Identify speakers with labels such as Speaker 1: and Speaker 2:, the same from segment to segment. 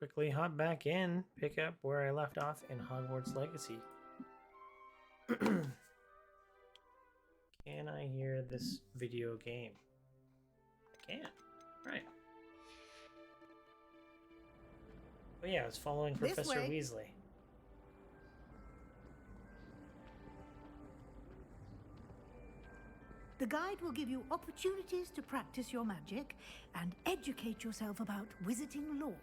Speaker 1: quickly hop back in, pick up where I left off in Hogwarts Legacy. Can I hear this video game? I can. Right. But yeah, I was following Professor Weasley.
Speaker 2: The guide will give you opportunities to practice your magic and educate yourself about wizarding lore.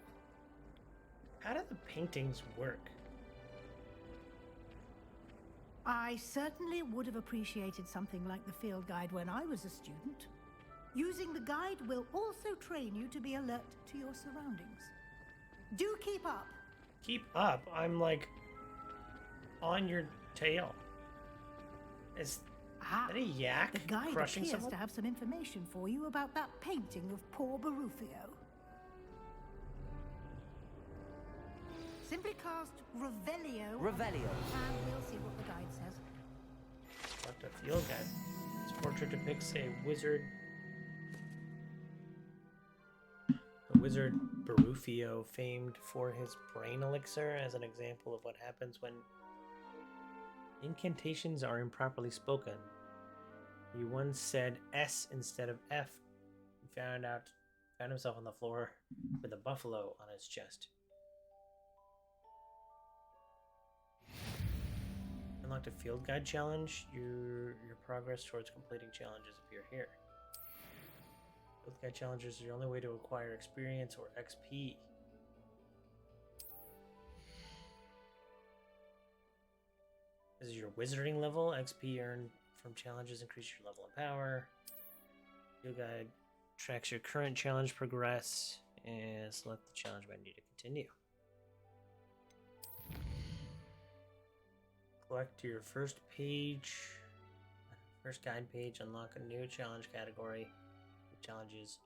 Speaker 1: How do the paintings work?
Speaker 2: I certainly would have appreciated something like the field guide when I was a student. Using the guide will also train you to be alert to your surroundings. Do keep up.
Speaker 1: Keep up? I'm like on your tail. Is that a yak
Speaker 2: the guide
Speaker 1: crushing
Speaker 2: appears
Speaker 1: someone?
Speaker 2: to have some information for you about that painting of poor Barufio. Simply cast Revelio.
Speaker 3: Revelio.
Speaker 2: And we'll see what the guide says.
Speaker 1: What the field guide? This portrait depicts a wizard. A wizard Barufio, famed for his brain elixir, as an example of what happens when incantations are improperly spoken. He once said S instead of F. He found himself on the floor with a buffalo on his chest. Unlocked a field guide challenge. Your progress towards completing challenges appear here. Field guide challenges are the only way to acquire experience or XP. This is your wizarding level. XP earned from challenges increase your level of power. Field guide tracks your current challenge progress and select the challenge menu to continue. Collect your first guide page, unlock a new challenge category. The challenges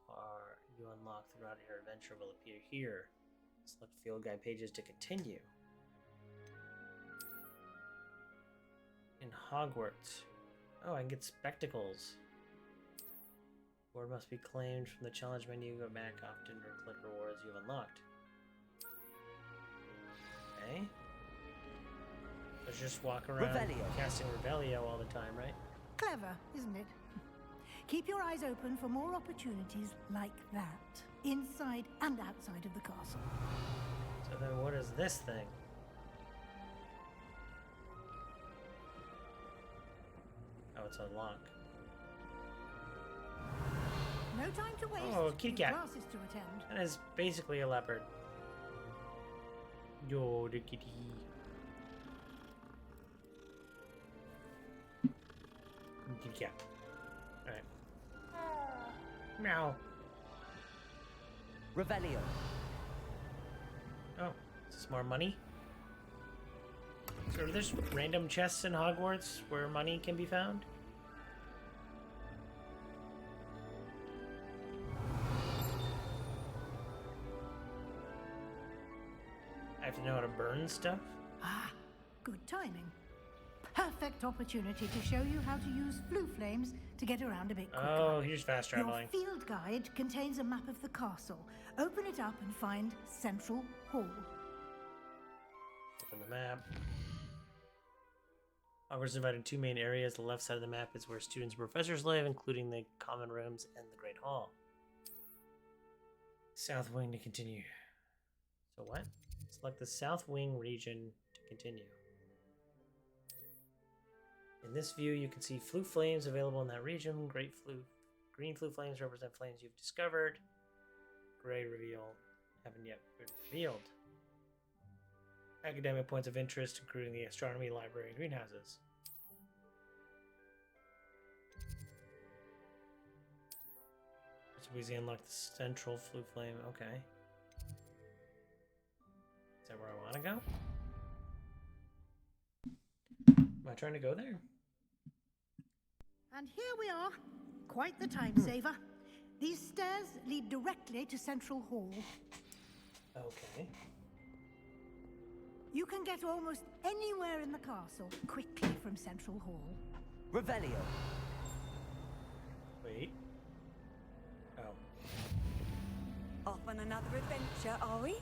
Speaker 1: you unlock throughout your adventure will appear here. Select field guide pages to continue. In Hogwarts. Oh, I can get spectacles. Reward must be claimed from the challenge menu. Go back often or click rewards you've unlocked. Okay. Let's just walk around casting Revelio all the time, right?
Speaker 2: Clever, isn't it? Keep your eyes open for more opportunities like that, inside and outside of the castle.
Speaker 1: So then what is this thing? Oh, it's unlocked.
Speaker 2: No time to waste.
Speaker 1: Oh, kitty cat.
Speaker 2: Classes to attend.
Speaker 1: That is basically a leopard. Yo, the kitty. Kitty cat. Alright. Meow.
Speaker 3: Revelio.
Speaker 1: Oh, is this more money? So are there random chests in Hogwarts where money can be found? I have to know how to burn stuff?
Speaker 2: Ah, good timing. Perfect opportunity to show you how to use flue flames to get around a bit quicker.
Speaker 1: Oh, here's fast traveling.
Speaker 2: Your field guide contains a map of the castle. Open it up and find Central Hall.
Speaker 1: Open the map. Hogwarts is divided in two main areas. The left side of the map is where students and professors live, including the common rooms and the Great Hall. South Wing to continue. So what? Select the South Wing region to continue. In this view, you can see flue flames available in that region. Green flue flames represent flames you've discovered. Gray haven't yet been revealed. Academic points of interest, including the astronomy, library, and greenhouses. So we unlock the central flue flame. Okay. Is that where I want to go? Am I trying to go there?
Speaker 2: And here we are. Quite the time saver. These stairs lead directly to Central Hall.
Speaker 1: Okay.
Speaker 2: You can get almost anywhere in the castle quickly from Central Hall.
Speaker 3: Revelio.
Speaker 1: Wait. Oh.
Speaker 4: Off on another adventure, are we?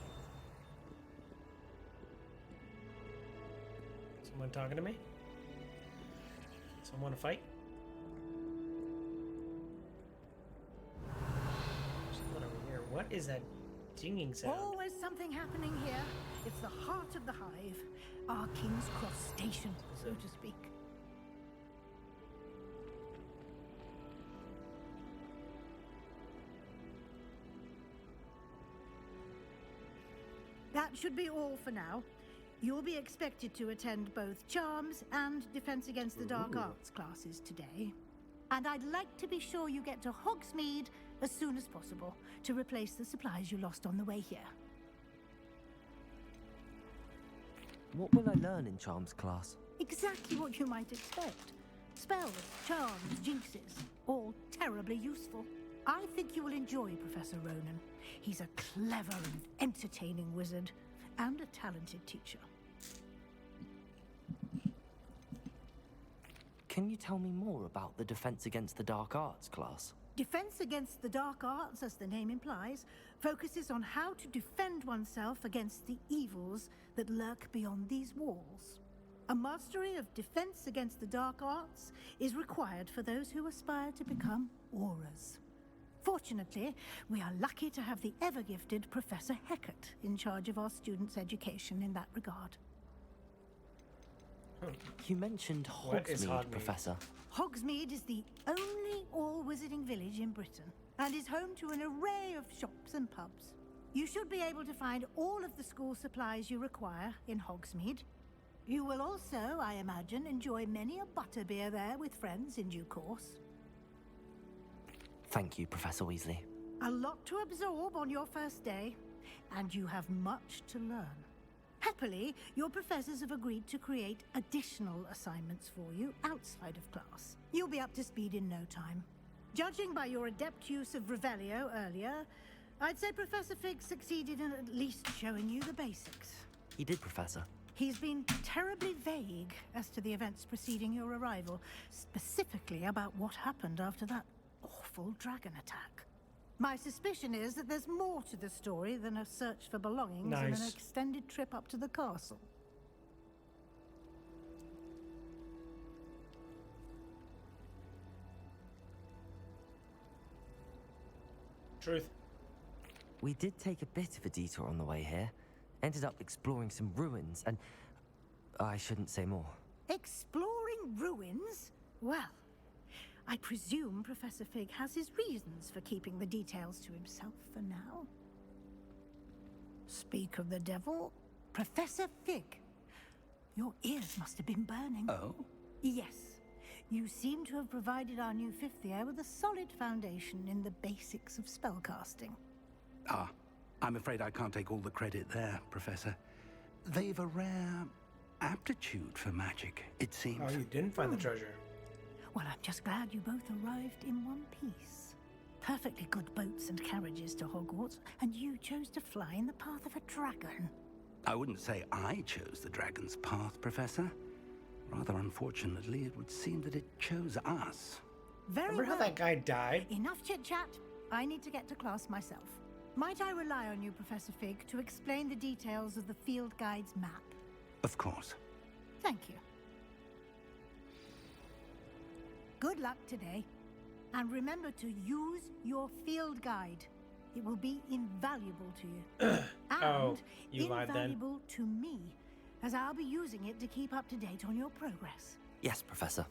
Speaker 1: Someone talking to me? Someone to fight? Someone over here. What is that dinging sound?
Speaker 2: Always something happening here. It's the heart of the hive. Our King's Cross station, so to speak. That should be all for now. You'll be expected to attend both Charms and Defense Against the Dark Arts classes today. And I'd like to be sure you get to Hogsmeade as soon as possible to replace the supplies you lost on the way here.
Speaker 3: What will I learn in Charms class?
Speaker 2: Exactly what you might expect. Spells, charms, jinxes, all terribly useful. I think you will enjoy Professor Ronan. He's a clever and entertaining wizard, and a talented teacher.
Speaker 3: Can you tell me more about the Defense Against the Dark Arts class?
Speaker 2: Defense Against the Dark Arts, as the name implies, focuses on how to defend oneself against the evils that lurk beyond these walls. A mastery of Defense Against the Dark Arts is required for those who aspire to become auras. Fortunately, we are lucky to have the ever-gifted Professor Hecat in charge of our students' education in that regard.
Speaker 3: You mentioned
Speaker 1: What is
Speaker 3: Hogsmeade,
Speaker 1: Hogsmeade?
Speaker 3: Professor.
Speaker 2: Hogsmeade is the only all-wizarding village in Britain, and is home to an array of shops and pubs. You should be able to find all of the school supplies you require in Hogsmeade. You will also, I imagine, enjoy many a butterbeer there with friends in due course.
Speaker 3: Thank you, Professor Weasley.
Speaker 2: A lot to absorb on your first day, and you have much to learn. Happily, your professors have agreed to create additional assignments for you outside of class. You'll be up to speed in no time. Judging by your adept use of Revelio earlier, I'd say Professor Fig succeeded in at least showing you the basics.
Speaker 3: He did, Professor.
Speaker 2: He's been terribly vague as to the events preceding your arrival, specifically about what happened after that awful dragon attack. My suspicion is that there's more to the story than a search for belongings and an
Speaker 1: Nice.
Speaker 2: extended trip up to the castle.
Speaker 1: Truth.
Speaker 3: We did take a bit of a detour on the way here. Ended up exploring some ruins and... I shouldn't say more.
Speaker 2: Exploring ruins? Well, I presume Professor Fig has his reasons for keeping the details to himself for now. Speak of the devil, Professor Fig. Your ears must have been burning.
Speaker 4: Oh?
Speaker 2: Yes. You seem to have provided our new fifth year with a solid foundation in the basics of spellcasting.
Speaker 4: Ah, I'm afraid I can't take all the credit there, Professor. They've a rare aptitude for magic, it seems.
Speaker 1: Oh, you didn't find the treasure.
Speaker 2: Well, I'm just glad you both arrived in one piece. Perfectly good boats and carriages to Hogwarts, and you chose to fly in the path of a dragon.
Speaker 4: I wouldn't say I chose the dragon's path, Professor. Rather unfortunately, it would seem that it chose us.
Speaker 2: Very
Speaker 1: Remember how
Speaker 2: well.
Speaker 1: that guy died?
Speaker 2: Enough chit-chat. I need to get to class myself. Might I rely on you, Professor Fig, to explain the details of the field guide's map?
Speaker 4: Of course.
Speaker 2: Thank you. Good luck today. And remember to use your field guide. It will be invaluable to you. And
Speaker 1: Oh, you lied then.
Speaker 2: invaluable to me, as I'll be using it to keep up to date on your progress.
Speaker 3: Yes, Professor.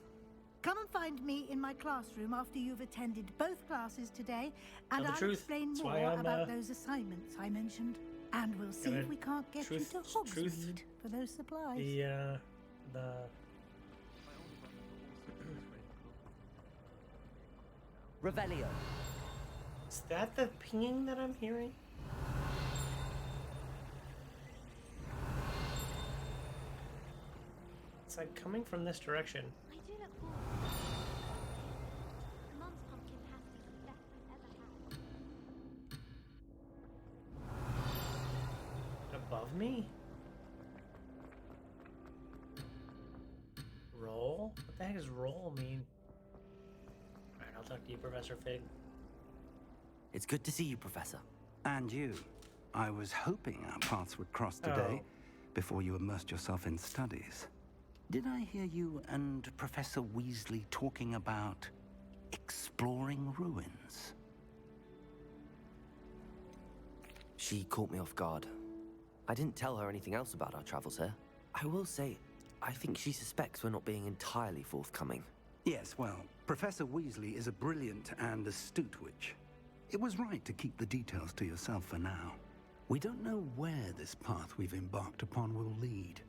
Speaker 2: Come and find me in my classroom after you've attended both classes today, and
Speaker 1: Tell the
Speaker 2: I'll
Speaker 1: truth.
Speaker 2: explain
Speaker 1: That's
Speaker 2: more
Speaker 1: why I'm,
Speaker 2: about those assignments I mentioned. And we'll see
Speaker 1: Gotta-
Speaker 2: if we can't get
Speaker 1: truth-
Speaker 2: you to
Speaker 1: truth.
Speaker 2: Hogsmeade for those supplies.
Speaker 1: The
Speaker 3: Revelio.
Speaker 1: is that the pinging that I'm hearing? It's like coming from this direction.
Speaker 5: I do look forward to it. Mum's pumpkin has to be the best I've ever had.
Speaker 1: Above me? Roll? What the heck does roll mean? Alright, I'll talk to you, Professor Fig.
Speaker 3: It's good to see you, Professor.
Speaker 4: And you. I was hoping our paths would cross today,
Speaker 1: Oh.
Speaker 4: before you immersed yourself in studies. Did I hear you and Professor Weasley talking about exploring ruins?
Speaker 3: She caught me off guard. I didn't tell her anything else about our travels here. I will say, I think she suspects we're not being entirely forthcoming.
Speaker 4: Yes, well, Professor Weasley is a brilliant and astute witch. It was right to keep the details to yourself for now. We don't know where this path we've embarked upon will lead.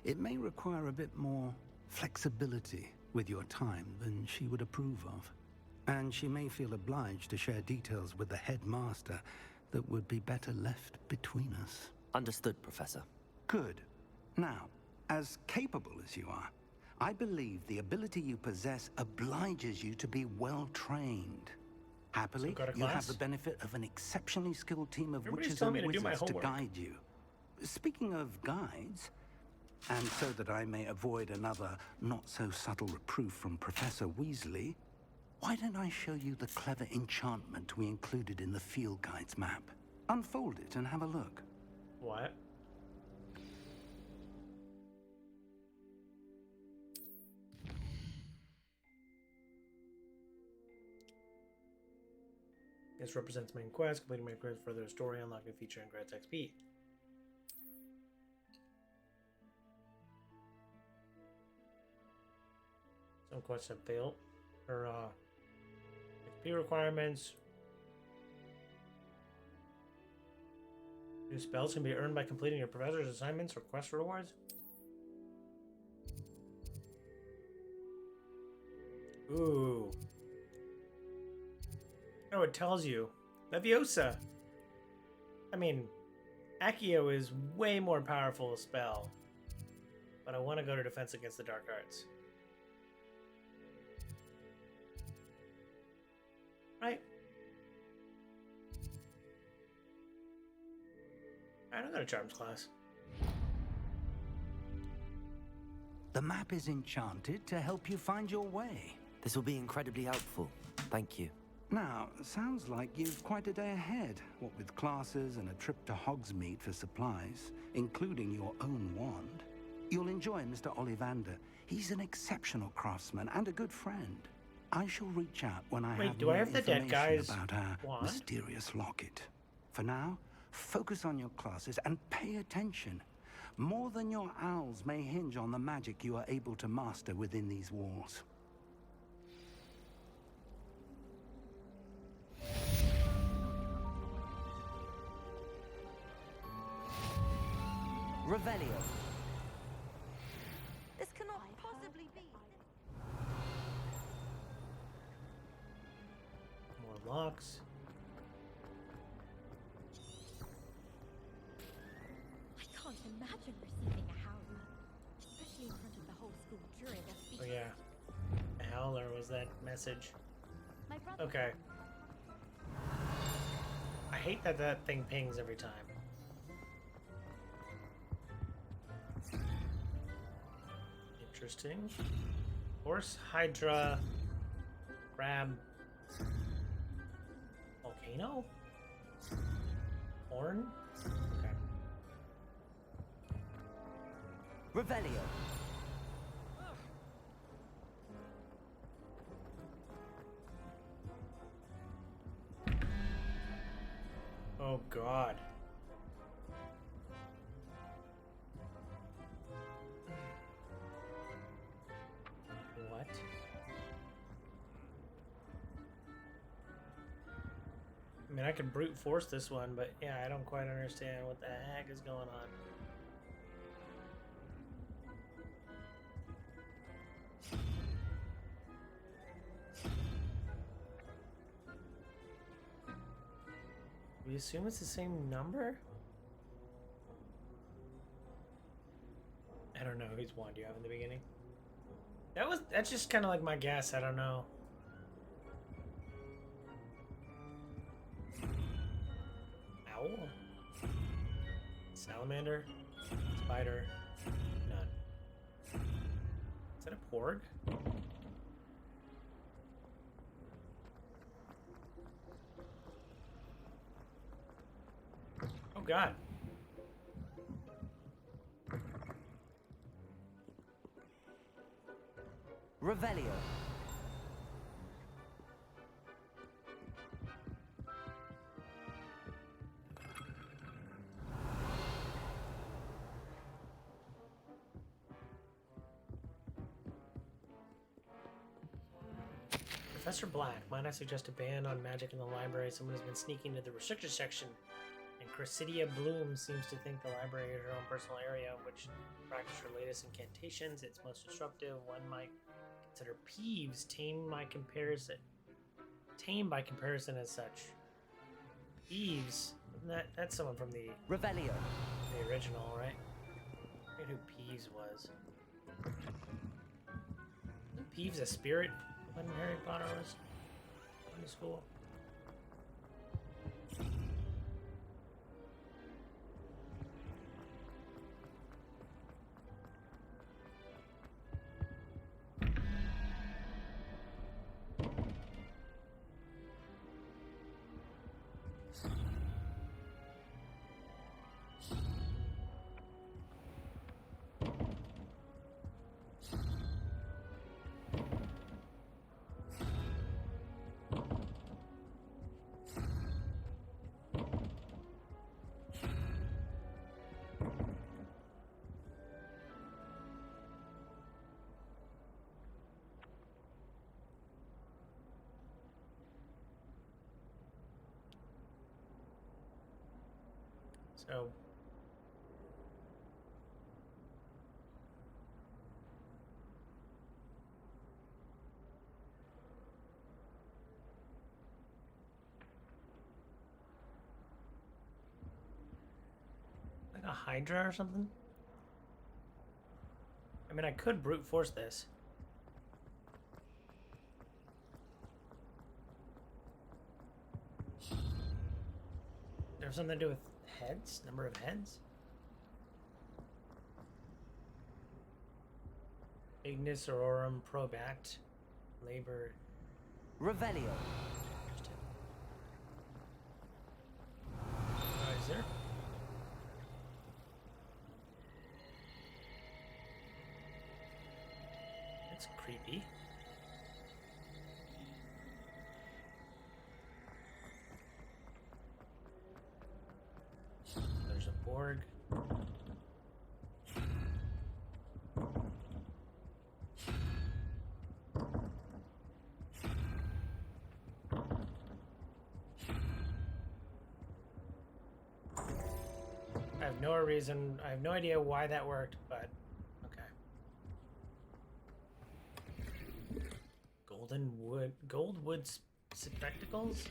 Speaker 4: It may require a bit more flexibility with your time than she would approve of. And she may feel obliged to share details with the headmaster that would be better left between us.
Speaker 3: Understood, Professor.
Speaker 4: Good. Now, as capable as you are, I believe the ability you possess obliges you to be well-trained. Happily,
Speaker 1: So go to
Speaker 4: you have
Speaker 1: class?
Speaker 4: the benefit of an exceptionally skilled team of
Speaker 1: Everybody's
Speaker 4: witches
Speaker 1: telling
Speaker 4: and
Speaker 1: me to do my
Speaker 4: wizards to
Speaker 1: homework.
Speaker 4: guide you. Speaking of guides, and so that I may avoid another not-so-subtle reproof from Professor Weasley, why don't I show you the clever enchantment we included in the field guide's map? Unfold it and have a look.
Speaker 1: What? This represents main quest. Completing main quest, further story, unlocking feature, and grants XP. Some quests have failed. Or, XP requirements. New spells can be earned by completing your professor's assignments or quest rewards. Ooh. Oh, it tells you. Leviosa. I mean, Accio is way more powerful a spell. But I want to go to defense against the dark arts. Right? I don't got a charms class.
Speaker 4: The map is enchanted to help you find your way.
Speaker 3: This will be incredibly helpful. Thank you.
Speaker 4: Now, sounds like you've quite a day ahead, what with classes and a trip to Hogsmeade for supplies, including your own wand. You'll enjoy Mr. Ollivander. He's an exceptional craftsman and a good friend. I shall reach out when I
Speaker 1: Wait,
Speaker 4: have
Speaker 1: do
Speaker 4: more
Speaker 1: I have the dead
Speaker 4: information
Speaker 1: guy's
Speaker 4: about our
Speaker 1: wand?
Speaker 4: mysterious locket. For now, focus on your classes and pay attention. More than your owls may hinge on the magic you are able to master within these walls.
Speaker 3: Revelio.
Speaker 5: This cannot possibly be.
Speaker 1: More locks.
Speaker 5: I can't imagine receiving a howler, especially in front of the whole school during a feast.
Speaker 1: Oh yeah. A howler was that message.
Speaker 5: My brother.
Speaker 1: Okay. I hate that that thing pings every time. Interesting. Horse, Hydra, Crab, Volcano? Horn? Okay.
Speaker 3: Revelio.
Speaker 1: Oh god. What? I mean, I can brute force this one, but yeah, I don't quite understand what the heck is going on. We assume it's the same number? I don't know whose wand do you have in the beginning. That's just kind of like my guess. I don't know. Owl? Salamander? Spider? None. Is that a porg? Oh god.
Speaker 3: Revelio.
Speaker 1: Professor Black, might I suggest a ban on magic in the library? Someone has been sneaking into the restricted section, and Cressidia Bloom seems to think the library is her own personal area in which to practice her latest incantations. It's most disruptive. One might consider Peeves tame by comparison as such. Peeves? That's someone from the
Speaker 3: Revelio.
Speaker 1: original, right? I forget who Peeves was. Isn't Peeves a spirit when Harry Potter was going to school? So like a Hydra or something? I mean, I could brute force this. There's something to do with heads? Number of heads? Ignis Aurorum Probat. Labor.
Speaker 3: Revelio.
Speaker 1: Interesting. Is there? That's creepy. There's a Borg. I have no reason, I have no idea why that worked, but okay. Goldwood spectacles?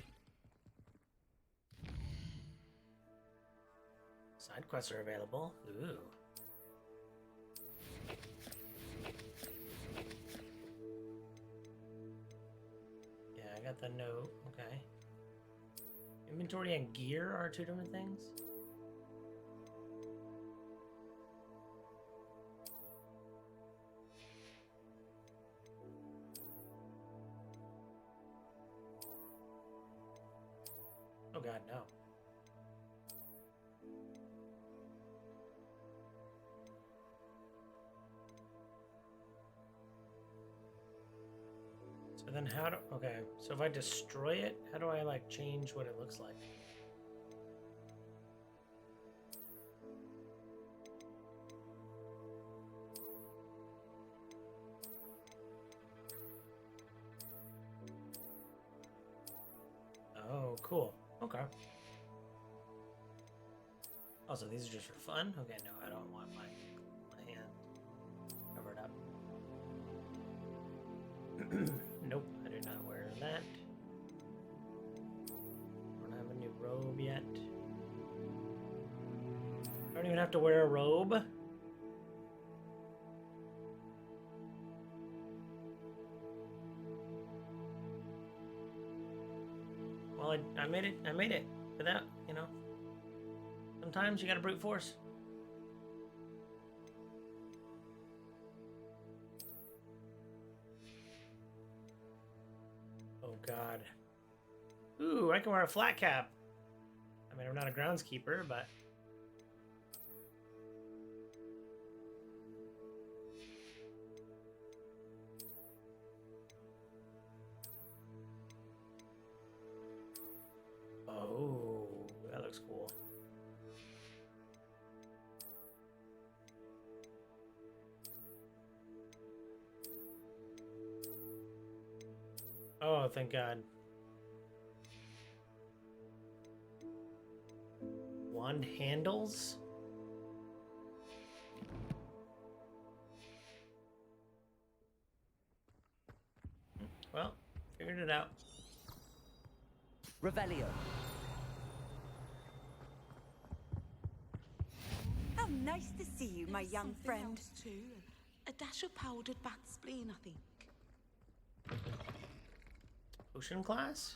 Speaker 1: Side quests are available. Ooh. Yeah, I got the note. Okay. Inventory and gear are two different things. Oh god, no. So then how do... Okay, so if I destroy it, how do I, like, change what it looks like? Oh, cool. Okay. Also, these are just for fun? Okay, no, I don't want my hand covered up. Nope, I do not wear that. Don't have a new robe yet. I don't even have to wear a robe. Well, I made it. I made it without, you know. Sometimes you gotta brute force. Oh god. Ooh, I can wear a flat cap. I mean, I'm not a groundskeeper, but... Oh, thank God. Wand handles? Well, figured it out.
Speaker 3: Revelio.
Speaker 6: How nice to see you, my young
Speaker 7: Something
Speaker 6: friend.
Speaker 7: else too. A dash of powdered bat spleen, I think.
Speaker 1: Potion class?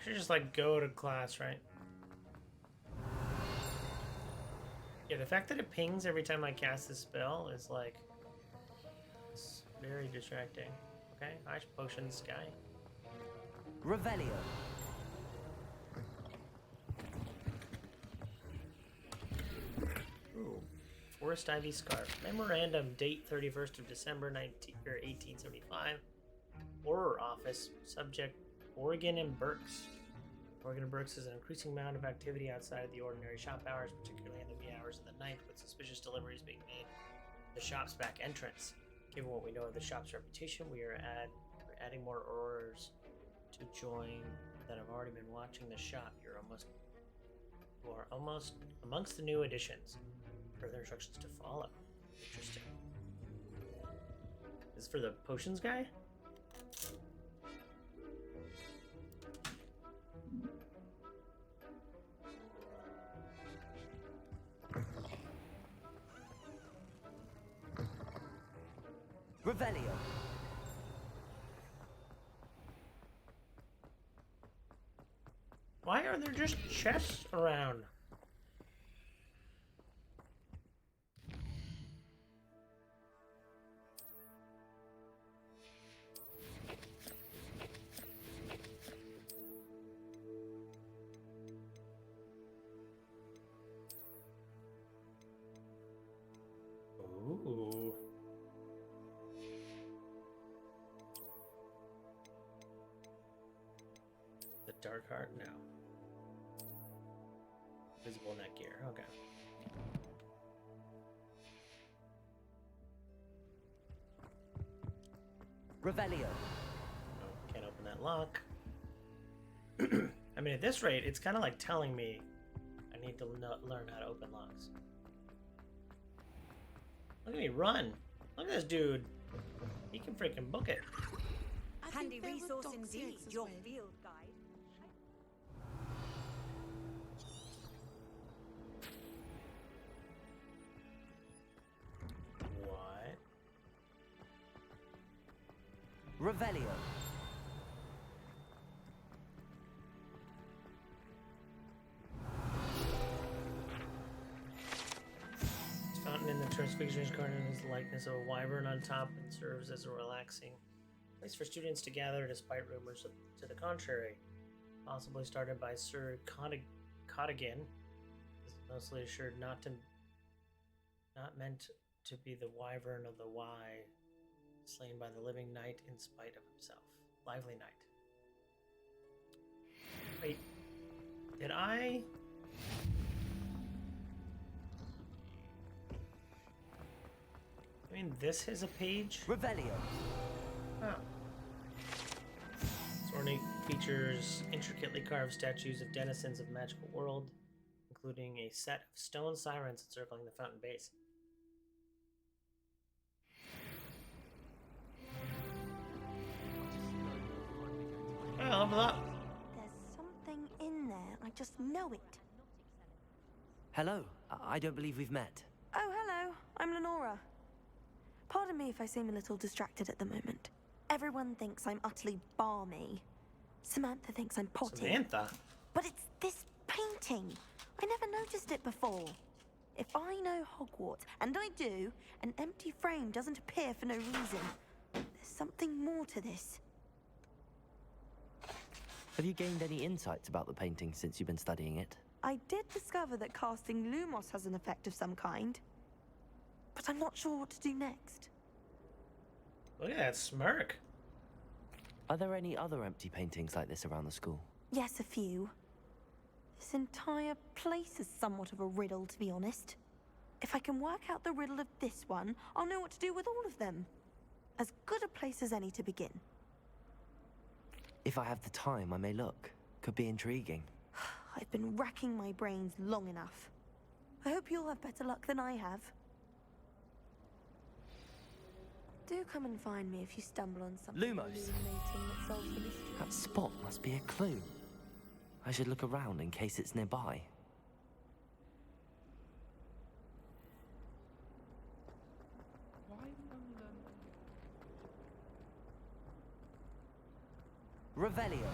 Speaker 1: Should just like go to class, right? Yeah, the fact that it pings every time I cast this spell is like, it's very distracting. Okay, hi, potions guy.
Speaker 3: Revelio.
Speaker 1: Ooh. Forest Ivy Scarf. Memorandum, date 31st of December 1875. Horror Office. Subject, Oregon and Berks. Oregon and Berks is an increasing amount of activity outside of the ordinary shop hours, particularly in the wee hours of the night, with suspicious deliveries being made at the shop's back entrance. Given what we know of the shop's reputation, we're adding more orders to join that have already been watching the shop. You are almost amongst the new additions. Further instructions to follow. Interesting. This is for the potions guy?
Speaker 3: Revelio.
Speaker 1: Why are there just chests around? Ooh. The Dark Heart? No. Visible netgear. Okay.
Speaker 3: Revelio.
Speaker 1: Oh, can't open that lock. I mean, at this rate, it's kind of like telling me I need to learn how to open locks. Look at me run. Look at this dude. He can freaking book it.
Speaker 7: I
Speaker 6: Handy
Speaker 7: think there were
Speaker 6: resource
Speaker 7: dogs
Speaker 6: indeed,
Speaker 7: eggs as
Speaker 6: your
Speaker 7: well.
Speaker 6: field guide.
Speaker 1: What?
Speaker 3: Revelio.
Speaker 1: This fountain in the Transfiguration Garden is the likeness of a wyvern on top and serves as a relaxing place for students to gather despite rumors to the contrary. Possibly started by Sir Cottigan, is mostly assured not meant to be the wyvern of the Wye, slain by the living knight in spite of himself. Lively knight. Wait, did I? I mean, this is a page?
Speaker 3: Revelio.
Speaker 1: Oh. This ornate features intricately carved statues of denizens of magical world, including a set of stone sirens encircling the fountain base. Oh, level up.
Speaker 6: There's something in there. I just know it.
Speaker 3: Hello. I don't believe we've met.
Speaker 8: Oh, hello. I'm Lenora. Pardon me if I seem a little distracted at the moment. Everyone thinks I'm utterly balmy. Samantha thinks I'm potty.
Speaker 1: Samantha?
Speaker 8: But it's this painting. I never noticed it before. If I know Hogwarts, and I do, an empty frame doesn't appear for no reason. There's something more to this.
Speaker 3: Have you gained any insights about the painting since you've been studying it?
Speaker 8: I did discover that casting Lumos has an effect of some kind. But I'm not sure what to do next.
Speaker 1: Look at that smirk.
Speaker 3: Are there any other empty paintings like this around the school?
Speaker 8: Yes, a few. This entire place is somewhat of a riddle, to be honest. If I can work out the riddle of this one, I'll know what to do with all of them. As good a place as any to begin.
Speaker 3: If I have the time, I may look. Could be intriguing.
Speaker 8: I've been racking my brains long enough. I hope you'll have better luck than I have. Do come and find me if you stumble on something
Speaker 3: Lumos.
Speaker 8: illuminating that solves the mystery.
Speaker 3: That spot must be a clue. I should look around in case it's nearby. Revelio.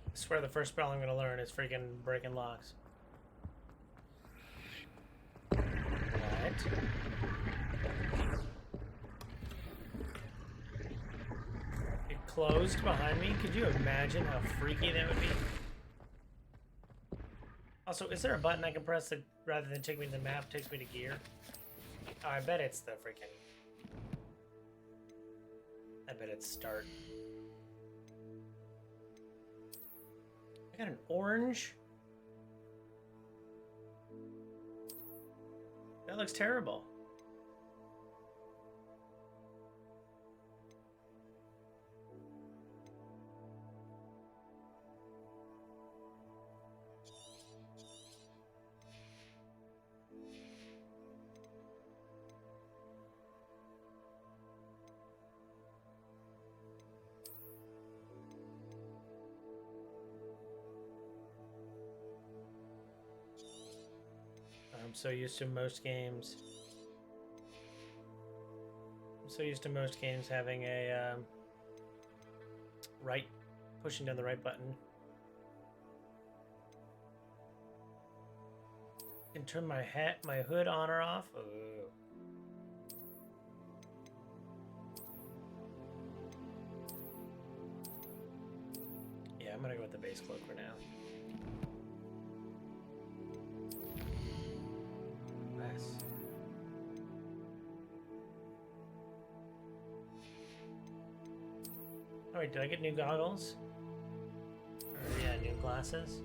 Speaker 1: I swear the first spell I'm gonna learn is freaking breaking locks. What? It closed behind me? Could you imagine how freaky that would be? Also, is there a button I can press that rather than take me to the map, takes me to gear? Oh, I bet it's the freaking... I bet it's start. I got an orange. That looks terrible. I'm so used to most games. I'm so used to most games having a right, pushing down the right button. Can turn my hood on or off. Ooh. Yeah, I'm gonna go with the base cloak for now. Oh wait, did I get new goggles? Or, yeah, new glasses.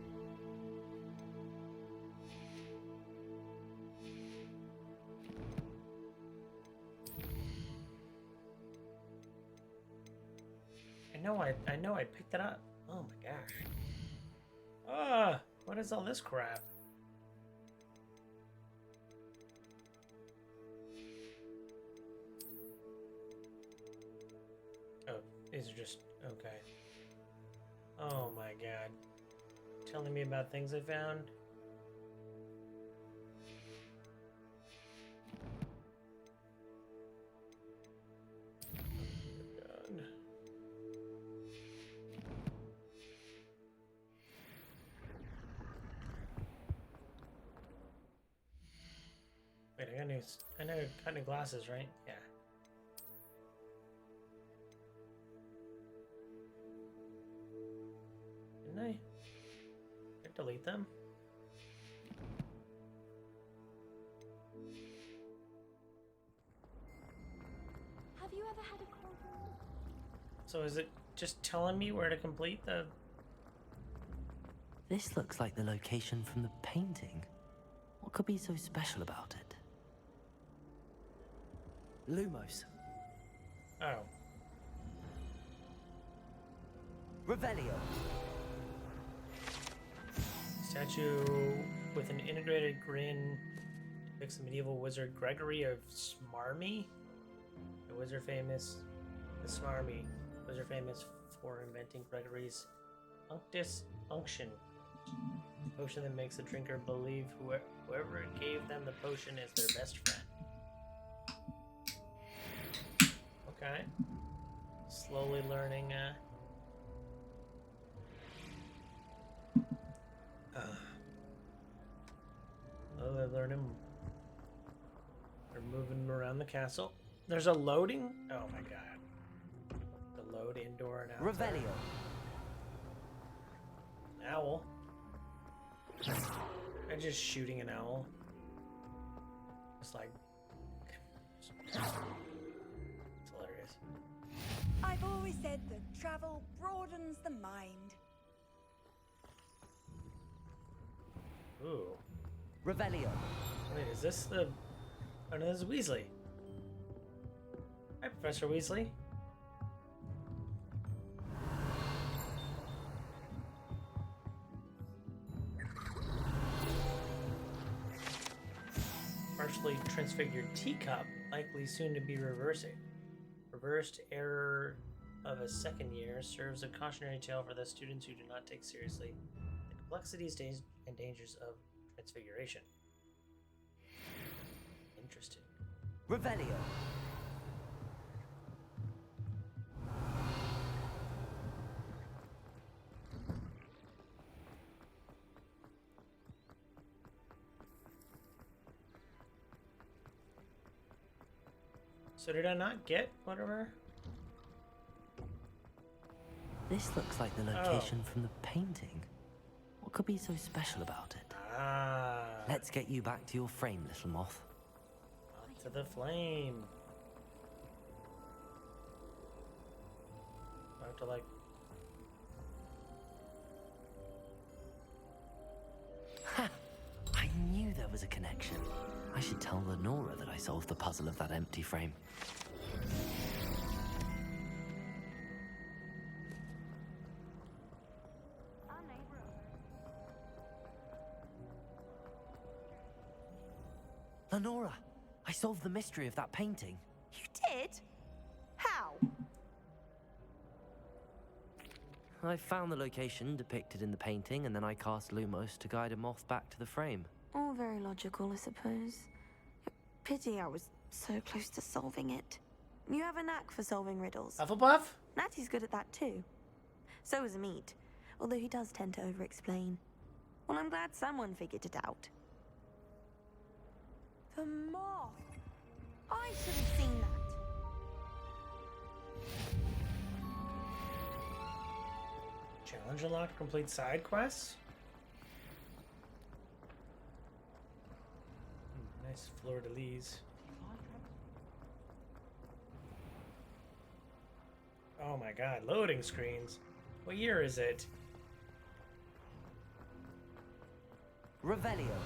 Speaker 1: I know I picked it up. Oh my gosh. Ah, what is all this crap? These are just... okay. Oh my god. Telling me about things I found? Oh god. Wait, I got new glasses, right? Yeah. Didn't I delete them?
Speaker 5: Have you ever had a quantum?
Speaker 1: So is it just telling me where to complete the...
Speaker 3: This looks like the location from the painting. What could be so special about it? Lumos.
Speaker 1: Oh.
Speaker 3: Revelio.
Speaker 1: Statue with an integrated grin depicts the medieval wizard Gregory of Smarmy. The wizard famous for inventing Gregory's Unctus Unction, a potion that makes the drinker believe whoever gave them the potion is their best friend. Okay. Slowly learning, they're learning. They're moving around the castle. There's a loading? Oh my god. The load indoor and outside.
Speaker 3: Revelio.
Speaker 1: Owl. I'm just shooting an owl. It's like... it's hilarious.
Speaker 9: I've always said that travel broadens the mind.
Speaker 1: Ooh.
Speaker 3: Revelio.
Speaker 1: Wait, is this the... Oh no, this is Weasley. Hi, Professor Weasley. Partially transfigured teacup, likely soon to be reversing. Reversed error of a second year serves a cautionary tale for the students who do not take seriously the complexities and dangers of transfiguration. Interesting.
Speaker 3: Revelio.
Speaker 1: So did I not get whatever?
Speaker 3: This looks like the location from the painting. What could be so special about it?
Speaker 1: Ah.
Speaker 3: Let's get you back to your frame, little moth.
Speaker 1: Up to the flame. I have to like...
Speaker 3: Ha! I knew there was a connection. I should tell Lenora that I solved the puzzle of that empty frame. Lenora, I solved the mystery of that painting.
Speaker 8: You did? How?
Speaker 3: I found the location depicted in the painting, and then I cast Lumos to guide a moth back to the frame.
Speaker 8: All very logical, I suppose. Pity I was so close to solving it. You have a knack for solving riddles.
Speaker 1: Hufflepuff?
Speaker 8: Natty's good at that too. So is Amit, although he does tend to over-explain. Well, I'm glad someone figured it out. The moth! I should have seen that.
Speaker 1: Challenge unlocked. Complete side quests. Nice fleur-de-lis. Oh my god, loading screens. What year is it?
Speaker 3: Revelio.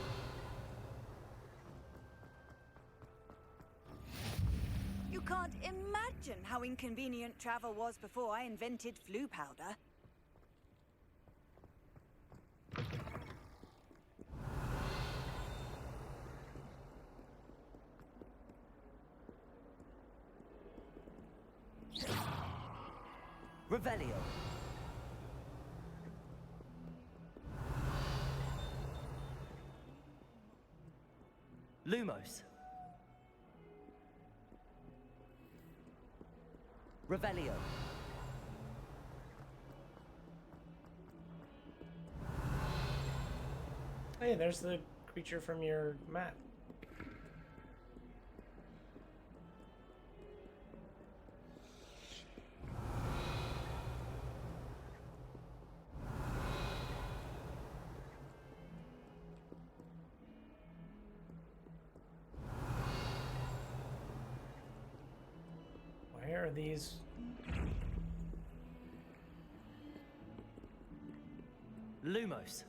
Speaker 9: You can't imagine how inconvenient travel was before I invented flu powder.
Speaker 3: Revelio. Lumos. Revelio.
Speaker 1: Hey, there's the creature from your map. Where are these?
Speaker 3: Lumos.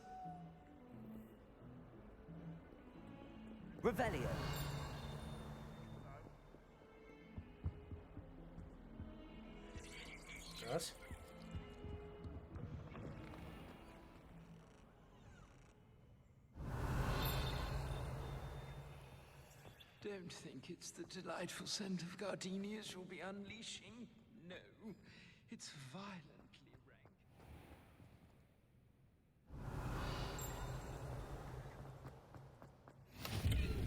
Speaker 3: Revelio.
Speaker 1: Us?
Speaker 10: Don't think it's the delightful scent of gardenias you'll be unleashing. No, it's violently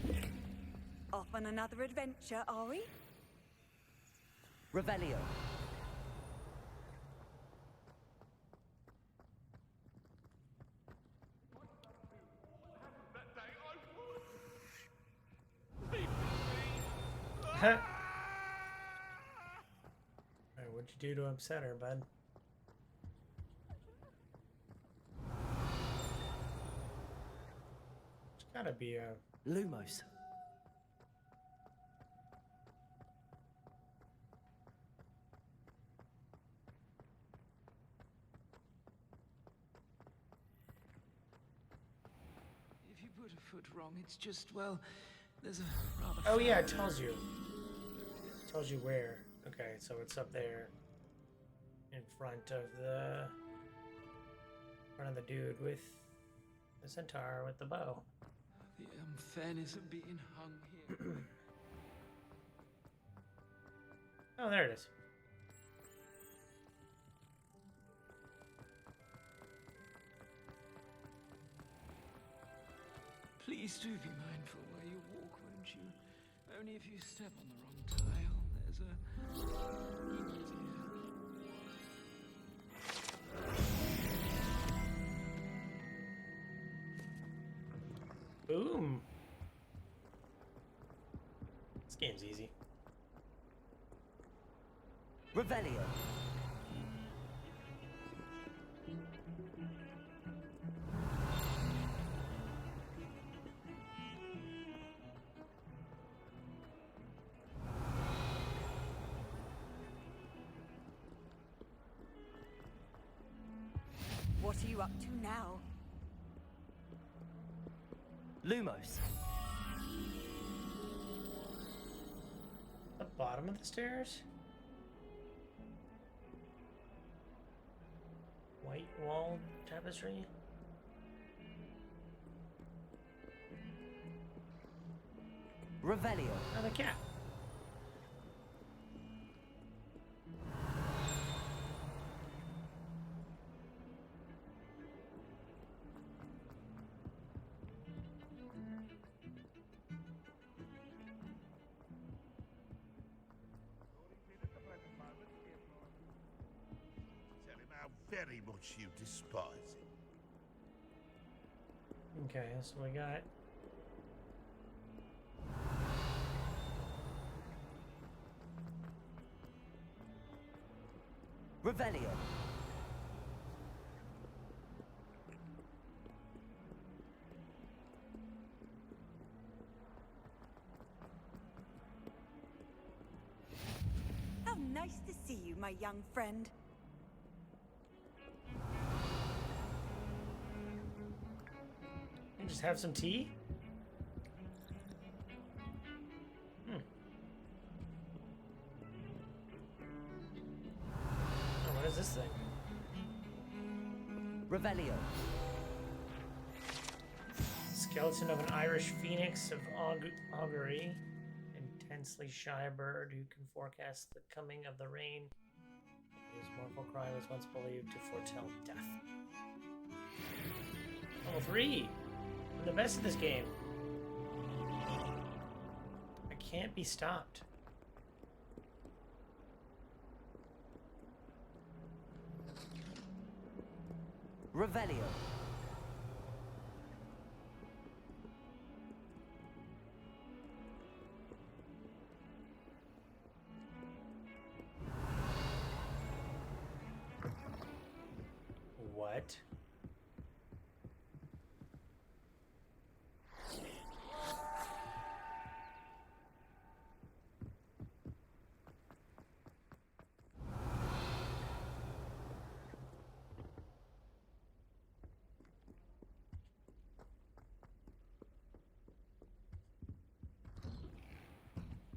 Speaker 10: rank.
Speaker 9: Off on another adventure, are we?
Speaker 3: Revelio.
Speaker 1: Alright, what'd you do to upset her, bud? There's gotta be a...
Speaker 3: Lumos.
Speaker 10: put a foot wrong. It's just, well, there's a rather...
Speaker 1: Oh yeah, it tells you. It tells you where. Okay, so it's up there. In front of the dude with the centaur with the bow.
Speaker 10: The unfairness of being hung here.
Speaker 1: Oh, there it is.
Speaker 10: Please do be mindful where you walk, won't you? Only if you step on the wrong tile, there's a...
Speaker 1: Boom. This game's easy.
Speaker 3: Revelio.
Speaker 9: What are you up to now?
Speaker 3: Lumos.
Speaker 1: The bottom of the stairs? White wall tapestry?
Speaker 3: Revelio.
Speaker 1: Oh, the cat.
Speaker 11: Tell him how very much you despise him.
Speaker 1: Okay, so we got
Speaker 3: Revelio.
Speaker 9: How nice to see you, my young friend.
Speaker 1: and just have some tea? Oh, what is this thing?
Speaker 3: Revelio.
Speaker 1: Skeleton of an Irish phoenix of augury. Intensely shy bird who can forecast the coming of the rain. His mournful cry was once believed to foretell death. Level 3! I'm the best at this game. I can't be stopped.
Speaker 3: Revelio.
Speaker 1: What?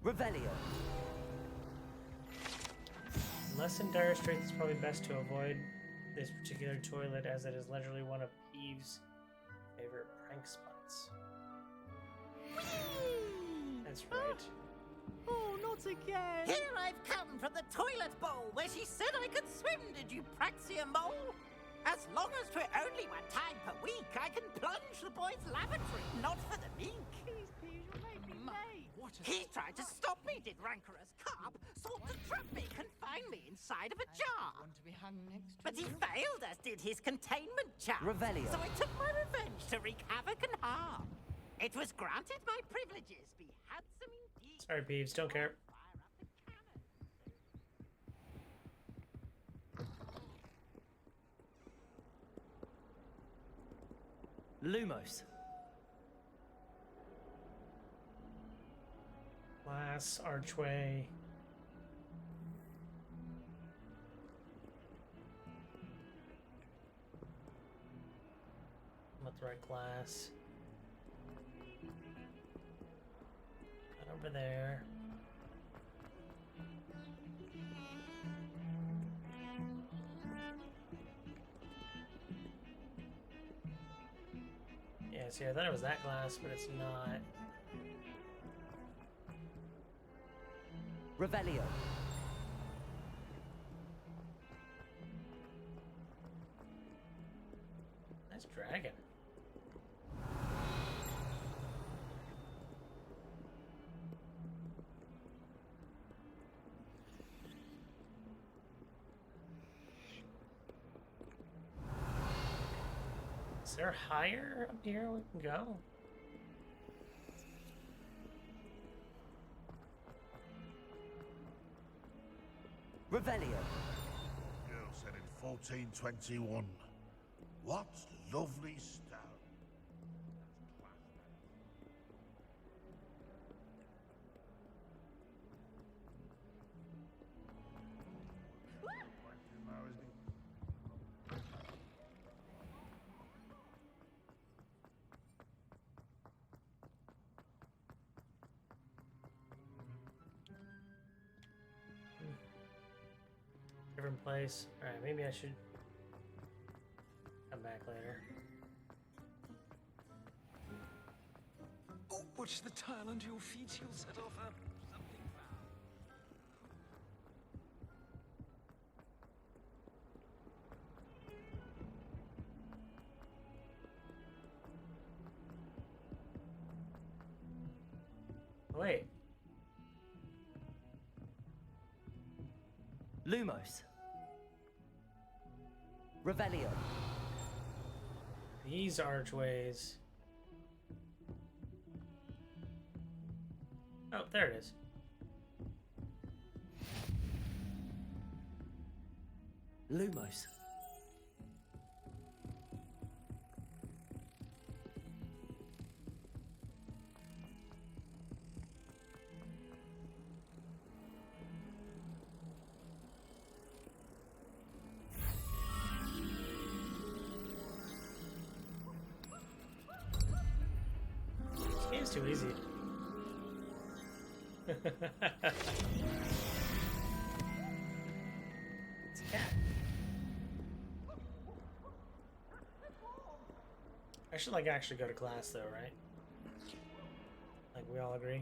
Speaker 3: Revelio.
Speaker 1: Unless in dire straits, it's probably best to avoid this particular toilet, as it is literally one of Eve's favorite prank spots. That's right.
Speaker 12: Oh, not again!
Speaker 13: Here I've come from the toilet bowl where she said I could swim, did you praxia mole? As long as 'twere only one time per week, I can plunge the boy's lavatory, not for the meek.
Speaker 12: Please, you'll make me late.
Speaker 13: He tried to stop me, did rancorous carp, sought to trap me, confine me inside of a jar.
Speaker 12: Want to be hung next to
Speaker 13: But he
Speaker 12: you?
Speaker 13: failed, as did his containment charm.
Speaker 3: Revelio.
Speaker 13: So I took my revenge to wreak havoc and harm. It was granted my privileges be handsome indeed.
Speaker 1: Sorry, Peeves, don't care.
Speaker 13: Fire up the cannons.
Speaker 3: Lumos.
Speaker 1: Glass archway. I'm with the right glass. over there. Yeah, see, I thought it was that glass, but it's not.
Speaker 3: Revelio.
Speaker 1: Nice dragon. Is there higher up here we can go?
Speaker 3: Revelio.
Speaker 11: Girl said in 1421. What lovely stone.
Speaker 1: Different place. Alright, maybe I should come back later.
Speaker 10: Oh, watch the tile under your feet. You'll set off something foul.
Speaker 1: Wait.
Speaker 3: Lumos. Revelio.
Speaker 1: These archways. Oh, there it is.
Speaker 3: Lumos.
Speaker 1: This game's too easy. It's a cat. I should actually go to class though, right? Like we all agree.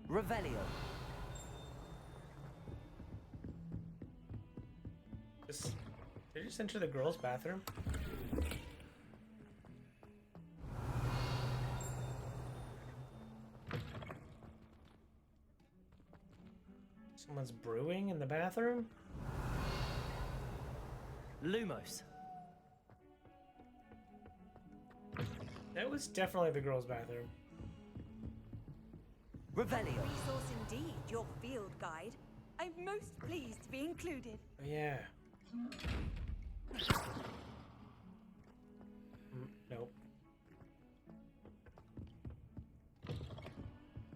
Speaker 3: Revelio.
Speaker 1: Did you just enter the girls' bathroom? Someone's brewing in the bathroom?
Speaker 3: Lumos.
Speaker 1: That was definitely the girls' bathroom.
Speaker 3: Revelio.
Speaker 9: Resource indeed, your field guide. I'm most pleased to be included.
Speaker 1: Oh, yeah. Nope.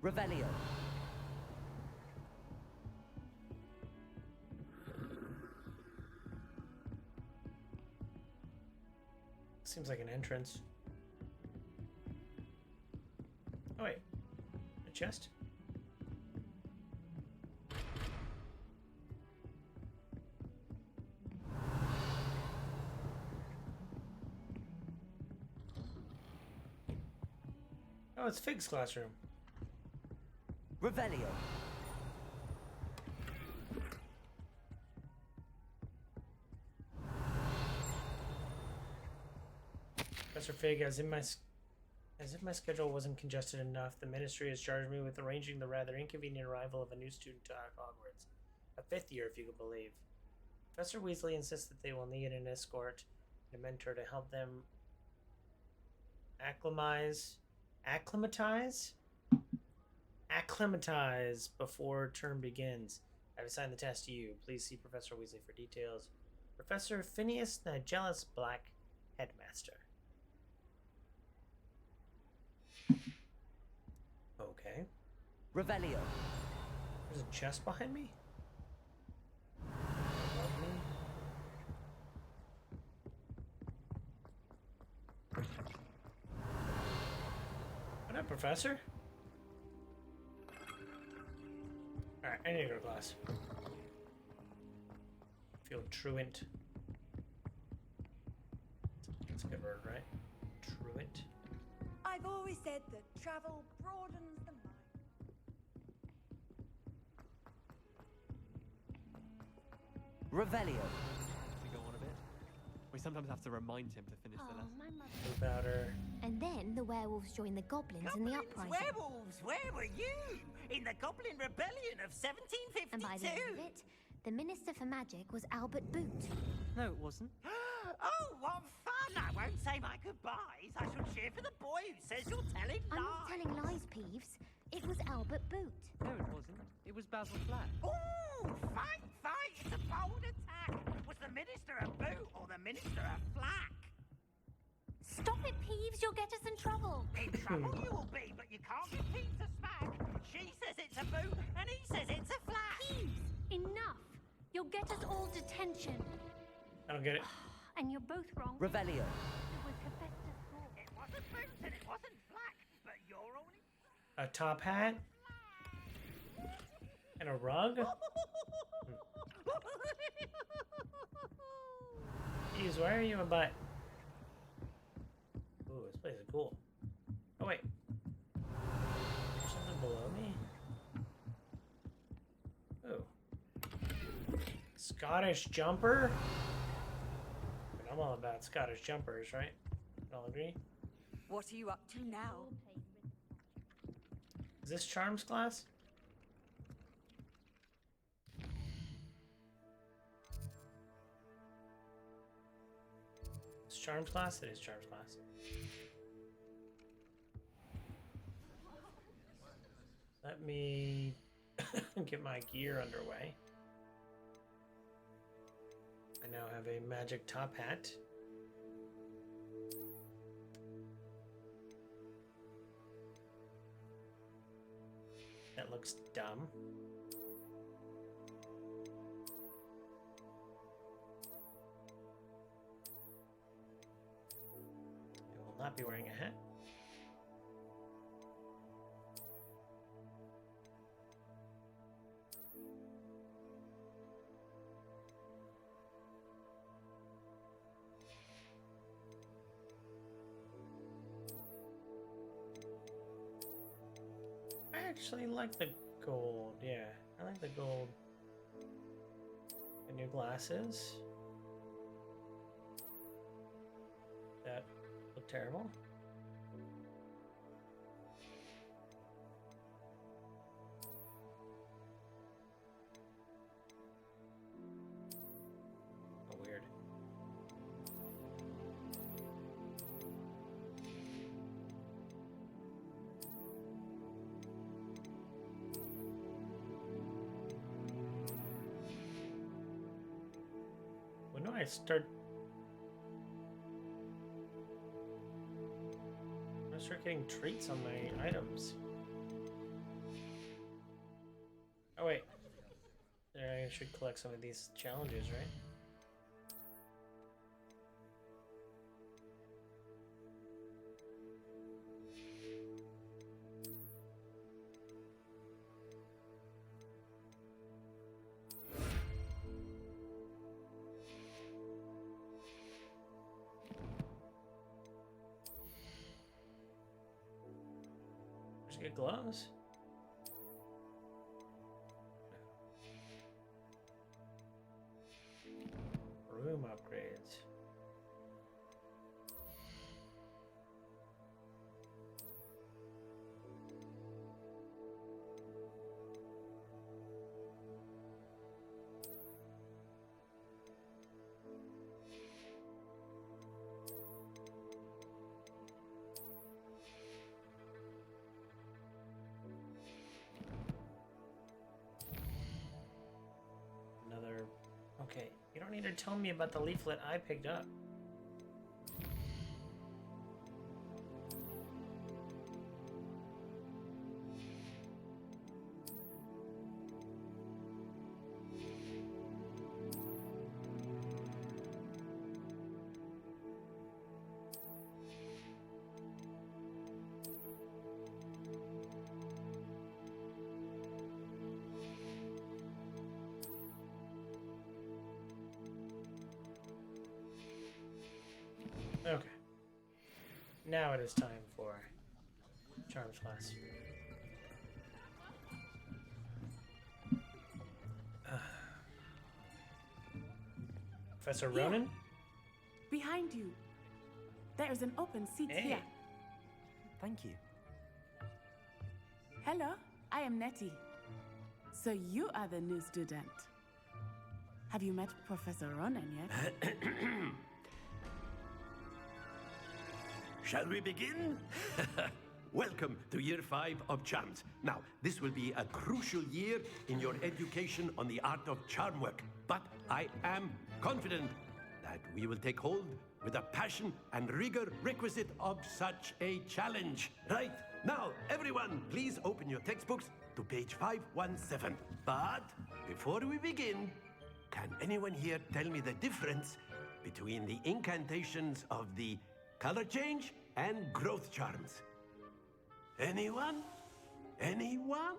Speaker 3: Revelio.
Speaker 1: Seems like an entrance. Oh wait, a chest? Oh, it's Fig's classroom.
Speaker 3: Revelio.
Speaker 1: Professor Fig, as if my schedule wasn't congested enough, the ministry has charged me with arranging the rather inconvenient arrival of a new student to Hogwarts. A 5th year, if you could believe. Professor Weasley insists that they will need an escort and a mentor to help them acclimatize before term begins. I've assigned the test to you. Please see Professor Weasley for details. Professor Phineas Nigellus Black, Headmaster. Okay.
Speaker 3: Revelio.
Speaker 1: There's a chest behind me? What up, Professor? Alright, I need to go to class. Field truant. That's a good word, right? Truant.
Speaker 9: I've always said that travel broadens the mind.
Speaker 3: Revelio.
Speaker 14: To go on a bit. We sometimes have to remind him to finish the lesson.
Speaker 5: My mother.
Speaker 1: About her.
Speaker 5: And then the werewolves joined the goblins in the uprising.
Speaker 13: Werewolves, where were you? In the Goblin Rebellion of 1752.
Speaker 5: And by the end of it, the Minister for Magic was Albert Boot.
Speaker 14: No, it wasn't.
Speaker 13: Oh, what fun! I won't say my goodbyes. I shall cheer for the boy who says you're telling lies.
Speaker 5: I'm not telling lies, Peeves. It was Albert Boot.
Speaker 14: No, it wasn't. It was Basil Flat.
Speaker 13: Ooh, fight! It's a bold attack. Was the Minister a boot or the Minister a flack?
Speaker 5: Stop it, Peeves. You'll get us in trouble.
Speaker 13: In trouble you will be, but you can't give Peeves a smack. She says it's a boot, and he says it's a flack.
Speaker 5: Peeves, enough. You'll get us all detention.
Speaker 1: I don't get it.
Speaker 5: And you're both wrong.
Speaker 3: Revelio.
Speaker 5: It was Hephaestus' fault.
Speaker 13: It wasn't boot and it wasn't flack, but you're only...
Speaker 1: A top hat? And a rug? Jeez, why are you a butt? Ooh, this place is cool. Oh, wait. There's something below me? Ooh. Scottish jumper? But I'm all about Scottish jumpers, right? Y'all agree?
Speaker 9: What are you up to now?
Speaker 1: Is this Charms class? It's Charms class? It is Charms class. Let me get my gear underway. I now have a magic top hat. That looks dumb. I will not be wearing a hat. I actually like the gold, yeah. I like the gold. The new glasses. That look terrible. Oh, weird. When do I start? I start getting treats on my items. Oh wait, there I should collect some of these challenges, right? Just get gloves. Room upgrades. Another. Okay, you don't need to tell me about the leaflet I picked up. Now it is time for Charms class. Professor Ronan?
Speaker 15: Behind you. There is an open seat here.
Speaker 3: Thank you.
Speaker 15: Hello, I am Nettie. So you are the new student. Have you met Professor Ronan yet?
Speaker 16: Shall we begin? Welcome to Year 5 of Charms. Now, this will be a crucial year in your education on the art of charm work. But I am confident that we will take hold with the passion and rigor requisite of such a challenge. Right, now, everyone, please open your textbooks to page 517. But before we begin, can anyone here tell me the difference between the incantations of the color change and growth charms? Anyone? Anyone?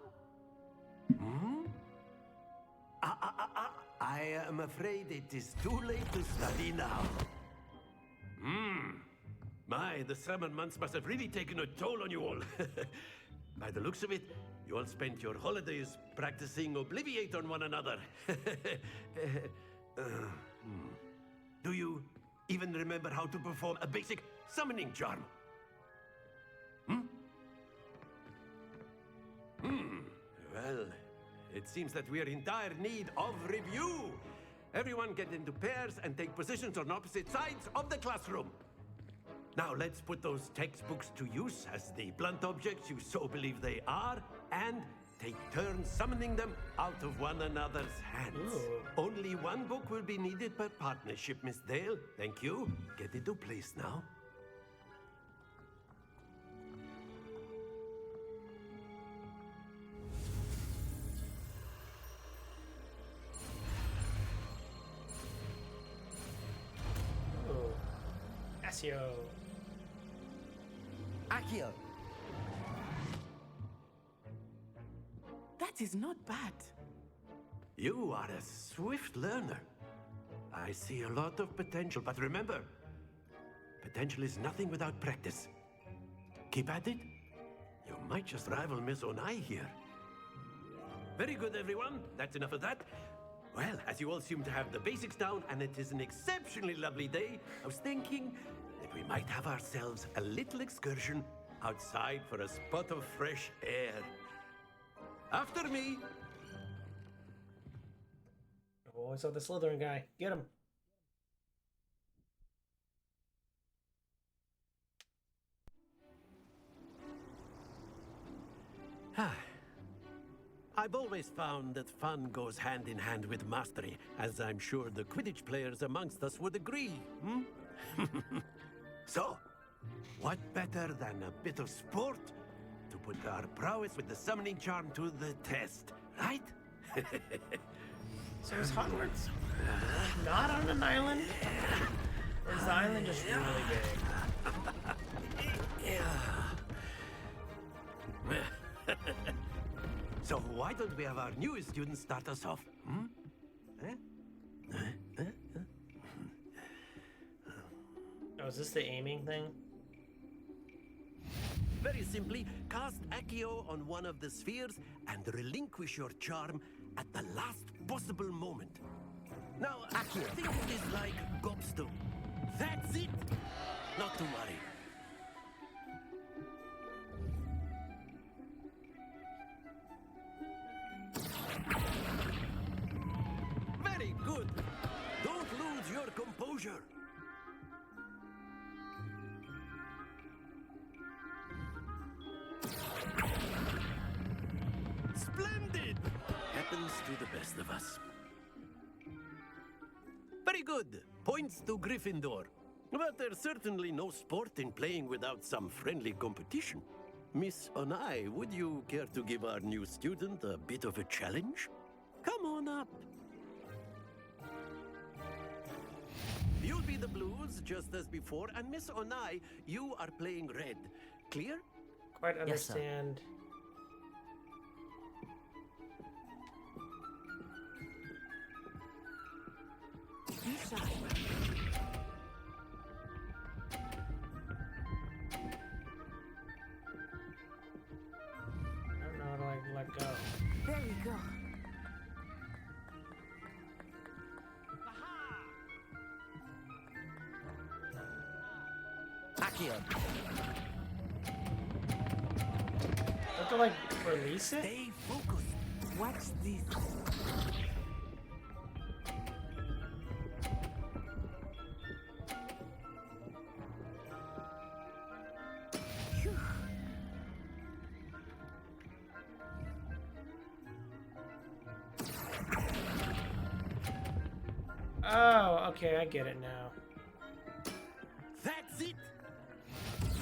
Speaker 16: I am afraid it is too late to study now. My, the summer months must have really taken a toll on you all. By the looks of it, you all spent your holidays practicing Obliviate on one another. Do you even remember how to perform a basic summoning charm? Well, it seems that we are in dire need of review. Everyone get into pairs and take positions on opposite sides of the classroom. Now let's put those textbooks to use as the blunt objects you so believe they are, and take turns summoning them out of one another's hands. Only one book will be needed per partnership, Miss Dale. Thank you. Get into place now.
Speaker 1: Accio.
Speaker 3: Accio.
Speaker 15: That is not bad.
Speaker 16: You are a swift learner. I see a lot of potential, but remember, potential is nothing without practice. Keep at it. You might just rival Miss Onai here. Very good, everyone. That's enough of that. Well, as you all seem to have the basics down, and it is an exceptionally lovely day, I was thinking that we might have ourselves a little excursion outside for a spot of fresh air. After me.
Speaker 1: Oh, I saw the Slytherin guy. Get him.
Speaker 16: I've always found that fun goes hand in hand with mastery, as I'm sure the Quidditch players amongst us would agree. So, what better than a bit of sport to put our prowess with the summoning charm to the test, right?
Speaker 1: So is Hogwarts not on an island? Or is the island just really big?
Speaker 16: So why don't we have our newest student start us off?
Speaker 1: Oh, is this the aiming thing?
Speaker 16: Very simply, cast Accio on one of the spheres and relinquish your charm at the last possible moment. Now, Accio, think of this like gobstone. That's it! Not to worry. Very good. Don't lose your composure. Splendid! Happens to the best of us. Very good. Points to Gryffindor. But there's certainly no sport in playing without some friendly competition. Miss Onai, would you care to give our new student a bit of a challenge? Come on up. You'll be the blues, just as before, and Miss Onai, you are playing red. Clear?
Speaker 1: Quite understand.
Speaker 3: Accio.
Speaker 1: Have to like release it?
Speaker 3: Stay focused.
Speaker 15: Watch this. Phew.
Speaker 1: Oh, okay, I get it now.
Speaker 3: That's it.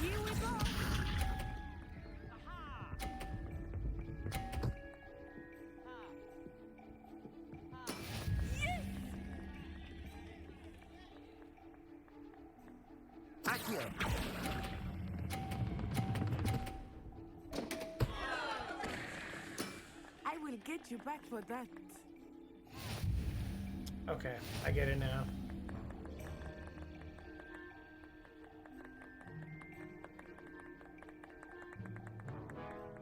Speaker 15: Here we go.
Speaker 3: Accio.
Speaker 15: I will get you back for that.
Speaker 1: Okay, I get it now.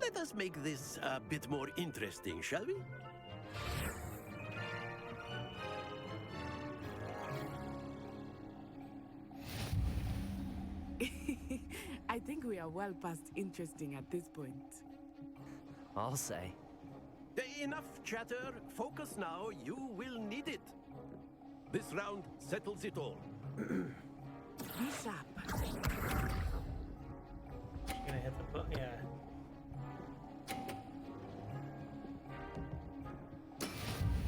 Speaker 16: Let us make this a bit more interesting, shall we?
Speaker 15: I think we are well past interesting at this point.
Speaker 3: I'll say.
Speaker 16: Enough chatter. Focus now. You will need it. This round settles it all.
Speaker 15: Be sharp.
Speaker 1: She's gonna hit the button. Yeah.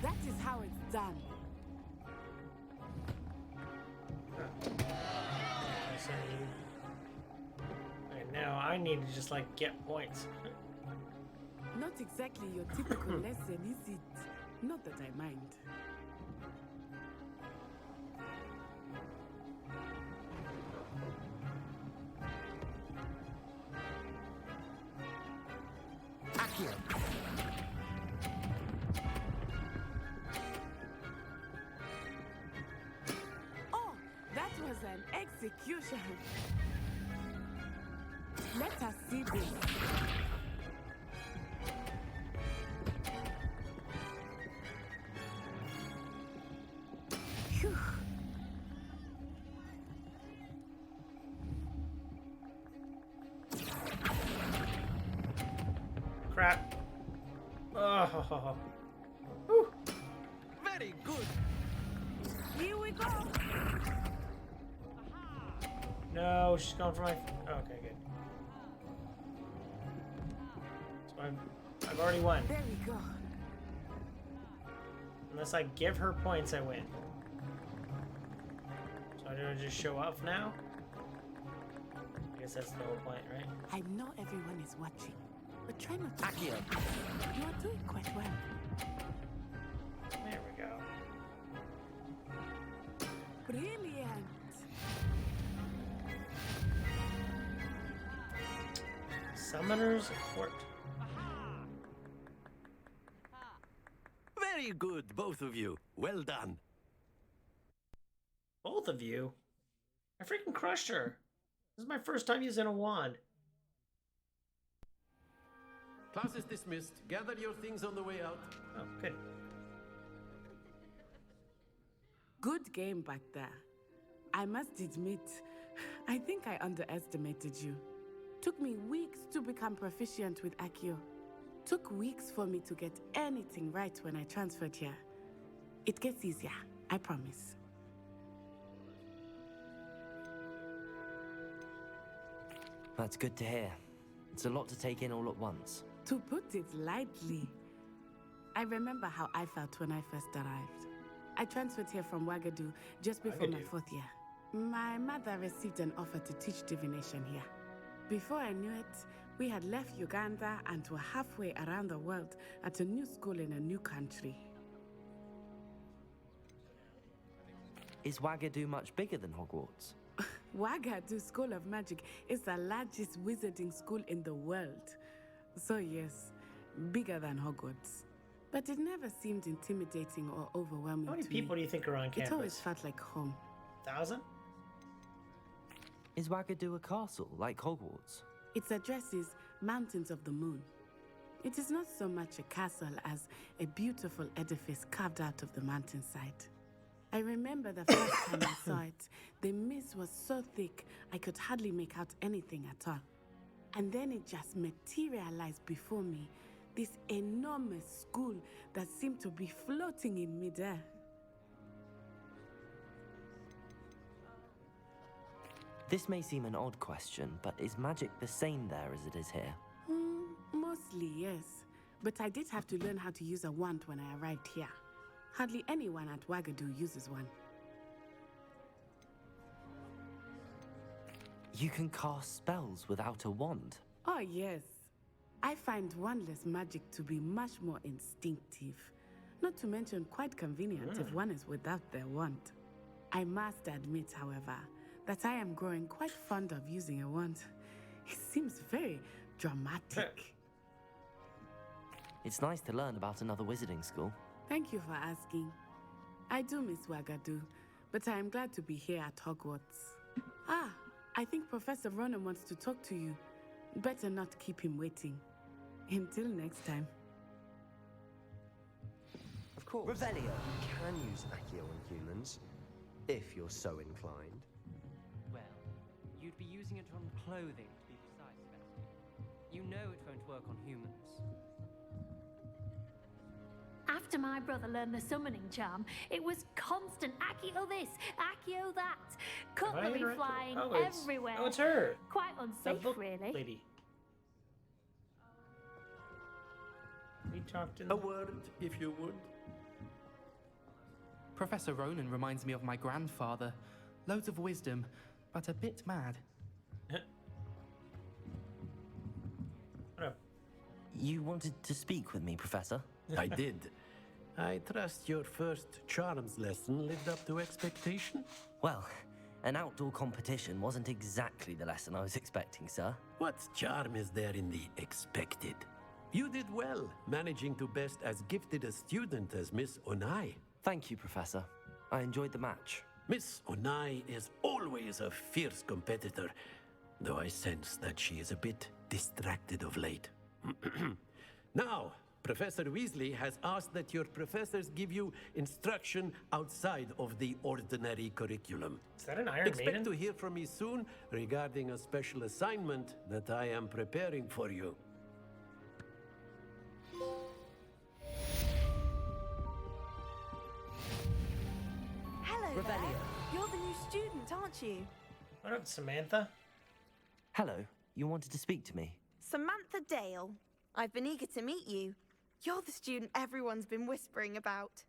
Speaker 15: That is how it's done.
Speaker 1: Okay, now I need to just like get points.
Speaker 15: Not exactly your typical lesson, is it? Not that I mind.
Speaker 3: Accio.
Speaker 15: Oh, that was an execution. Let us see this. Phew.
Speaker 1: Crap. Oh. Whew.
Speaker 16: Very good.
Speaker 15: Here we go.
Speaker 1: No, she's going for my. Okay, good. So I've already won.
Speaker 15: There we go.
Speaker 1: Unless I give her points, I win. So do I just show off now? I guess that's the whole point, right?
Speaker 15: I know everyone is watching, but try not to.
Speaker 3: Accio.
Speaker 15: You are doing quite well.
Speaker 1: There we go.
Speaker 15: Brilliant.
Speaker 1: Summoner's Court.
Speaker 16: Very good, both of you. Well done.
Speaker 1: Both of you? I freaking crushed her. This is my first time using a wand.
Speaker 16: Class is dismissed. Gather your things on the way out.
Speaker 1: Oh, good.
Speaker 15: Good game back there. I must admit, I think I underestimated you. Took me weeks to become proficient with Accio. Took weeks for me to get anything right when I transferred here. It gets easier, I promise.
Speaker 3: That's good to hear. It's a lot to take in all at once.
Speaker 15: To put it lightly, I remember how I felt when I first arrived. I transferred here from Wagadu just before my 4th year. My mother received an offer to teach divination here. Before I knew it, we had left Uganda and were halfway around the world at a new school in a new country.
Speaker 3: Is Wagadu much bigger than Hogwarts?
Speaker 15: Wagadu School of Magic is the largest wizarding school in the world. So yes, bigger than Hogwarts. But it never seemed intimidating or overwhelming.
Speaker 1: How many
Speaker 15: to
Speaker 1: people
Speaker 15: me.
Speaker 1: do you think are on campus?
Speaker 15: It always felt like home.
Speaker 1: 1,000?
Speaker 3: Is Wagadu a castle like Hogwarts?
Speaker 15: Its address is Mountains of the Moon. It is not so much a castle as a beautiful edifice carved out of the mountainside. I remember the first time I saw it. The mist was so thick, I could hardly make out anything at all. And then it just materialized before me. This enormous school that seemed to be floating in midair.
Speaker 3: This may seem an odd question, but is magic the same there as it is here?
Speaker 15: Mostly, yes. But I did have to learn how to use a wand when I arrived here. Hardly anyone at Wagadu uses one.
Speaker 3: You can cast spells without a wand?
Speaker 15: Oh, yes. I find wandless magic to be much more instinctive. Not to mention quite convenient if one is without their wand. I must admit, however, that I am growing quite fond of using a wand. It seems very dramatic.
Speaker 3: It's nice to learn about another wizarding school.
Speaker 15: Thank you for asking. I do miss Wagadu, but I am glad to be here at Hogwarts. Ah, I think Professor Ronan wants to talk to you. Better not keep him waiting. Until next time.
Speaker 17: Of course. Revelio. You can use Accio on humans, if you're so inclined.
Speaker 14: Well, you'd be using it on clothing, to be precise, Sebastian. You know it won't work on humans.
Speaker 18: After my brother learned the summoning charm, it was constant Accio this, Accio that. Cutlery flying everywhere.
Speaker 1: Oh, it's her.
Speaker 18: Quite unsafe, really.
Speaker 1: Lady. We talked in
Speaker 16: A word, if you would.
Speaker 19: Professor Ronan reminds me of my grandfather. Loads of wisdom, but a bit mad.
Speaker 3: You wanted to speak with me, Professor?
Speaker 16: I did. I trust your first charms lesson lived up to expectation?
Speaker 3: Well, an outdoor competition wasn't exactly the lesson I was expecting, sir.
Speaker 16: What charm is there in the expected? You did well, managing to best as gifted a student as Miss Onai.
Speaker 3: Thank you, Professor. I enjoyed the match.
Speaker 16: Miss Onai is always a fierce competitor, though I sense that she is a bit distracted of late. Now, Professor Weasley has asked that your professors give you instruction outside of the ordinary curriculum.
Speaker 1: Is that an Iron
Speaker 16: Expect
Speaker 1: Maiden?
Speaker 16: to hear from me soon regarding a special assignment that I am preparing for you.
Speaker 8: Hello there. You're the new student, aren't you?
Speaker 1: What up, Samantha?
Speaker 3: Hello, you wanted to speak to me?
Speaker 8: Samantha Dale. I've been eager to meet you. You're the student everyone's been whispering about.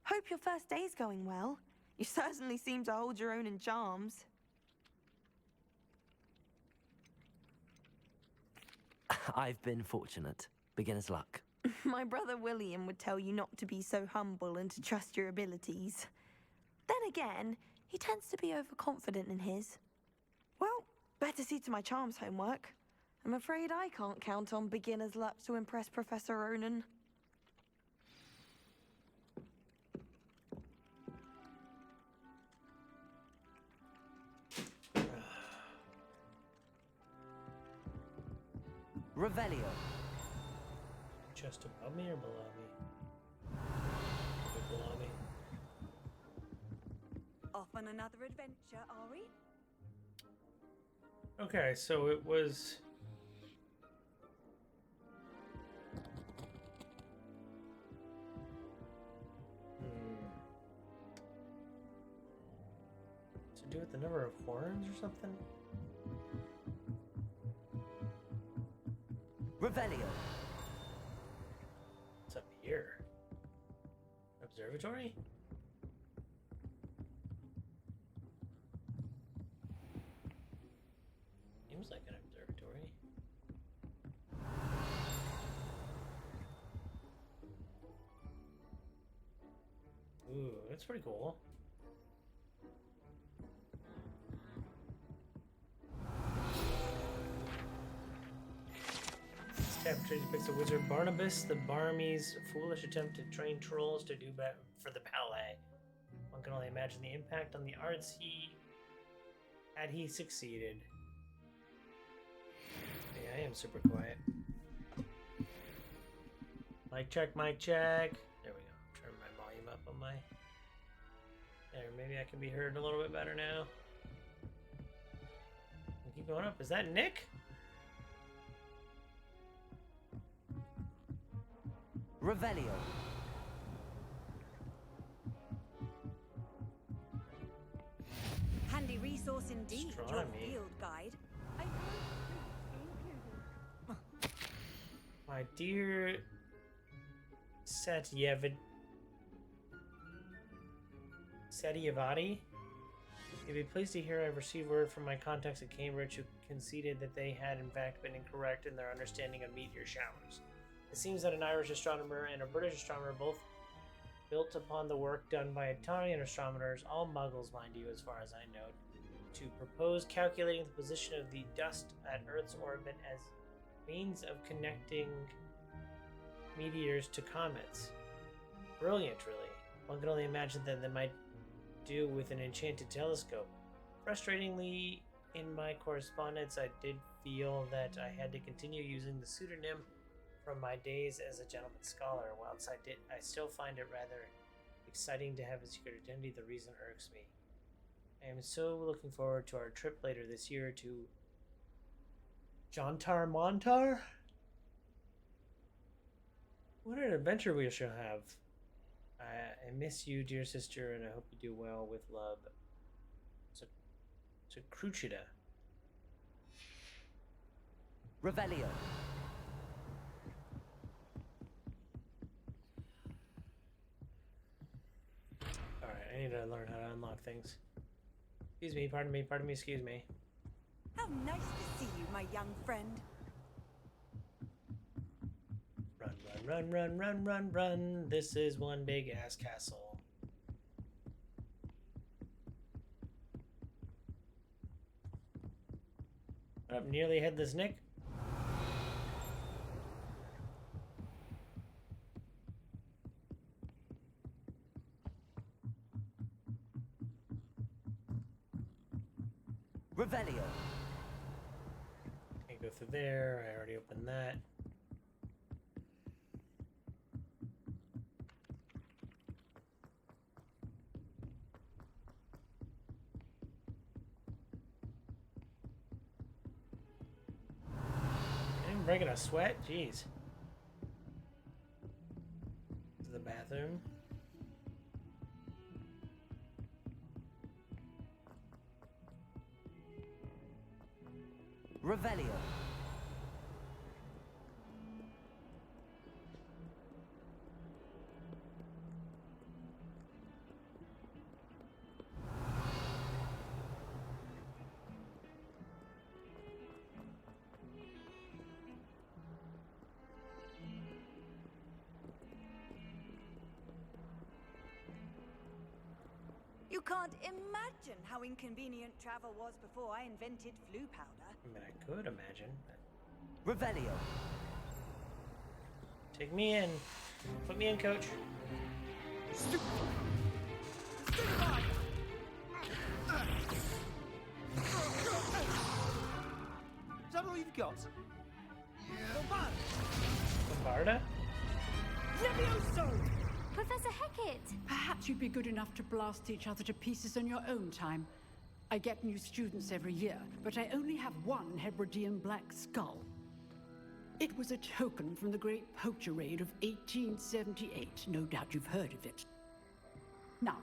Speaker 8: Hope your first day's going well. You certainly seem to hold your own in charms.
Speaker 3: I've been fortunate. Beginner's luck.
Speaker 8: My brother William would tell you not to be so humble and to trust your abilities. Then again, he tends to be overconfident in his. Well, better see to my charms homework. I'm afraid I can't count on beginner's luck to impress Professor Ronan.
Speaker 3: Revelio.
Speaker 1: Just above me or below me? Below me.
Speaker 9: Off on another adventure, are we?
Speaker 1: Okay, so it was... To do with the number of horns or something?
Speaker 3: Revelio.
Speaker 1: What's up here? Observatory? Seems like an observatory. Ooh, that's pretty cool. This chapter depicts the wizard Barnabas, the Barmy's foolish attempt to train trolls to do better for the ballet. One can only imagine the impact on the arts had he succeeded. Yeah, I am super quiet. Mic check, mic check. There we go. Turn my volume up on my There, maybe I can be heard a little bit better now. I'll keep going up. Is that Nick?
Speaker 3: Revelio.
Speaker 9: Handy resource indeed, your
Speaker 1: Astronomy.
Speaker 9: field guide.
Speaker 1: My dear Satyavati, you'll be pleased to hear I've received word from my contacts at Cambridge who conceded that they had in fact been incorrect in their understanding of meteor showers. It seems that an Irish astronomer and a British astronomer both built upon the work done by Italian astronomers, all muggles mind you as far as I know, to propose calculating the position of the dust at Earth's orbit as means of connecting meteors to comets. Brilliant, really. One can only imagine that they might do with an enchanted telescope. Frustratingly, in my correspondence, I did feel that I had to continue using the pseudonym from my days as a gentleman scholar. Whilst I still find it rather exciting to have a secret identity, the reason irks me. I am so looking forward to our trip later this year to Jantar Montar? What an adventure we shall have. I miss you, dear sister, and I hope you do well. With love. So Crucida.
Speaker 3: Revelio.
Speaker 1: Alright, I need to learn how to unlock things. Excuse me, pardon me, excuse me.
Speaker 9: How nice to see you, my young friend.
Speaker 1: Run. This is one big ass castle. What up, nearly headless Nick?
Speaker 3: Revelio.
Speaker 1: Can't go through there. I already opened that. Breaking a sweat? Jeez. To the bathroom.
Speaker 3: Revelio.
Speaker 9: You can't imagine how inconvenient travel was before I invented flu powder.
Speaker 1: I mean, I could imagine.
Speaker 3: Revelio.
Speaker 1: Take me in. Put me in, coach.
Speaker 13: Is that all you've got?
Speaker 1: Bombarda?
Speaker 12: Levioso!
Speaker 18: Professor Hecat!
Speaker 12: Perhaps you'd be good enough to blast each other to pieces in your own time. I get new students every year, but I only have one Hebridean black skull. It was a token from the Great Poacher Raid of 1878. No doubt you've heard of it. Now,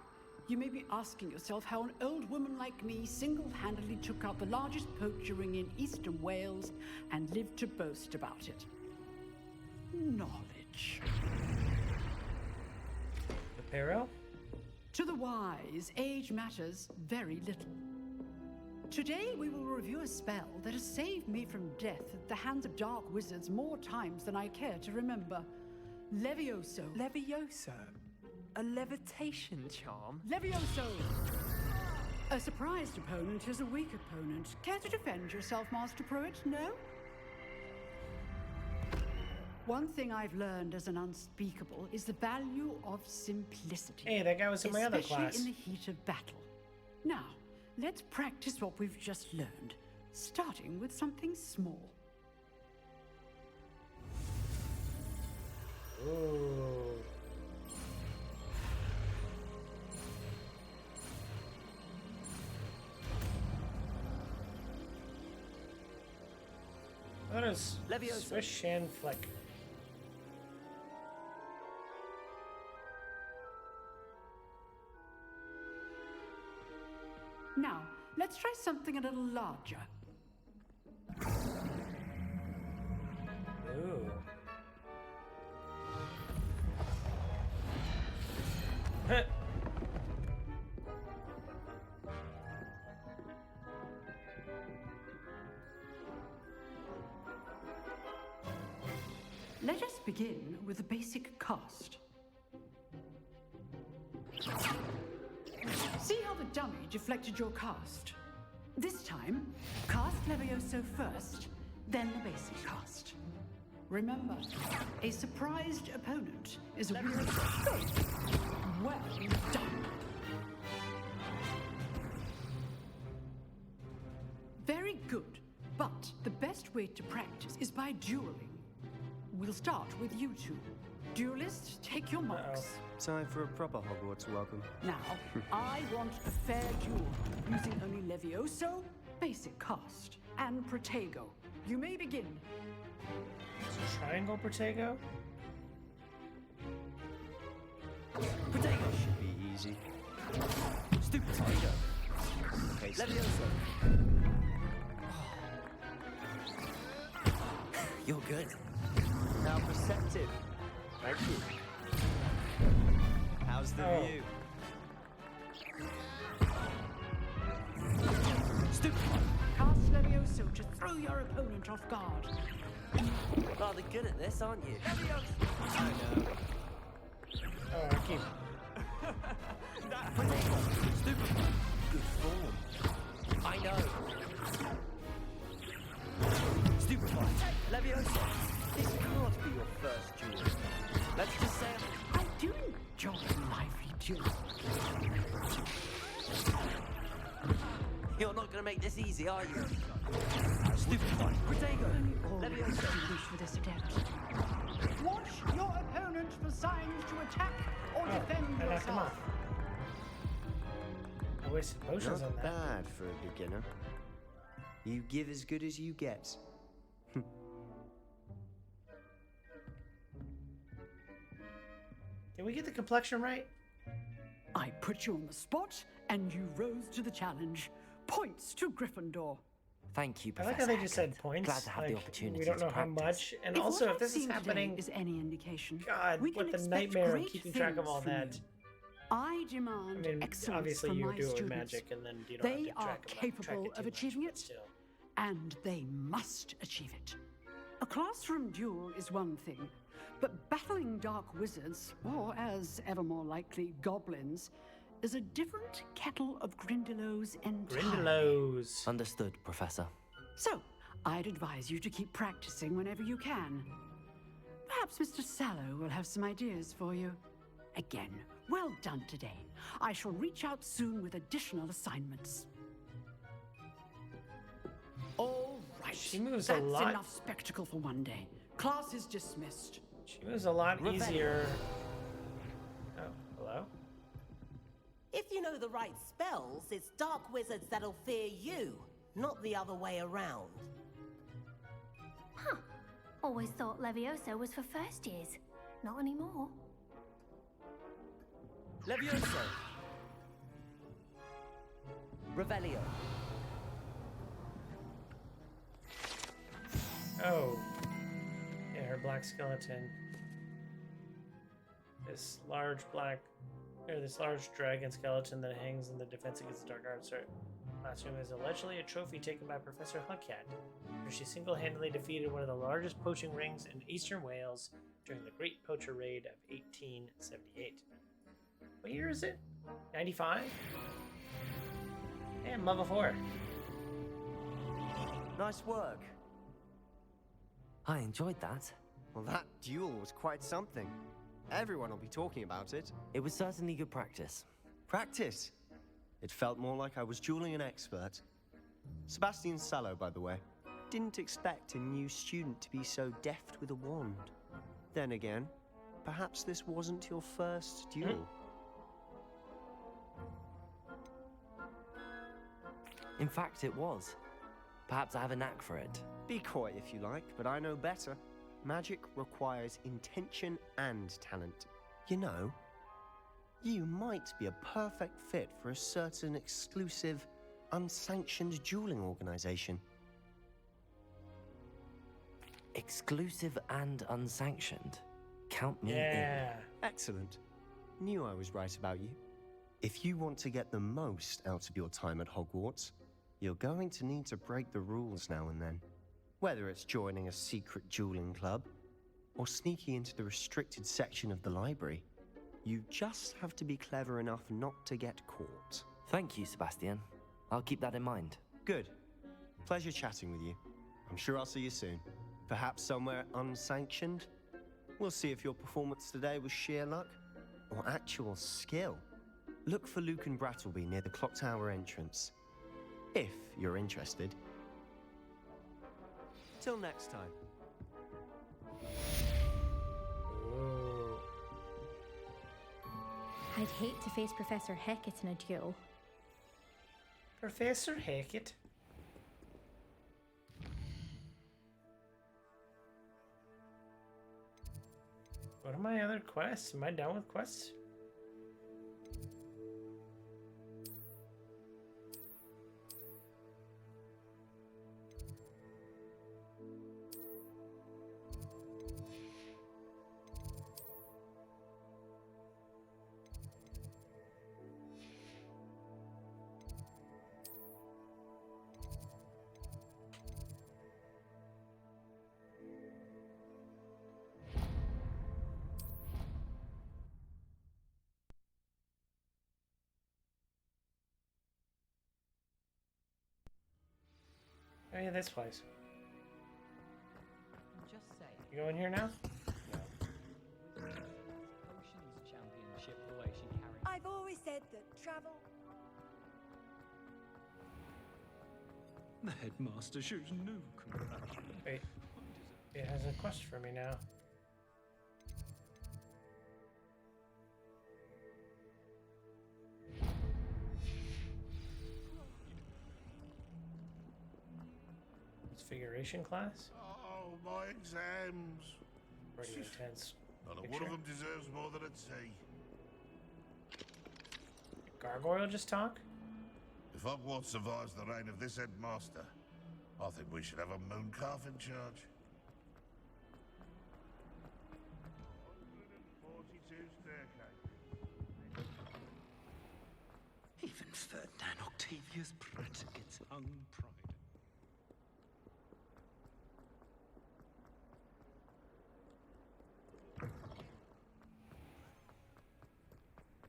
Speaker 12: you may be asking yourself how an old woman like me single-handedly took out the largest poacher ring in eastern Wales and lived to boast about it. Knowledge.
Speaker 1: Pero?
Speaker 12: To the wise, age matters very little. Today we will review a spell that has saved me from death at the hands of dark wizards more times than I care to remember. Levioso.
Speaker 19: Levioso? A levitation charm?
Speaker 12: Levioso! A surprised opponent is a weak opponent. Care to defend yourself, Master Pruitt? No? One thing I've learned as an unspeakable is the value of simplicity.
Speaker 1: Hey, that guy was in my other class.
Speaker 12: Especially in the heat of battle. Now, let's practice what we've just learned, starting with something small.
Speaker 1: Ooh. is Swish and Flick.
Speaker 12: Now, let's try something a little larger.
Speaker 1: Ooh.
Speaker 12: Let us begin with a basic cast. See how the dummy deflected your cast? This time, cast Levioso first, then the basic cast. Remember, a surprised opponent is a real good. Well done. Very good, but the best way to practice is by dueling. We'll start with you two. Duelists, take your marks.
Speaker 17: Time for a proper Hogwarts welcome.
Speaker 12: Now, I want a fair duel, using only Levioso, basic cast, and Protego. You may begin.
Speaker 1: Triangle Protego?
Speaker 17: Protego should be easy. Stupid Tiger. Levioso. You're good. How perceptive. Thank you. How's the view?
Speaker 12: Stupid. Cast Levioso to throw your opponent off guard.
Speaker 3: Rather good at this, aren't you?
Speaker 17: I know.
Speaker 1: Oh, I keep.
Speaker 17: Stupid. Good form. I know. Stupid. Levioso. This can't be your first duel. Let's just say
Speaker 12: I do enjoy lively duels.
Speaker 3: You're not going to make this easy, are you?
Speaker 17: Stupid one. Protego.
Speaker 12: Levioso. For this attempt. Watch your opponent for signs to attack or defend
Speaker 1: I knocked him
Speaker 12: yourself.
Speaker 1: off. I wasted potions on that.
Speaker 17: bad for a beginner. You give as good as you get.
Speaker 1: Did we get the complexion right?
Speaker 12: I put you on the spot, and you rose to the challenge. Points to Gryffindor.
Speaker 3: Thank you,
Speaker 1: I
Speaker 3: Professor.
Speaker 1: like how they just said points.
Speaker 3: Glad to have the
Speaker 1: like,
Speaker 3: opportunity.
Speaker 1: we don't know
Speaker 3: to
Speaker 1: how
Speaker 3: practice.
Speaker 1: much, and
Speaker 12: If
Speaker 1: also
Speaker 12: what
Speaker 1: if this
Speaker 12: I've
Speaker 1: is
Speaker 12: seen
Speaker 1: happening,
Speaker 12: today is any indication,
Speaker 1: God,
Speaker 12: we can
Speaker 1: what the
Speaker 12: expect
Speaker 1: nightmare of
Speaker 12: great
Speaker 1: keeping track of all
Speaker 12: things from
Speaker 1: that.
Speaker 12: you. I demand
Speaker 1: I mean,
Speaker 12: excellence
Speaker 1: obviously
Speaker 12: from
Speaker 1: you
Speaker 12: my
Speaker 1: do it with
Speaker 12: students.
Speaker 1: magic, and then you don't
Speaker 12: They
Speaker 1: have to
Speaker 12: are
Speaker 1: track
Speaker 12: capable
Speaker 1: it
Speaker 12: of achieving it,
Speaker 1: still.
Speaker 12: and they must achieve it. A classroom duel is one thing, but battling dark wizards, or as ever more likely, goblins, is a different kettle of Grindylows entirely.
Speaker 1: Grindylows.
Speaker 3: Understood, Professor.
Speaker 12: So, I'd advise you to keep practicing whenever you can. Perhaps Mr. Sallow will have some ideas for you. Again, well done today. I shall reach out soon with additional assignments. All right.
Speaker 1: She moves
Speaker 12: That's
Speaker 1: a lot.
Speaker 12: enough spectacle for one day. Class is dismissed.
Speaker 1: She moves a lot easier. Oh, hello?
Speaker 13: If you know the right spells, it's dark wizards that'll fear you, not the other way around.
Speaker 18: Huh. Always thought Levioso was for first years. Not anymore.
Speaker 3: Levioso. Revelio.
Speaker 1: Oh. Yeah, her black skeleton. This large dragon skeleton that hangs in the Defense Against the Dark Arts classroom is allegedly a trophy taken by Professor Huckcat, where she single-handedly defeated one of the largest poaching rings in eastern Wales during the Great Poacher Raid of 1878. What year is it? 95? And level 4.
Speaker 17: Nice work.
Speaker 3: I enjoyed that.
Speaker 17: Well, that duel was quite something. Everyone will be talking about it.
Speaker 3: It was certainly good practice.
Speaker 17: Practice? It felt more like I was dueling an expert. Sebastian Sallow, by the way. Didn't expect a new student to be so deft with a wand. Then again, perhaps this wasn't your first duel.
Speaker 3: In fact, it was. Perhaps I have a knack for it.
Speaker 17: Be coy if you like, but I know better. Magic requires intention and talent. You know, you might be a perfect fit for a certain exclusive, unsanctioned dueling organization.
Speaker 3: Exclusive and unsanctioned. Count me
Speaker 1: Yeah.
Speaker 17: Excellent. Knew I was right about you. If you want to get the most out of your time at Hogwarts, you're going to need to break the rules now and then. Whether it's joining a secret dueling club, or sneaking into the restricted section of the library, you just have to be clever enough not to get caught.
Speaker 3: Thank you, Sebastian. I'll keep that in mind.
Speaker 17: Good. Pleasure chatting with you. I'm sure I'll see you soon. Perhaps somewhere unsanctioned? We'll see if your performance today was sheer luck or actual skill. Look for Luke and Brattleby near the clock tower entrance, if you're interested. Till next time.
Speaker 5: I'd hate to face Professor Hecat in a duel.
Speaker 1: Professor Hecat? What are my other quests? Am I done with quests? Oh yeah, this place.
Speaker 14: Just say.
Speaker 1: You go in here now?
Speaker 14: Potions championship the way she carries.
Speaker 9: I've always said that travel.
Speaker 10: The headmaster shows no compassion.
Speaker 1: Wait. It has a quest for me now. Transfiguration class?
Speaker 11: Oh, my exams.
Speaker 1: Pretty intense.
Speaker 11: Not a one of them deserves more than a T.
Speaker 1: Gargoyle just talk?
Speaker 11: If Hogwarts survives the reign of this headmaster, I think we should have a mooncalf in charge. 142 staircase.
Speaker 10: Even Ferdinand Octavius Pratt gets hung pride.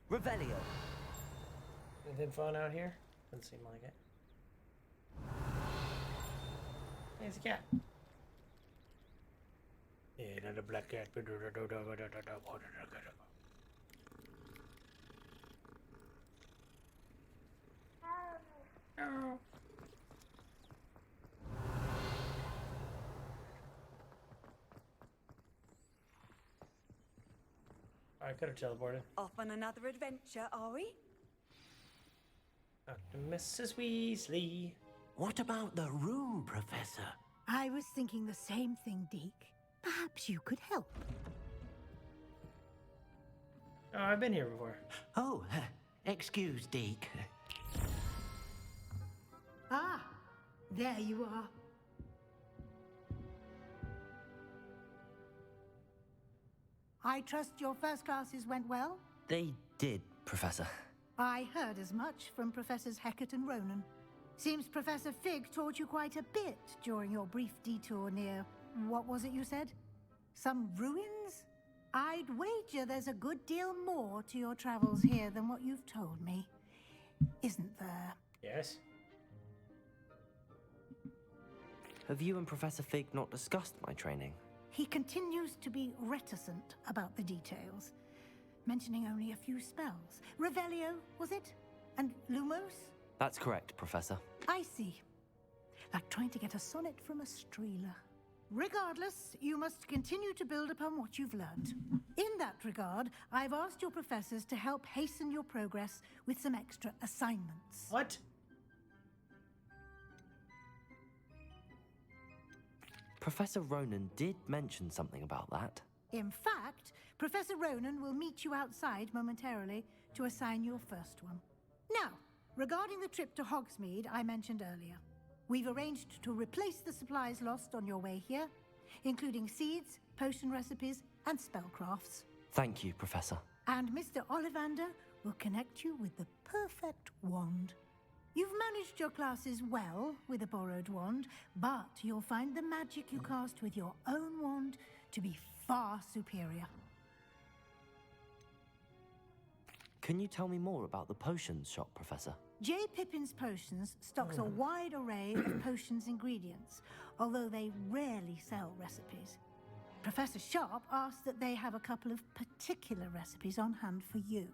Speaker 3: Revelio.
Speaker 1: Anything fun out here? Doesn't seem like it. Hey, it's a cat. Yeah, not a black cat. No. I could have teleported.
Speaker 9: Off on another adventure, are we?
Speaker 1: Dr. Mrs. Weasley.
Speaker 16: What about the room, Professor?
Speaker 2: I was thinking the same thing, Deke. Perhaps you could help.
Speaker 1: Oh, I've been here before.
Speaker 16: Oh, excuse, Deke.
Speaker 2: Ah, there you are. I trust your first classes went well?
Speaker 3: They did, Professor.
Speaker 2: I heard as much from Professors Hecat and Ronan. Seems Professor Fig taught you quite a bit during your brief detour near... what was it you said? Some ruins? I'd wager there's a good deal more to your travels here than what you've told me. Isn't there?
Speaker 1: Yes.
Speaker 3: Have you and Professor Fig not discussed my training?
Speaker 2: He continues to be reticent about the details, mentioning only a few spells. Revelio, was it? And Lumos?
Speaker 3: That's correct, Professor.
Speaker 2: I see. Like trying to get a sonnet from a streeler. Regardless, you must continue to build upon what you've learned. In that regard, I've asked your professors to help hasten your progress with some extra assignments.
Speaker 1: What?
Speaker 3: Professor Ronan did mention something about that.
Speaker 2: In fact, Professor Ronan will meet you outside momentarily to assign your first one. Now, regarding the trip to Hogsmeade I mentioned earlier, we've arranged to replace the supplies lost on your way here, including seeds, potion recipes, and spellcrafts.
Speaker 3: Thank you, Professor.
Speaker 2: And Mr. Ollivander will connect you with the perfect wand. You've managed your classes well with a borrowed wand, but you'll find the magic you cast with your own wand to be far superior.
Speaker 3: Can you tell me more about the potions shop, Professor?
Speaker 2: J. Pippin's Potions stocks a wide array of potions ingredients, although they rarely sell recipes. Professor Sharp asked that they have a couple of particular recipes on hand for you.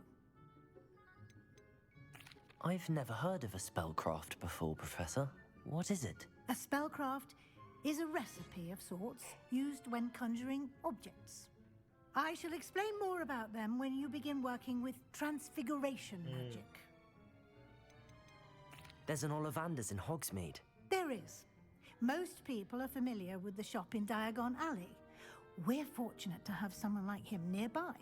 Speaker 3: I've never heard of a spellcraft before, Professor. What is it?
Speaker 2: A spellcraft is a recipe of sorts used when conjuring objects. I shall explain more about them when you begin working with transfiguration magic.
Speaker 3: There's an Ollivander's in Hogsmeade.
Speaker 2: There is. Most people are familiar with the shop in Diagon Alley. We're fortunate to have someone like him nearby.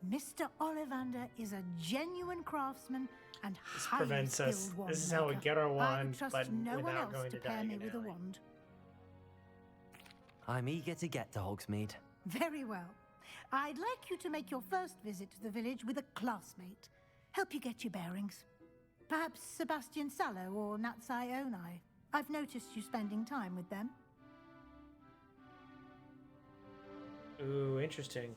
Speaker 2: Mr. Ollivander is a genuine craftsman and highly skilled wand.
Speaker 1: This is how we get our
Speaker 2: I would
Speaker 1: wand,
Speaker 2: trust
Speaker 1: but
Speaker 2: no one
Speaker 1: without
Speaker 2: else
Speaker 1: going
Speaker 2: to
Speaker 1: to
Speaker 2: pair me
Speaker 1: Diagon
Speaker 2: with a
Speaker 1: Alley.
Speaker 2: wand.
Speaker 3: I'm eager to get to Hogsmeade.
Speaker 2: Very well. I'd like you to make your first visit to the village with a classmate. Help you get your bearings. Perhaps Sebastian Sallow or Natsai Onai. I've noticed you spending time with them.
Speaker 1: Ooh, interesting.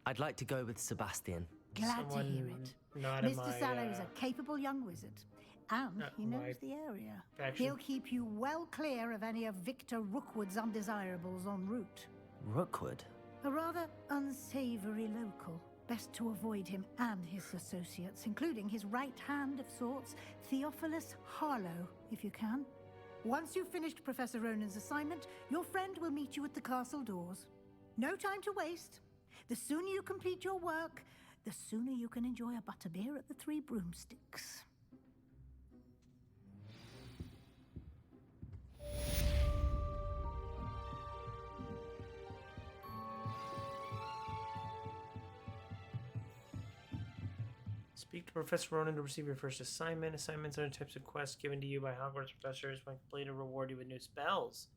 Speaker 3: I'd like to go with Sebastian.
Speaker 2: Glad to hear it.
Speaker 1: Not in
Speaker 2: Mr.
Speaker 1: my,
Speaker 2: Sallow is a capable young wizard, and he knows the area.
Speaker 1: faction.
Speaker 2: He'll keep you well clear of any of Victor Rookwood's undesirables en route.
Speaker 3: Rookwood?
Speaker 2: A rather unsavory local. Best to avoid him and his associates, including his right hand of sorts, Theophilus Harlow, if you can. Once you've finished Professor Ronan's assignment, your friend will meet you at the castle doors. No time to waste. The sooner you complete your work, the sooner you can enjoy a butterbeer at the Three Broomsticks.
Speaker 1: Speak to Professor Ronan to receive your first assignment. Assignments are types of quests given to you by Hogwarts professors. When completed, reward you with new spells.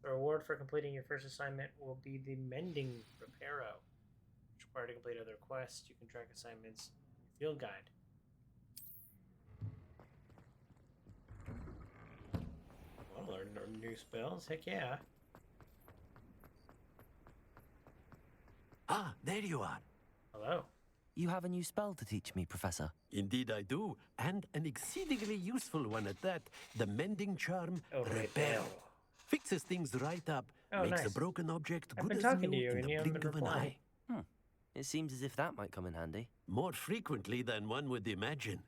Speaker 1: The reward for completing your first assignment will be the Mending Reparo. It's required to complete other quests. You can track assignments in your field guide. Well, learn new spells. Heck yeah.
Speaker 16: Ah, there you are.
Speaker 1: Hello.
Speaker 3: You have a new spell to teach me, Professor.
Speaker 16: Indeed I do, and an exceedingly useful one at that. The mending charm, Repel. Fixes things right up, makes a broken object good as new in the blink of an eye.
Speaker 3: It seems as if that might come in handy.
Speaker 16: More frequently than one would imagine.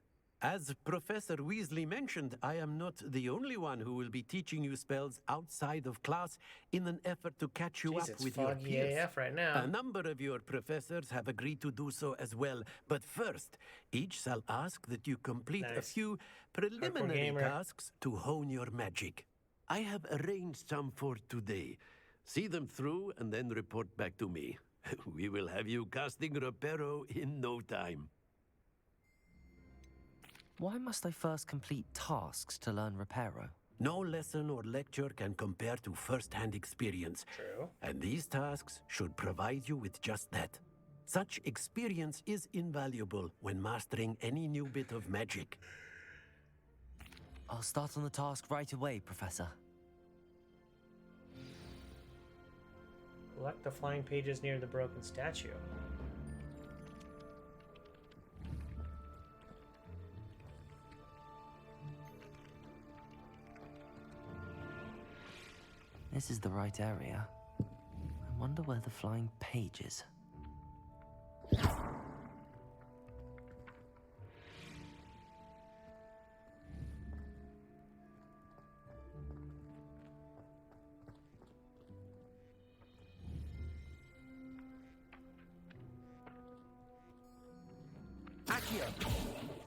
Speaker 16: As Professor Weasley mentioned, I am not the only one who will be teaching you spells outside of class in an effort to catch you up with your peers.
Speaker 1: AF right now.
Speaker 16: A number of your professors have agreed to do so as well, but first, each shall ask that you complete a few preliminary tasks to hone your magic. I have arranged some for today. See them through and then report back to me. We will have you casting Reparo in no time.
Speaker 3: Why must I first complete tasks to learn Reparo?
Speaker 16: No lesson or lecture can compare to first-hand experience.
Speaker 1: True.
Speaker 16: And these tasks should provide you with just that. Such experience is invaluable when mastering any new bit of magic.
Speaker 3: I'll start on the task right away, Professor.
Speaker 1: Collect the flying pages near the broken statue.
Speaker 3: This is the right area. I wonder where the flying page is.
Speaker 17: Accio!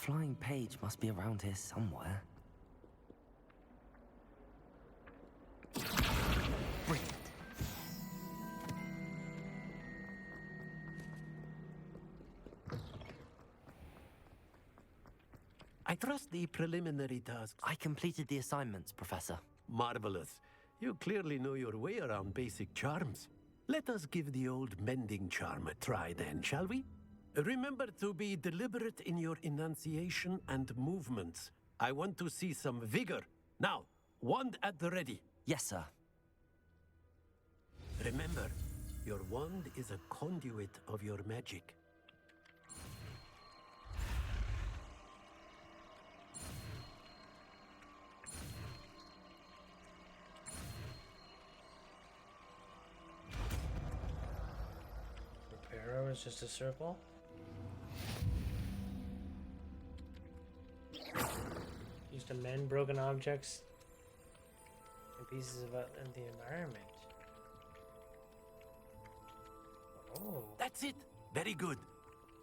Speaker 3: flying page must be around here somewhere. Brilliant.
Speaker 16: I trust the preliminary tasks.
Speaker 3: I completed the assignments, Professor.
Speaker 16: Marvelous. You clearly know your way around basic charms. Let us give the old mending charm a try then, shall we? Remember to be deliberate in your enunciation and movements. I want to see some vigor. Now, wand at the ready.
Speaker 3: Yes, sir.
Speaker 16: Remember, your wand is a conduit of your magic.
Speaker 1: Arrow is just a circle. Used to mend broken objects and pieces of the environment. Oh.
Speaker 16: That's it. Very good.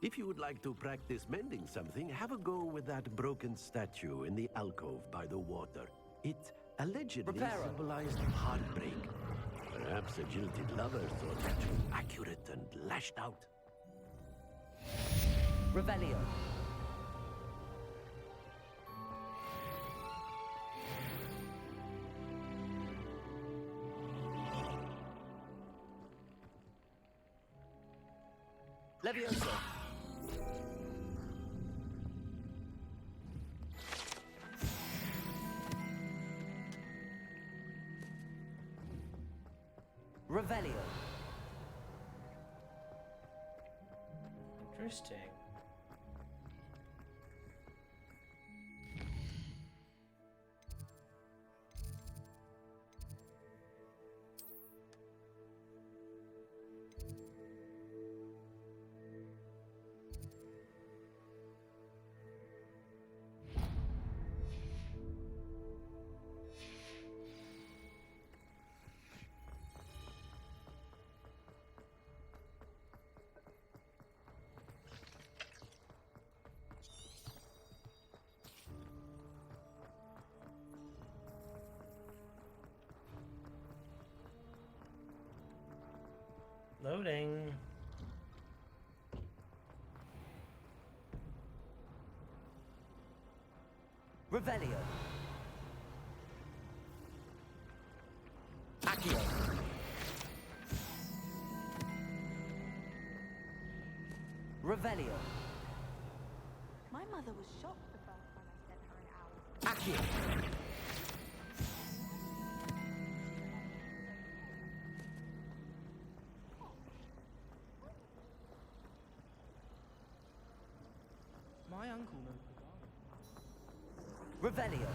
Speaker 16: If you would like to practice mending something, have a go with that broken statue in the alcove by the water. It allegedly symbolized heartbreak. Perhaps a jilted lover thought that too accurate and lashed out.
Speaker 20: Revelio. Leviosa. Revelio.
Speaker 1: Interesting. Loading.
Speaker 20: Revelio. Accio. Revelio.
Speaker 8: My mother was shocked the first time I sent her an owl.
Speaker 20: Accio.
Speaker 14: My uncle knows the
Speaker 20: Revelio.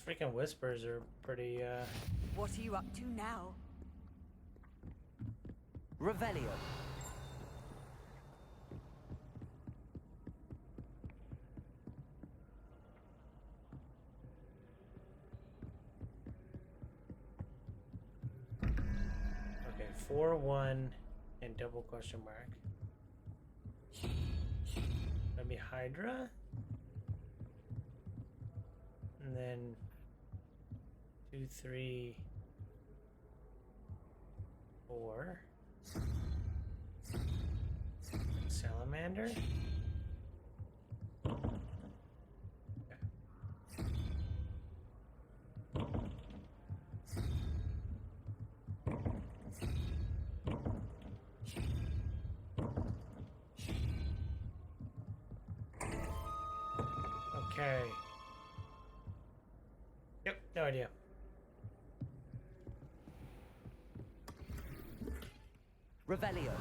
Speaker 1: Freaking whispers are pretty,
Speaker 9: What are you up to now?
Speaker 20: Revelio.
Speaker 1: Okay, 4-1 and double question mark. Maybe Hydra? And then 2, 3, 4. Salamander? Okay. Yep, no idea.
Speaker 20: Revelio.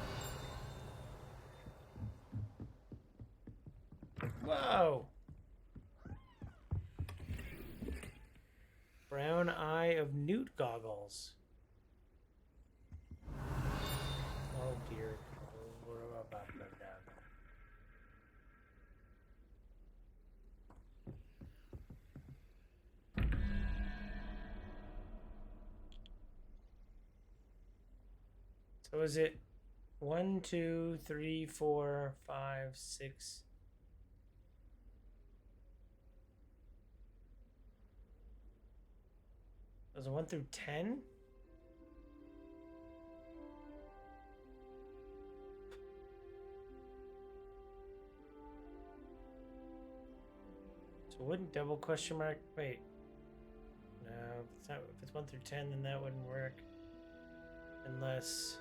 Speaker 1: Whoa! Brown Eye of Newt goggles. Oh dear. We're about to go down. So is it 1, 2, 3, 4, 5, 6? Was it 1 through 10? So wouldn't double question mark? Wait. No, if it's not, if it's 1 through 10, then that wouldn't work. Unless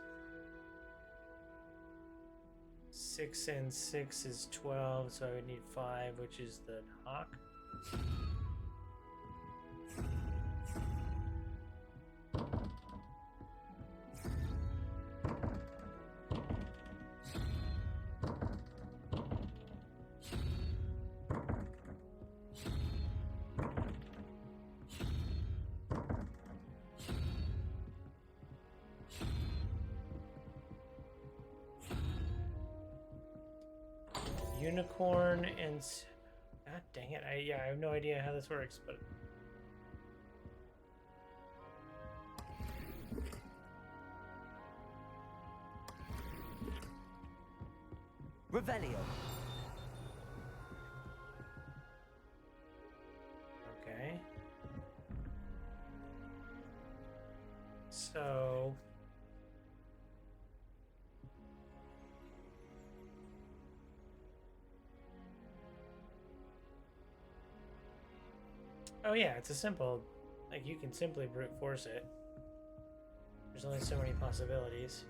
Speaker 1: 6 and 6 is 12, so I would need 5, which is the hawk. Unicorn and... God dang it. I have no idea how this works, but...
Speaker 20: Revelio.
Speaker 1: Okay. So... Oh yeah, it's a simple, like you can simply brute force it. There's only so many possibilities.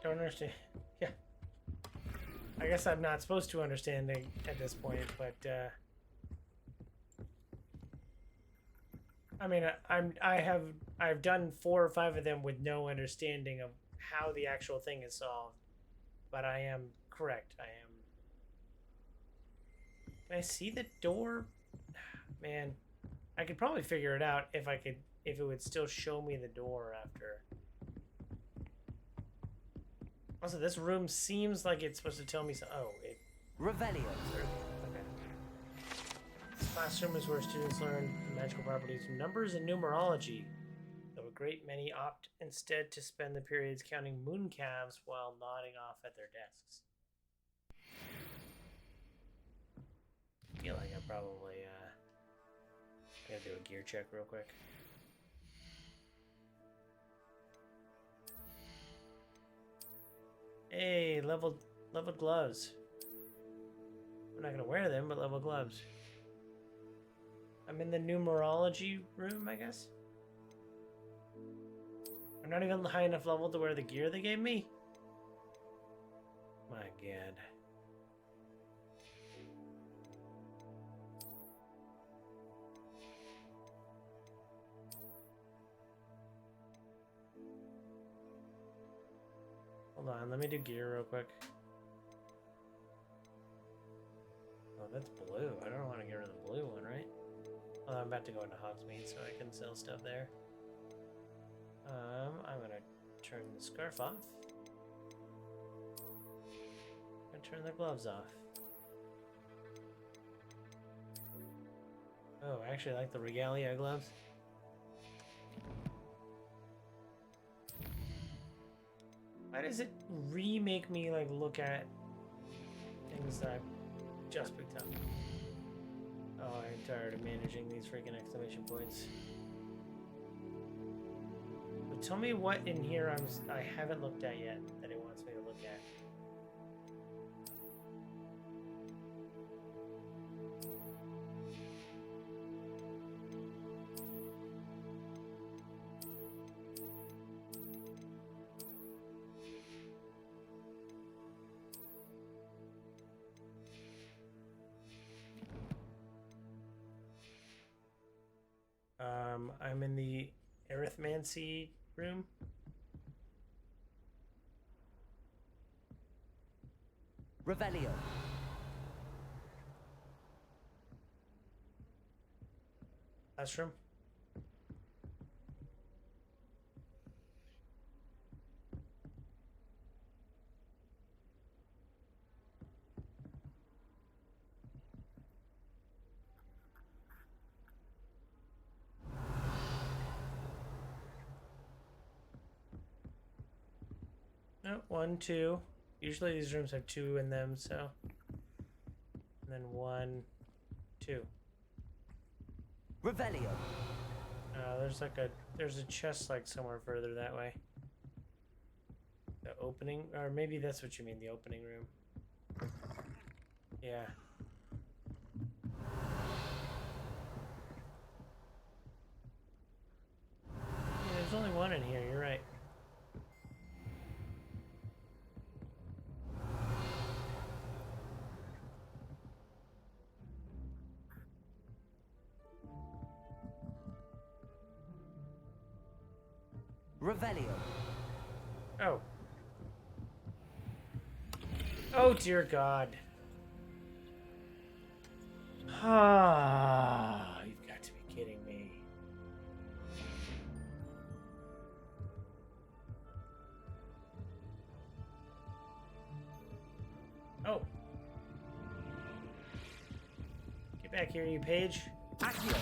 Speaker 1: Don't understand. Yeah. I guess I'm not supposed to understand it at this point, but I mean, I've done 4 or 5 of them with no understanding of how the actual thing is solved, but I am correct. I am. Can I see the door? Man, I could probably figure it out if it would still show me the door after. Also, this room seems like it's supposed to tell me so. Oh, it.
Speaker 20: Revelio.
Speaker 1: Okay. This classroom is where students learn the magical properties of numbers and numerology, though a great many opt instead to spend the periods counting mooncalves while nodding off at their desks. I feel like I probably gotta do a gear check real quick. Hey, leveled gloves. I'm not gonna wear them, but level gloves. I'm in the numerology room, I guess. I'm not even high enough level to wear the gear they gave me. My God. Hold on, let me do gear real quick. Oh, that's blue. I don't want to get rid of the blue one, right? Well, I'm about to go into Hogsmeade so I can sell stuff there. I'm gonna turn the scarf off. I'm gonna turn the gloves off. Oh, I actually like the regalia gloves. Why does it remake me like look at things that I've just picked up? Oh, I'm tired of managing these freaking exclamation points. But tell me what in here I haven't looked at yet that it wants me to look at. I'm in the arithmancy room.
Speaker 20: Revelio.
Speaker 1: Classroom. No, 1, 2. Usually these rooms have 2 in them, so. And then 1, 2.
Speaker 20: Revelio.
Speaker 1: There's a chest like somewhere further that way. The opening, or maybe that's what you mean, the opening room. Yeah. Yeah, there's only one in here, you're right.
Speaker 20: Revelio.
Speaker 1: Oh. Oh dear God. Ah, you've got to be kidding me. Oh. Get back here, you page.
Speaker 20: Accio.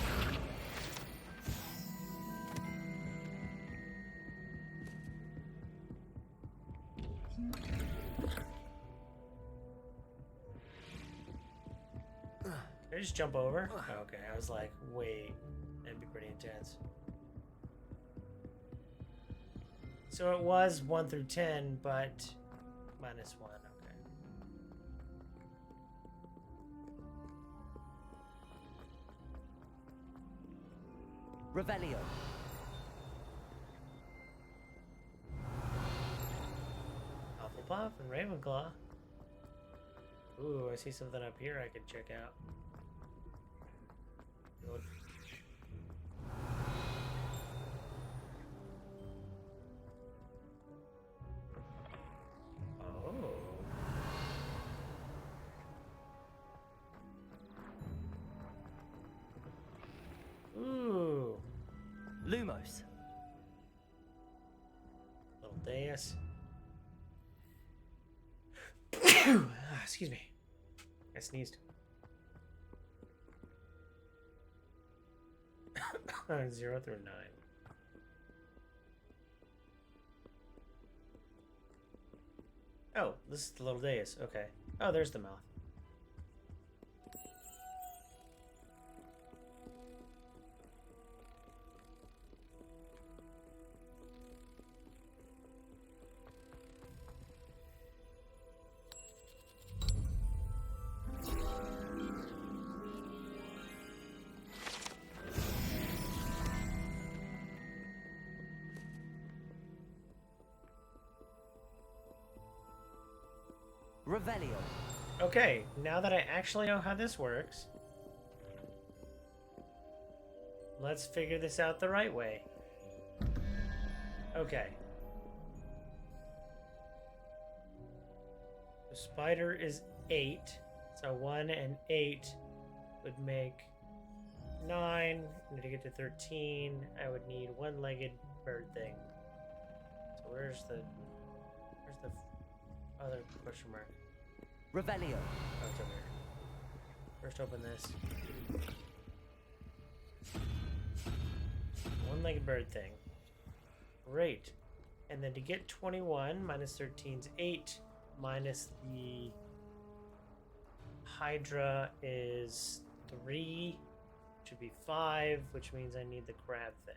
Speaker 1: Did I just jump over? Oh, okay, I was like, wait, that'd be pretty intense. So it was 1 through 10, but -1, okay.
Speaker 20: Revelio.
Speaker 1: Hufflepuff and Ravenclaw. Ooh, I see something up here I could check out. Ooh.
Speaker 20: Lumos.
Speaker 1: Little dais. Excuse me. I sneezed. 0 through 9. Oh, this is the little dais. Okay. Oh, there's the mouth.
Speaker 20: Revelio.
Speaker 1: Okay, now that I actually know how this works, let's figure this out the right way. Okay. The spider is 8, so 1 and 8 would make 9. And to get to 13, I would need one-legged bird thing. So where's the other question mark?
Speaker 20: Revelio.
Speaker 1: Oh, it's over here. First open this. One-legged bird thing. Great. And then to get 21 minus 13 is 8 minus the Hydra is 3. Should be 5, which means I need the crab thing.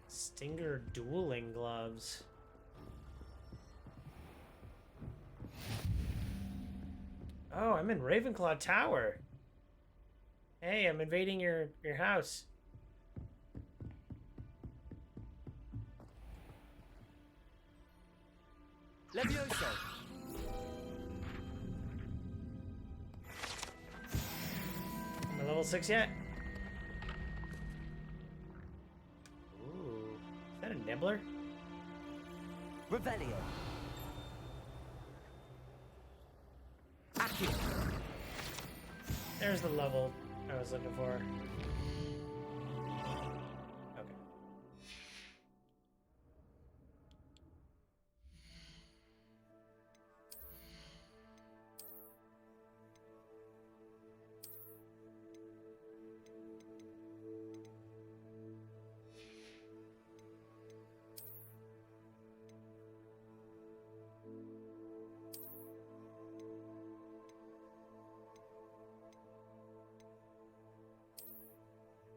Speaker 1: Stinger dueling gloves. Oh, I'm in Ravenclaw Tower. Hey, I'm invading your house.
Speaker 20: Levioso.
Speaker 1: Am I level 6 yet? Ooh. Is that a nibbler?
Speaker 20: Revelio.
Speaker 1: Accio. There's the level I was looking for. Okay.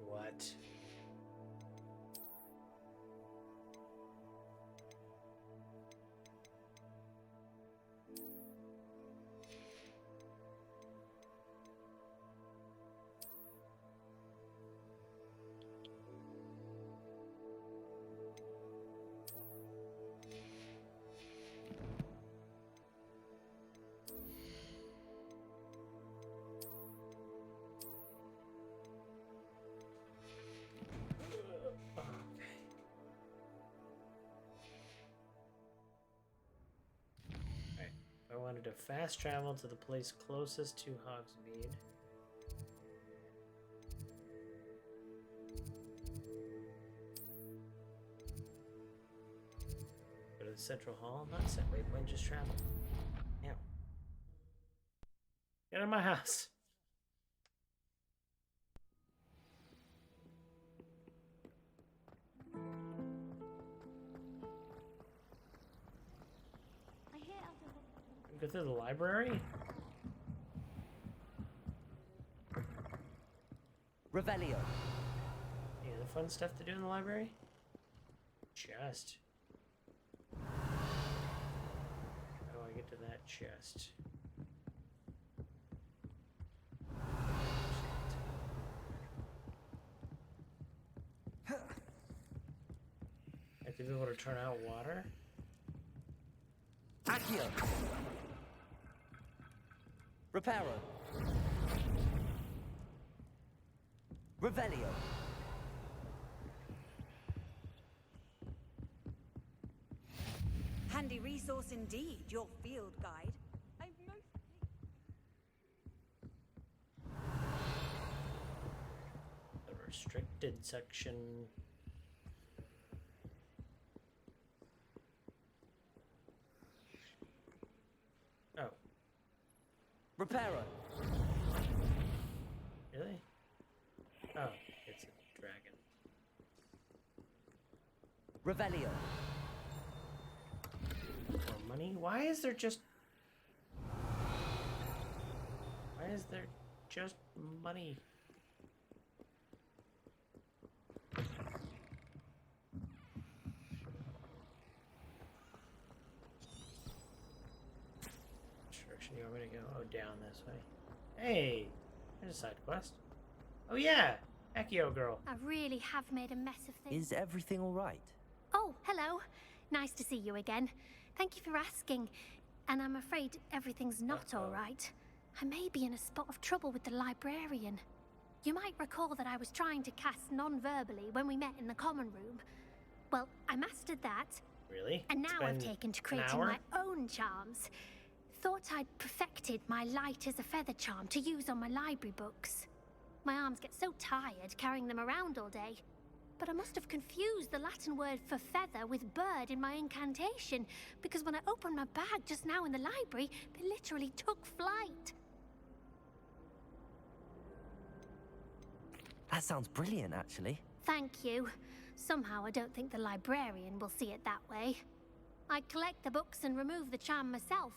Speaker 1: What? I wanted to fast travel to the place closest to Hogsmeade. Go to the Central Hall. Not set waypoint, just travel. Ew. Get out of my house. Go through the library?
Speaker 20: Revelio.
Speaker 1: Any other fun stuff to do in the library? Chest. How do I get to that chest? I have to be able to turn out water?
Speaker 20: Accio. Reparo. Revelio.
Speaker 9: Handy resource indeed, your field guide.
Speaker 1: The restricted section. Oh.
Speaker 20: Reparo.
Speaker 1: Really? Oh, it's a dragon.
Speaker 20: Revelio.
Speaker 1: More money? Why is there just money? Direction you want me to go? Oh, down this way. Hey, there's a side quest. Oh yeah, Accio girl.
Speaker 18: I really have made a mess of things.
Speaker 20: Is everything all right?
Speaker 18: Oh, hello. Nice to see you again. Thank you for asking. And I'm afraid everything's not all right. I may be in a spot of trouble with the librarian. You might recall that I was trying to cast non-verbally when we met in the common room. Well, I mastered that.
Speaker 1: Really?
Speaker 18: And now I've taken to creating my own charms. Thought I'd perfected my light as a feather charm to use on my library books. My arms get so tired carrying them around all day. But I must have confused the Latin word for feather with bird in my incantation, because when I opened my bag just now in the library, they literally took flight.
Speaker 3: That sounds brilliant, actually.
Speaker 18: Thank you. Somehow I don't think the librarian will see it that way. I collect the books and remove the charm myself,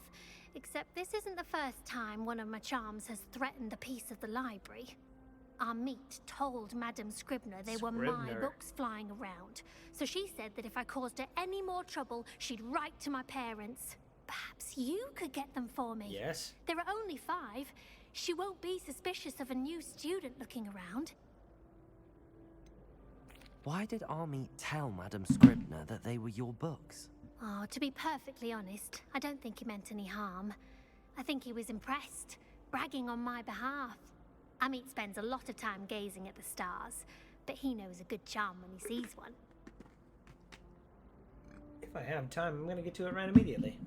Speaker 18: except this isn't the first time one of my charms has threatened a piece of the library. Our meet told Madame Scribner they were my
Speaker 1: Scribner.
Speaker 18: books flying around, so she said that if I caused her any more trouble, she'd write to my parents. Perhaps you could get them for me?
Speaker 1: Yes.
Speaker 18: There are only 5. She won't be suspicious of a new student looking around.
Speaker 3: Why did Army tell Madame Scribner that they were your books?
Speaker 18: Oh, to be perfectly honest, I don't think he meant any harm. I think he was impressed, bragging on my behalf. Amit spends a lot of time gazing at the stars, but he knows a good charm when he sees one.
Speaker 1: If I have time, I'm gonna get to it right immediately.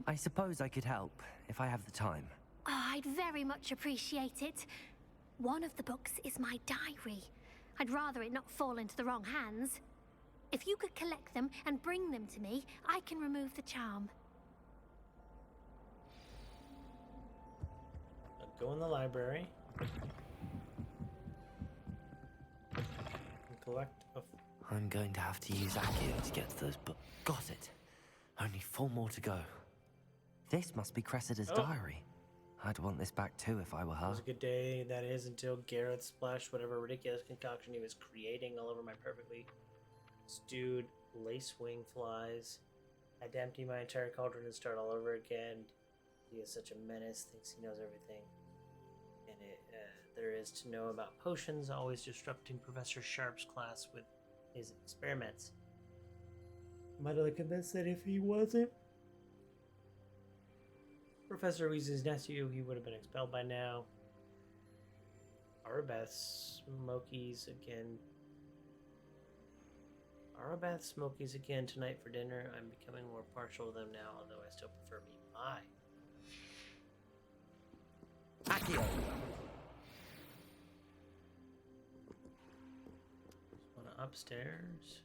Speaker 3: I suppose I could help, if I have the time.
Speaker 18: Oh, I'd very much appreciate it. One of the books is my diary. I'd rather it not fall into the wrong hands. If you could collect them and bring them to me, I can remove the charm.
Speaker 1: I'll go in the library. And collect a...
Speaker 3: I'm going to have to use Accio to get to those books. Got it. Only 4 more to go. This must be Cressida's diary. I'd want this back too if I were her.
Speaker 1: It was a good day, that is, until Garrett splashed whatever ridiculous concoction he was creating all over my perfectly stewed lace wing flies. I had to empty my entire cauldron and start all over again. He is such a menace, thinks he knows everything. And there is to know about potions, always disrupting Professor Sharp's class with his experiments. Mightily convinced that if he wasn't Professor Weasley's nephew, he would have been expelled by now. Arabeth Smokies again. Arabeth Smokies again tonight for dinner. I'm becoming more partial to them now, although I still prefer meat pie.
Speaker 20: Accio.
Speaker 1: One upstairs.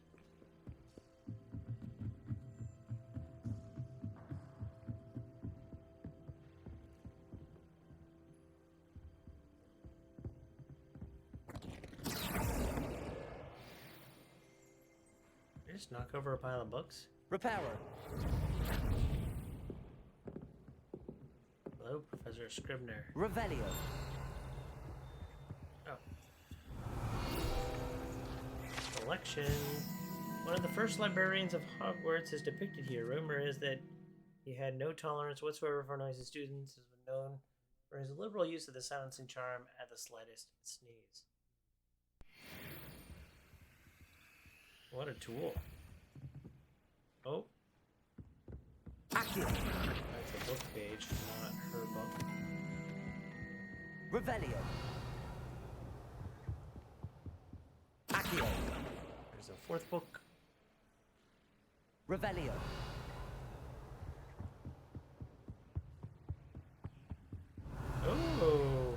Speaker 1: Just knock over a pile of books.
Speaker 20: Reparo.
Speaker 1: Hello, Professor Scribner.
Speaker 20: Revelio.
Speaker 1: Collection. One of the first librarians of Hogwarts is depicted here. Rumor is that he had no tolerance whatsoever for noisy students, has been known for his liberal use of the silencing charm at the slightest sneeze. What a tool. Oh.
Speaker 20: Accio.
Speaker 1: That's a book page, not her book.
Speaker 20: Revelio. Accio.
Speaker 1: There's a 4th book.
Speaker 20: Revelio.
Speaker 1: Oh.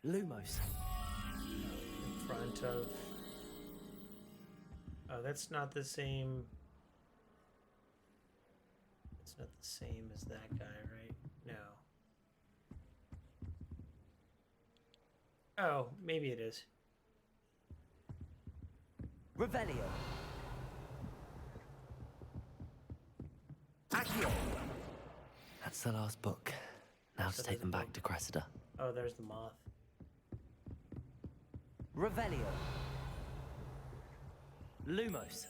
Speaker 20: Lumos.
Speaker 1: In front of... Oh, that's not the same... It's not the same as that guy, right? No. Oh, maybe it is.
Speaker 20: Revelio. Accio.
Speaker 3: That's the last book. Now to take them back to Cressida.
Speaker 1: Oh, there's the moth.
Speaker 20: Revelio. Lumos.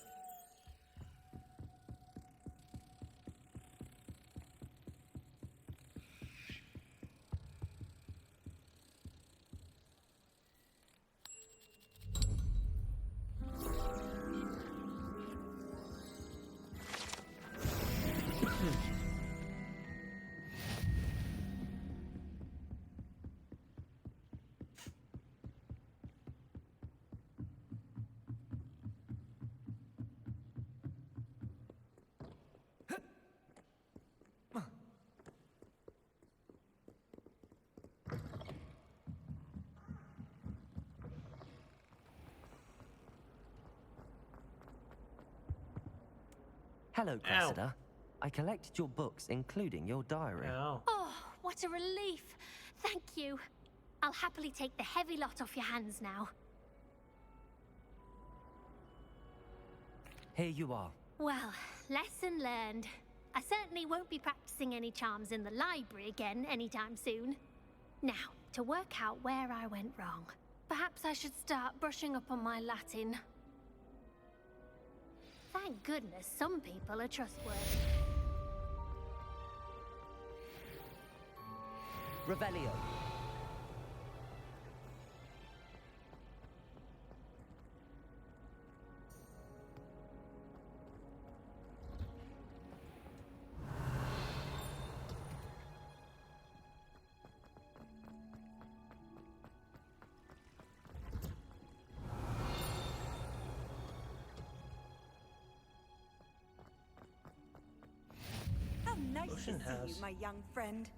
Speaker 3: Hello, Cressida. I collected your books, including your diary.
Speaker 1: Oh.
Speaker 18: Oh, what a relief. Thank you. I'll happily take the heavy lot off your hands now.
Speaker 3: Here you are.
Speaker 18: Well, lesson learned. I certainly won't be practicing any charms in the library again anytime soon. Now, to work out where I went wrong. Perhaps I should start brushing up on my Latin. Thank goodness some people are trustworthy.
Speaker 20: Revelio.
Speaker 9: How nice to see
Speaker 1: Ocean
Speaker 9: you,
Speaker 1: House.
Speaker 9: my young friend.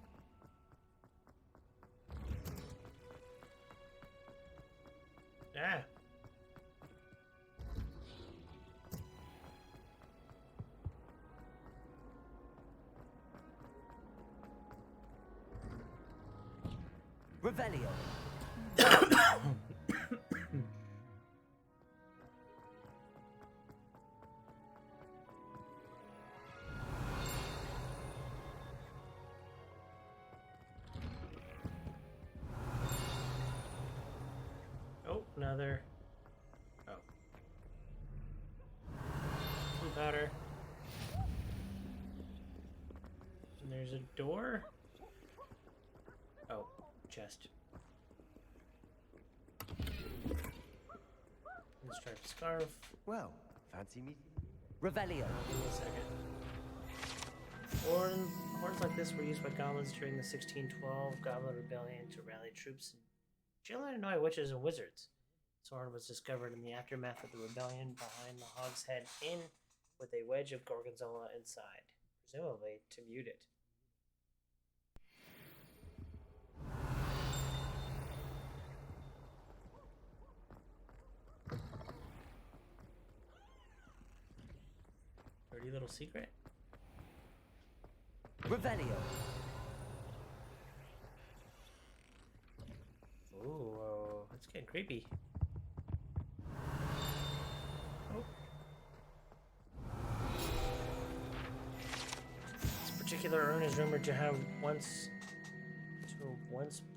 Speaker 1: Yeah.
Speaker 20: Revelio.
Speaker 1: Oh, another. Oh. Blue powder. And there's a door. Oh, chest. And striped scarf.
Speaker 20: Well, fancy me. Revelio.
Speaker 1: Give me a second. Horns like this were used by goblins during the 1612 Goblin Rebellion to rally troops in Illinois witches and wizards. This horn was discovered in the aftermath of the rebellion behind the Hogshead Inn with a wedge of gorgonzola inside, presumably to mute it. Dirty little secret.
Speaker 20: Revelio.
Speaker 1: Ooh, it's getting creepy. Oh. This particular urn is rumored to have once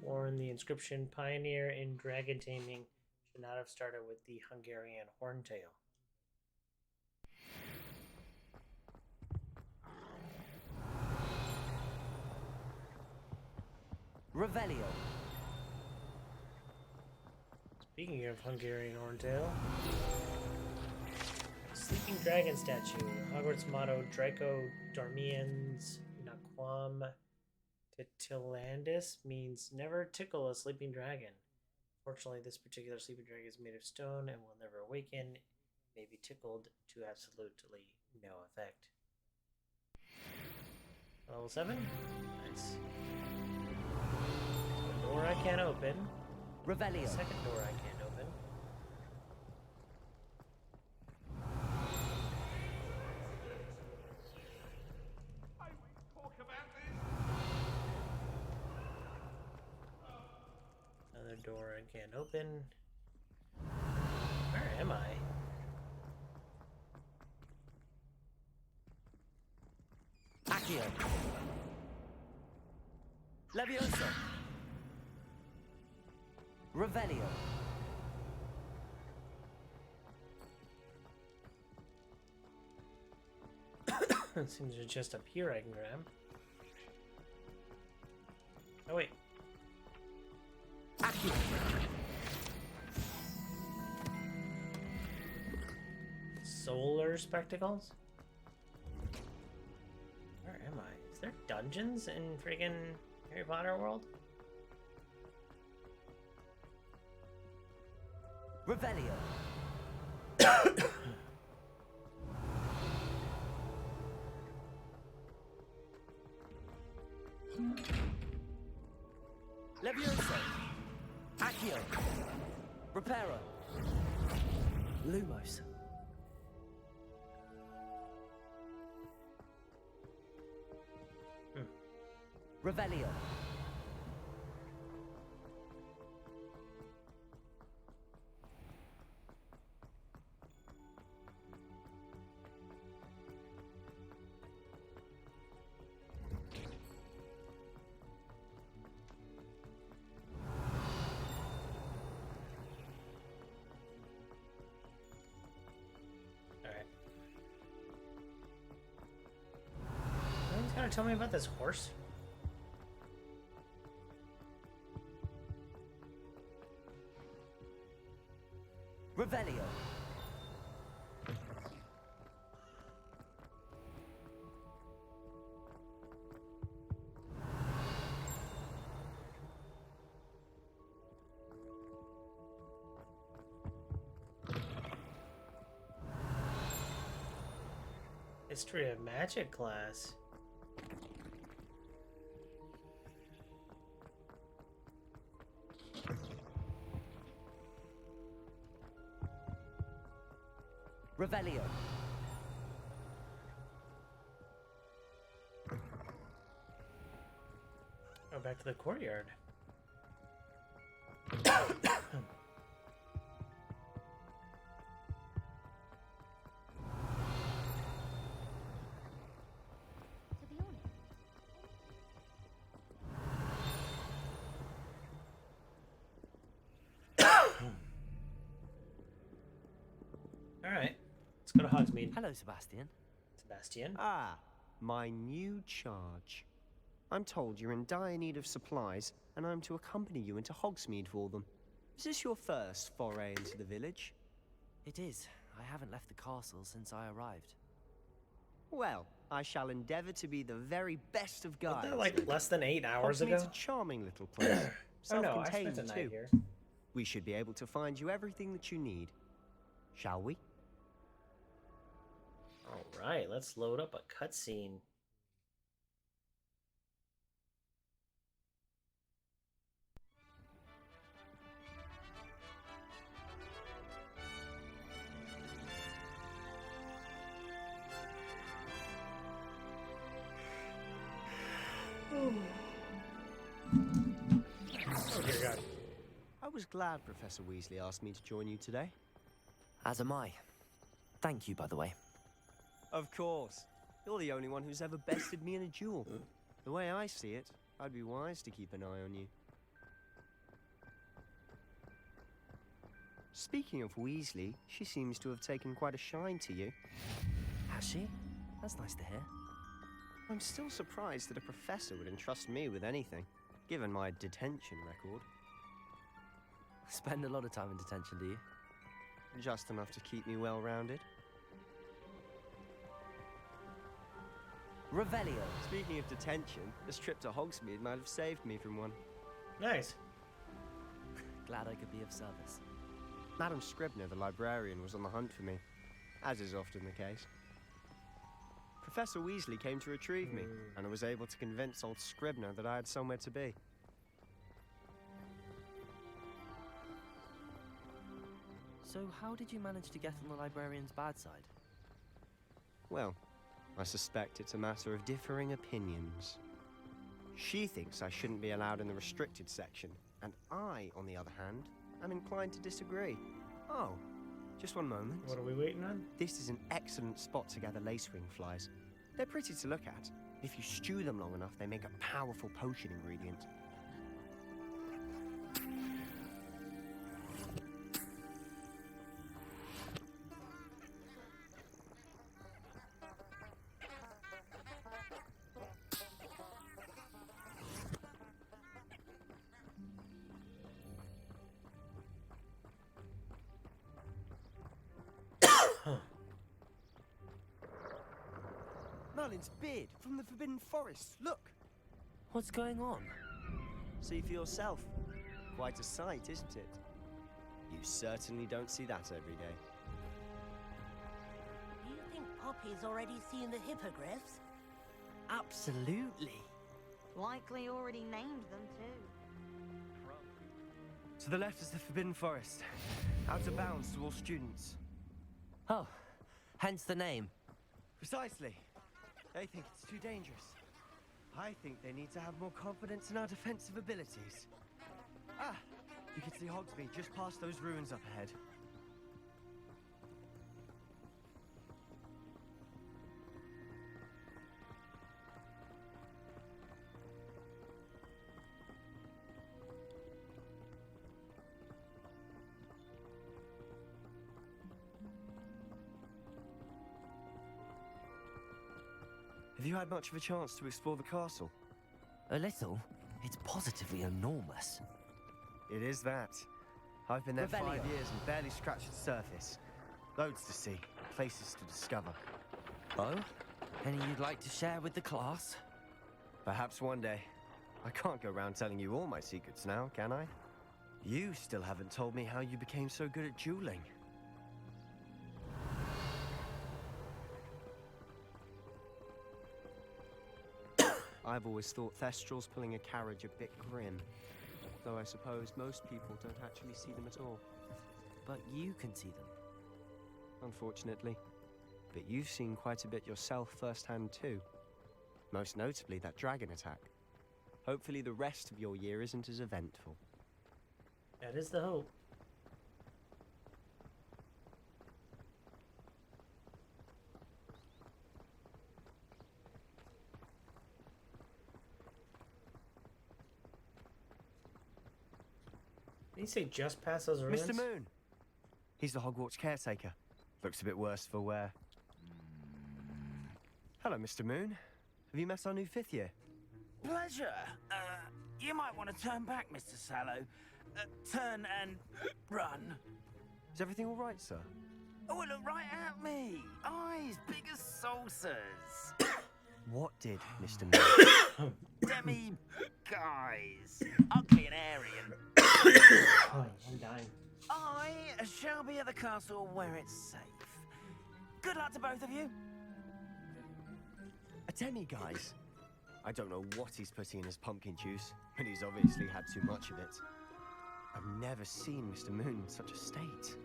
Speaker 1: borne the inscription "Pioneer in Dragon Taming should not have started with the Hungarian horntail."
Speaker 20: Revelio.
Speaker 1: Speaking of Hungarian horntail, sleeping dragon statue. Hogwarts motto: Draco Dormiens Naquam Titilandus means never tickle a sleeping dragon. Fortunately, this particular sleeping dragon is made of stone and will never awaken. It may be tickled to absolutely no effect. Level 7? Nice. A door I can't open.
Speaker 20: Revelio.
Speaker 1: Second door I can't open. Another door I can't open. Where am I?
Speaker 20: Accio. Levioso. Revelio.
Speaker 1: Seems there's just up here I can grab. Oh wait.
Speaker 20: Accio.
Speaker 1: Solar spectacles? Where am I? Is there dungeons in friggin' Harry Potter world?
Speaker 20: Revelio. Levioso. Accio. Reparo. Lumos. Revelio.
Speaker 1: Someone's gotta tell me about this horse.
Speaker 20: Revelio.
Speaker 1: History of Magic class.
Speaker 20: Revelio.
Speaker 1: Oh, back to the courtyard. Alright, let's go to Hogsmeade.
Speaker 3: Hello, Sebastian.
Speaker 1: Sebastian?
Speaker 17: Ah, my new charge. I'm told you're in dire need of supplies, and I'm to accompany you into Hogsmeade for them. Is this your first foray into the village?
Speaker 3: It is. I haven't left the castle since I arrived.
Speaker 17: Well, I shall endeavor to be the very best of guides.
Speaker 1: Wasn't that like less than 8 hours ago?
Speaker 17: Hogsmeade's a charming little place.
Speaker 1: Oh no, I
Speaker 17: Self-contained
Speaker 1: spent a night
Speaker 17: too.
Speaker 1: here.
Speaker 17: We should be able to find you everything that you need. Shall we?
Speaker 1: Alright, let's load up a cutscene. Oh dear God.
Speaker 17: I was glad Professor Weasley asked me to join you today.
Speaker 3: As am I. Thank you, by the way.
Speaker 17: Of course. You're the only one who's ever bested me in a duel. The way I see it, I'd be wise to keep an eye on you. Speaking of Weasley, she seems to have taken quite a shine to you.
Speaker 3: Has she? That's nice to hear.
Speaker 17: I'm still surprised that a professor would entrust me with anything, given my detention record.
Speaker 3: Spend a lot of time in detention, do you?
Speaker 17: Just enough to keep me well-rounded.
Speaker 20: Revelio.
Speaker 17: Speaking of detention, this trip to Hogsmeade might have saved me from one.
Speaker 1: Nice.
Speaker 3: Glad I could be of service.
Speaker 17: Madam Scribner, the librarian, was on the hunt for me, as is often the case. Professor Weasley came to retrieve me, and I was able to convince old Scribner that I had somewhere to be.
Speaker 3: So how did you manage to get on the librarian's bad side?
Speaker 17: Well, I suspect it's a matter of differing opinions. She thinks I shouldn't be allowed in the restricted section, and I, on the other hand, am inclined to disagree. Oh, just one moment.
Speaker 1: What are we waiting on?
Speaker 17: This is an excellent spot to gather lacewing flies. They're pretty to look at. If you stew them long enough, they make a powerful potion ingredient. Merlin's beard from the Forbidden Forest. Look!
Speaker 3: What's going on?
Speaker 17: See for yourself. Quite a sight, isn't it? You certainly don't see that every day.
Speaker 13: Do you think Poppy's already seen the hippogriffs?
Speaker 3: Absolutely.
Speaker 8: Likely already named them too.
Speaker 17: To the left is the Forbidden Forest. Out of bounds to all students.
Speaker 3: Oh, hence the name.
Speaker 17: Precisely. They think it's too dangerous. I think they need to have more confidence in our defensive abilities. Ah, you can see Hogsmeade just past those ruins up ahead. Have you had much of a chance to explore the castle?
Speaker 3: A little. It's positively enormous.
Speaker 17: It is that. I've been there
Speaker 20: Revelio.
Speaker 17: 5 years and barely scratched the surface. Loads to see, places to discover.
Speaker 3: Oh? Any you'd like to share with the class?
Speaker 17: Perhaps one day. I can't go around telling you all my secrets now, can I? You still haven't told me how you became so good at dueling. I've always thought Thestrals pulling a carriage a bit grim. Though I suppose most people don't actually see them at all.
Speaker 3: But you can see them.
Speaker 17: Unfortunately. But you've seen quite a bit yourself firsthand too. Most notably that dragon attack. Hopefully the rest of your year isn't as eventful.
Speaker 1: That is the hope. Did you say just past those ruins?
Speaker 17: Mr. Moon! He's the Hogwarts caretaker. Looks a bit worse for wear. Hello, Mr. Moon. Have you met our new 5th year?
Speaker 13: Pleasure. You might want to turn back, Mr. Sallow. Turn and run.
Speaker 17: Is everything all right, sir?
Speaker 13: Oh, look right at me. Eyes big as saucers.
Speaker 17: What did Mr. Moon?
Speaker 13: Demi guys. Ugly and airy and...
Speaker 1: Oh, I'm dying.
Speaker 13: I shall be at the castle where it's safe. Good luck to both of you.
Speaker 17: A demi-guise? I don't know what he's putting in his pumpkin juice, but he's obviously had too much of it. I've never seen Mr. Moon in such a state.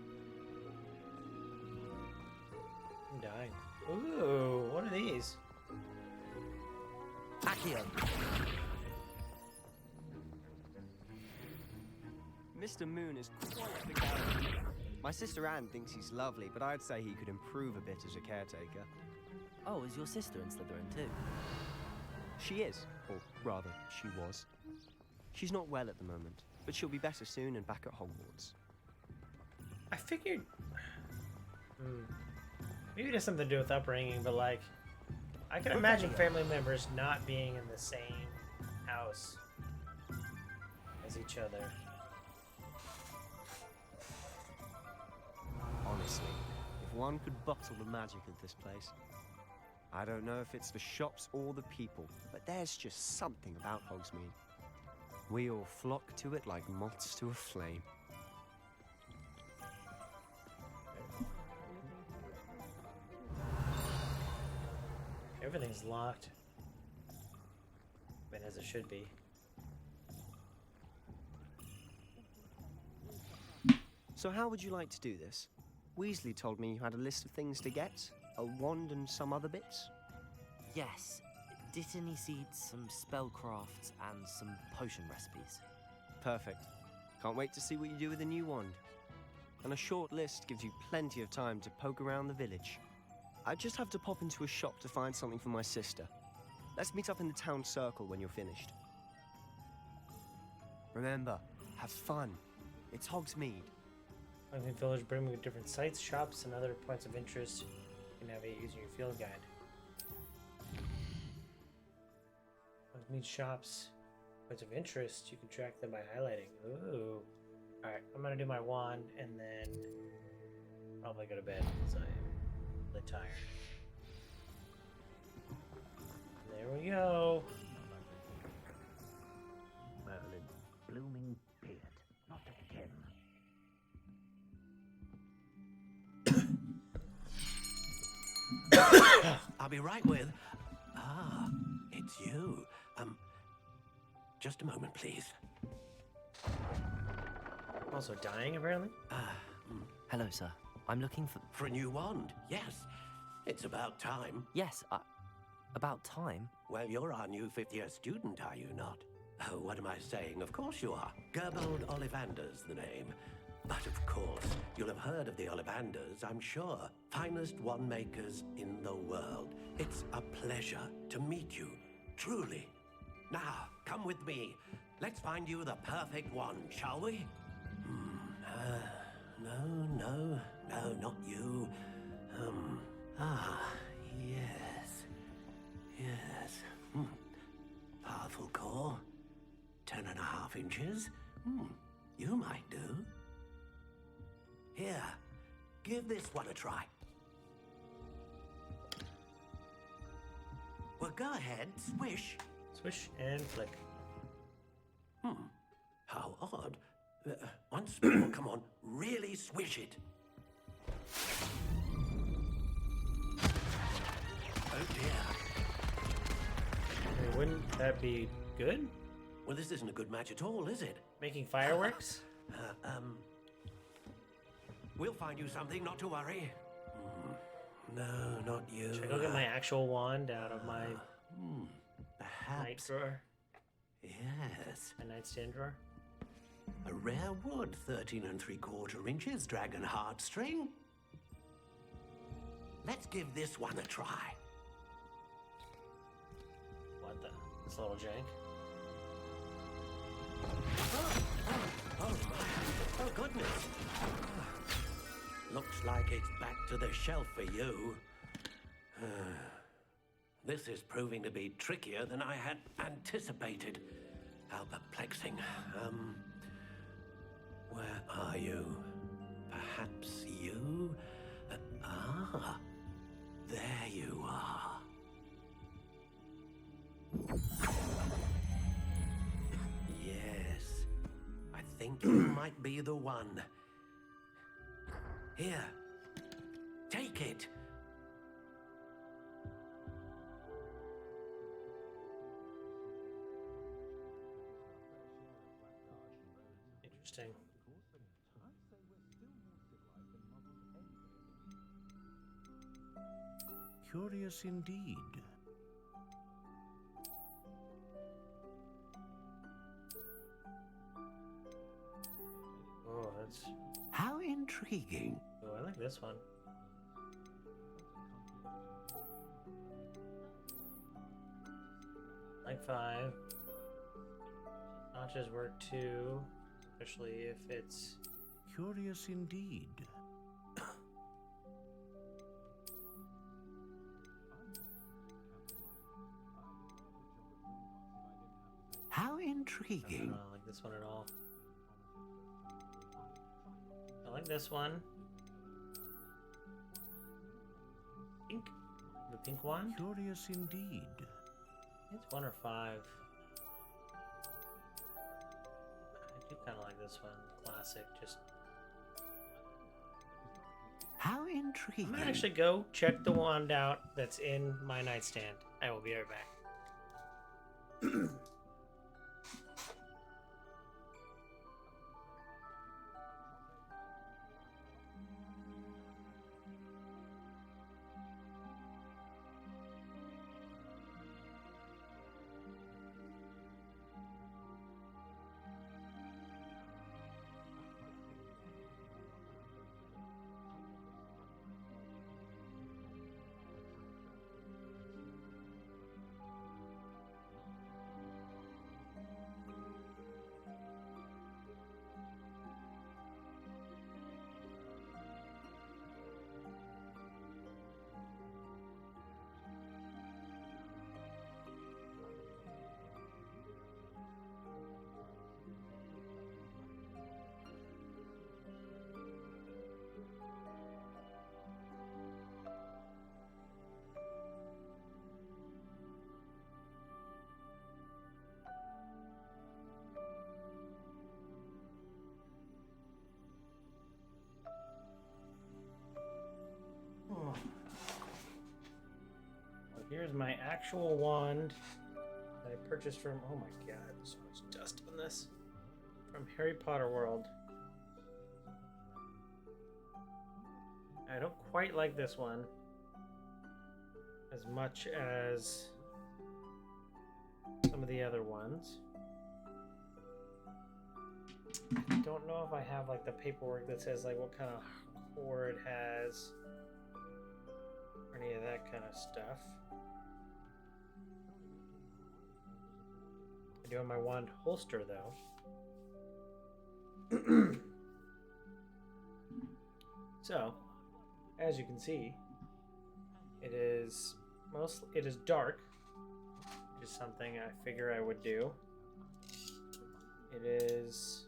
Speaker 1: I'm dying. Ooh, what are these?
Speaker 3: Accio.
Speaker 17: Mr. Moon is quite the character. My sister Anne thinks he's lovely, but I'd say he could improve a bit as a caretaker.
Speaker 3: Oh, is your sister in Slytherin too?
Speaker 17: She is, or rather, she was. She's not well at the moment, but she'll be better soon and back at Hogwarts.
Speaker 1: I figured... Maybe it has something to do with upbringing, but like... I can imagine family members not being in the same house as each other.
Speaker 17: Honestly, if one could bottle the magic of this place. I don't know if it's the shops or the people, but there's just something about Hogsmeade. We all flock to it like moths to a flame.
Speaker 1: Everything's locked. But as it should be.
Speaker 17: So how would you like to do this? Weasley told me you had a list of things to get. A wand and some other bits?
Speaker 3: Yes. Dittany seeds, some spellcrafts, and some potion recipes.
Speaker 17: Perfect. Can't wait to see what you do with the new wand. And a short list gives you plenty of time to poke around the village. I just have to pop into a shop to find something for my sister. Let's meet up in the town circle when you're finished. Remember, have fun. It's Hogsmeade.
Speaker 1: Hogsmeade Village bring with different sites, shops, and other points of interest. You can navigate using your field guide. Hogsmeade shops, points of interest. You can track them by highlighting. Ooh. Alright, I'm gonna do my wand and then probably go to bed because I'm really tired. There we go.
Speaker 13: Merlin's blooming beard, not again.
Speaker 16: I'll be right with... Ah, it's you. Just a moment, please.
Speaker 1: Also dying, apparently?
Speaker 3: Hello, sir. I'm looking
Speaker 16: For a new wand, yes. It's about time.
Speaker 3: Yes, about time.
Speaker 16: Well, you're our new fifth-year student, are you not? Oh, what am I saying? Of course you are. Gerbold Ollivander's the name. But of course, you'll have heard of the Ollivanders, I'm sure. Finest wand makers in the world. It's a pleasure to meet you, truly. Now, come with me. Let's find you the perfect wand, shall we? No, not you. Yes. Powerful core. 10.5 inches. You might do. Here, give this one a try. Well, go ahead, swish.
Speaker 1: Swish and flick.
Speaker 16: How odd. Once more, come on, really swish it. Oh dear.
Speaker 1: Hey, wouldn't that be good?
Speaker 16: Well, this isn't a good match at all, is it?
Speaker 1: Making fireworks?
Speaker 16: We'll find you something, not to worry. No, not you.
Speaker 1: Should I go get my actual wand out of my night
Speaker 16: Perhaps.
Speaker 1: drawer?
Speaker 16: Yes.
Speaker 1: My nightstand drawer?
Speaker 16: A rare wood, 13 3/4 inches, dragon heartstring. Let's give this one a try.
Speaker 1: What the? This little jank?
Speaker 16: Oh, goodness. Looks like it's back to the shelf for you. This is proving to be trickier than I had anticipated. How perplexing. Where are you? Perhaps you? There you are. Yes, I think you might be the one. Here, take it.
Speaker 1: Interesting.
Speaker 21: Curious indeed.
Speaker 1: Oh, that's...
Speaker 16: How intriguing.
Speaker 1: Oh, I like this one. Like 5. Notches work too, especially if it's...
Speaker 21: Curious indeed.
Speaker 16: How intriguing.
Speaker 1: I don't like this one at all. I like this one. Pink. The pink one?
Speaker 21: Curious indeed.
Speaker 1: It's 1 or 5. I do kind of like this one. Classic. Just.
Speaker 16: How intriguing.
Speaker 1: I'm gonna actually go check the wand out that's in my nightstand. I will be right back. Here's my actual wand that I purchased from, oh my god, there's so much dust on this, from Harry Potter World. I don't quite like this one as much as some of the other ones. I don't know if I have like the paperwork that says like what kind of core it has or any of that kind of stuff. I do have my wand holster though. So, as you can see, it is dark, which is something I figure I would do. It is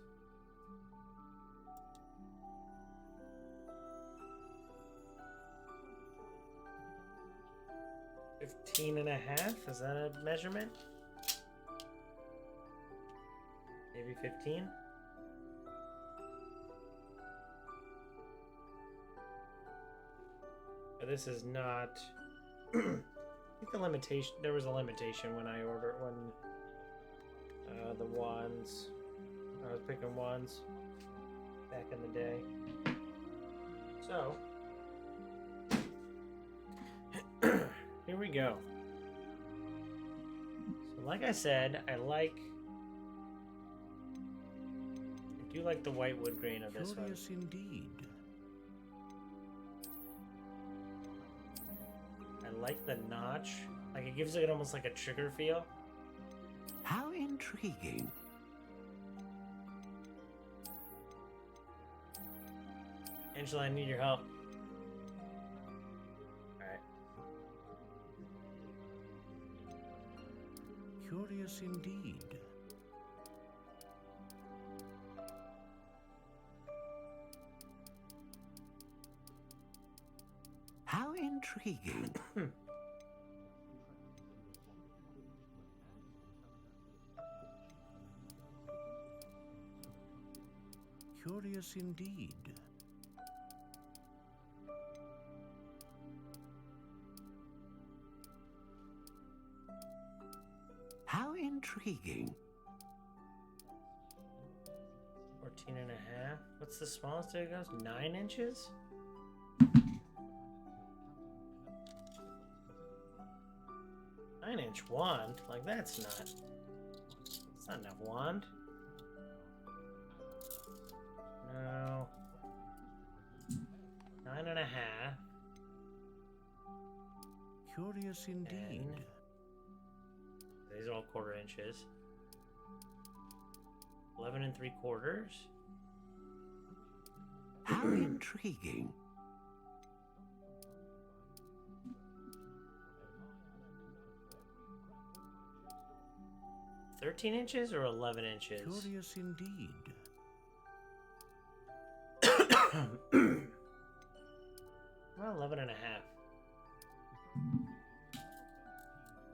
Speaker 1: 15.5. Is that a measurement? Maybe 15. But this is not. I think the limitation. There was a limitation when I ordered the wands. I was picking wands back in the day. So here we go. So like I said, I do like the white wood grain of this one.
Speaker 21: Curious indeed.
Speaker 1: I like the notch. Like it gives it almost like a trigger feel.
Speaker 21: How intriguing.
Speaker 1: Angela, I need your help. Alright.
Speaker 21: Curious indeed. How intriguing. Curious indeed. How intriguing.
Speaker 1: 14.5. What's the smallest it goes? 9 inches? Inch wand? Like that's not enough wand. No. 9.5.
Speaker 21: Curious indeed.
Speaker 1: These are all 1/4 inches. 11 3/4.
Speaker 21: How intriguing.
Speaker 1: 13 inches or 11 inches?
Speaker 21: Curious indeed.
Speaker 1: Well, 11.5.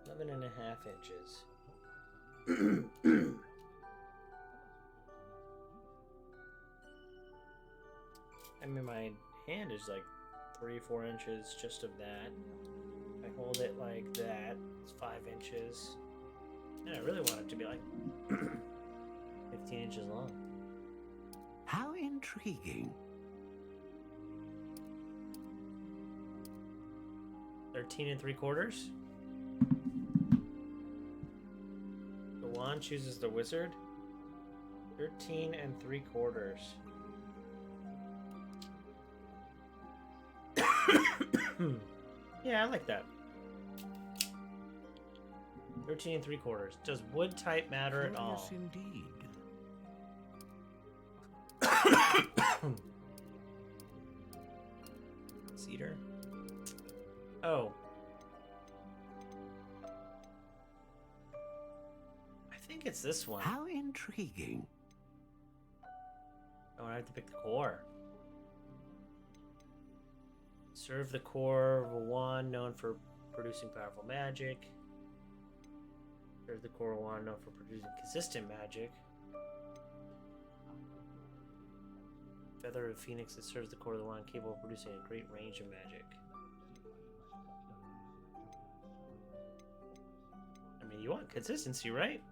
Speaker 1: 11.5 inches. I mean, my hand is like 3-4 inches just of that. If I hold it like that, it's 5 inches. And I really want it to be like 15 inches long.
Speaker 21: How intriguing.
Speaker 1: 13 3/4. The wand chooses the wizard. 13 3/4. Yeah, I like that. 13 3/4. Does wood type matter at all?
Speaker 21: Curious indeed.
Speaker 1: Cedar? Oh. I think it's this one.
Speaker 21: How intriguing.
Speaker 1: Oh, I have to pick the core. Serve the core of a wand known for producing powerful magic. Serve the core wand known for producing consistent magic. Feather of Phoenix that serves the core of the wand capable of producing a great range of magic. I mean, you want consistency, right?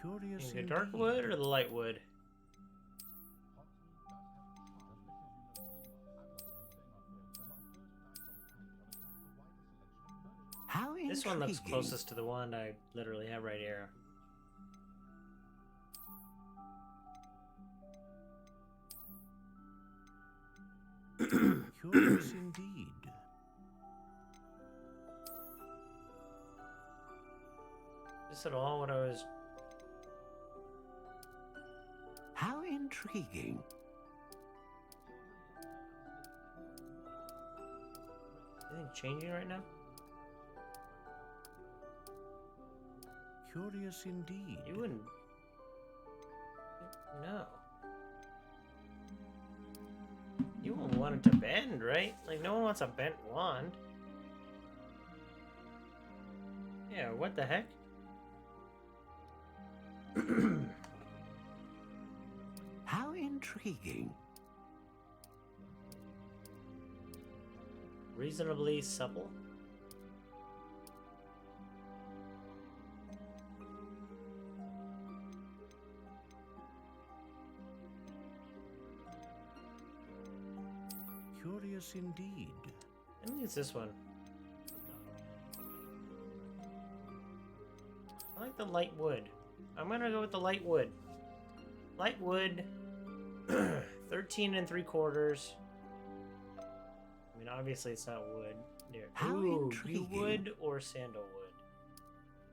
Speaker 21: Curious
Speaker 1: The
Speaker 21: indeed.
Speaker 1: dark wood or the light wood?
Speaker 21: How
Speaker 1: This one looks
Speaker 21: intriguing.
Speaker 1: closest to the wand I literally have right here.
Speaker 21: Curious indeed.
Speaker 1: Is this at all what I was...
Speaker 21: How intriguing.
Speaker 1: Anything changing right now?
Speaker 21: Curious indeed.
Speaker 1: You wouldn't... No. You won't want it to bend, right? Like, no one wants a bent wand. Yeah, what the heck?
Speaker 21: How intriguing.
Speaker 1: Reasonably supple?
Speaker 21: Curious indeed.
Speaker 1: I think it's this one. I like the light wood. I'm gonna go with the light wood. Light wood, 13 3/4. I mean, obviously it's not wood. There.
Speaker 21: How
Speaker 1: Ooh,
Speaker 21: intriguing.
Speaker 1: yew wood or sandalwood?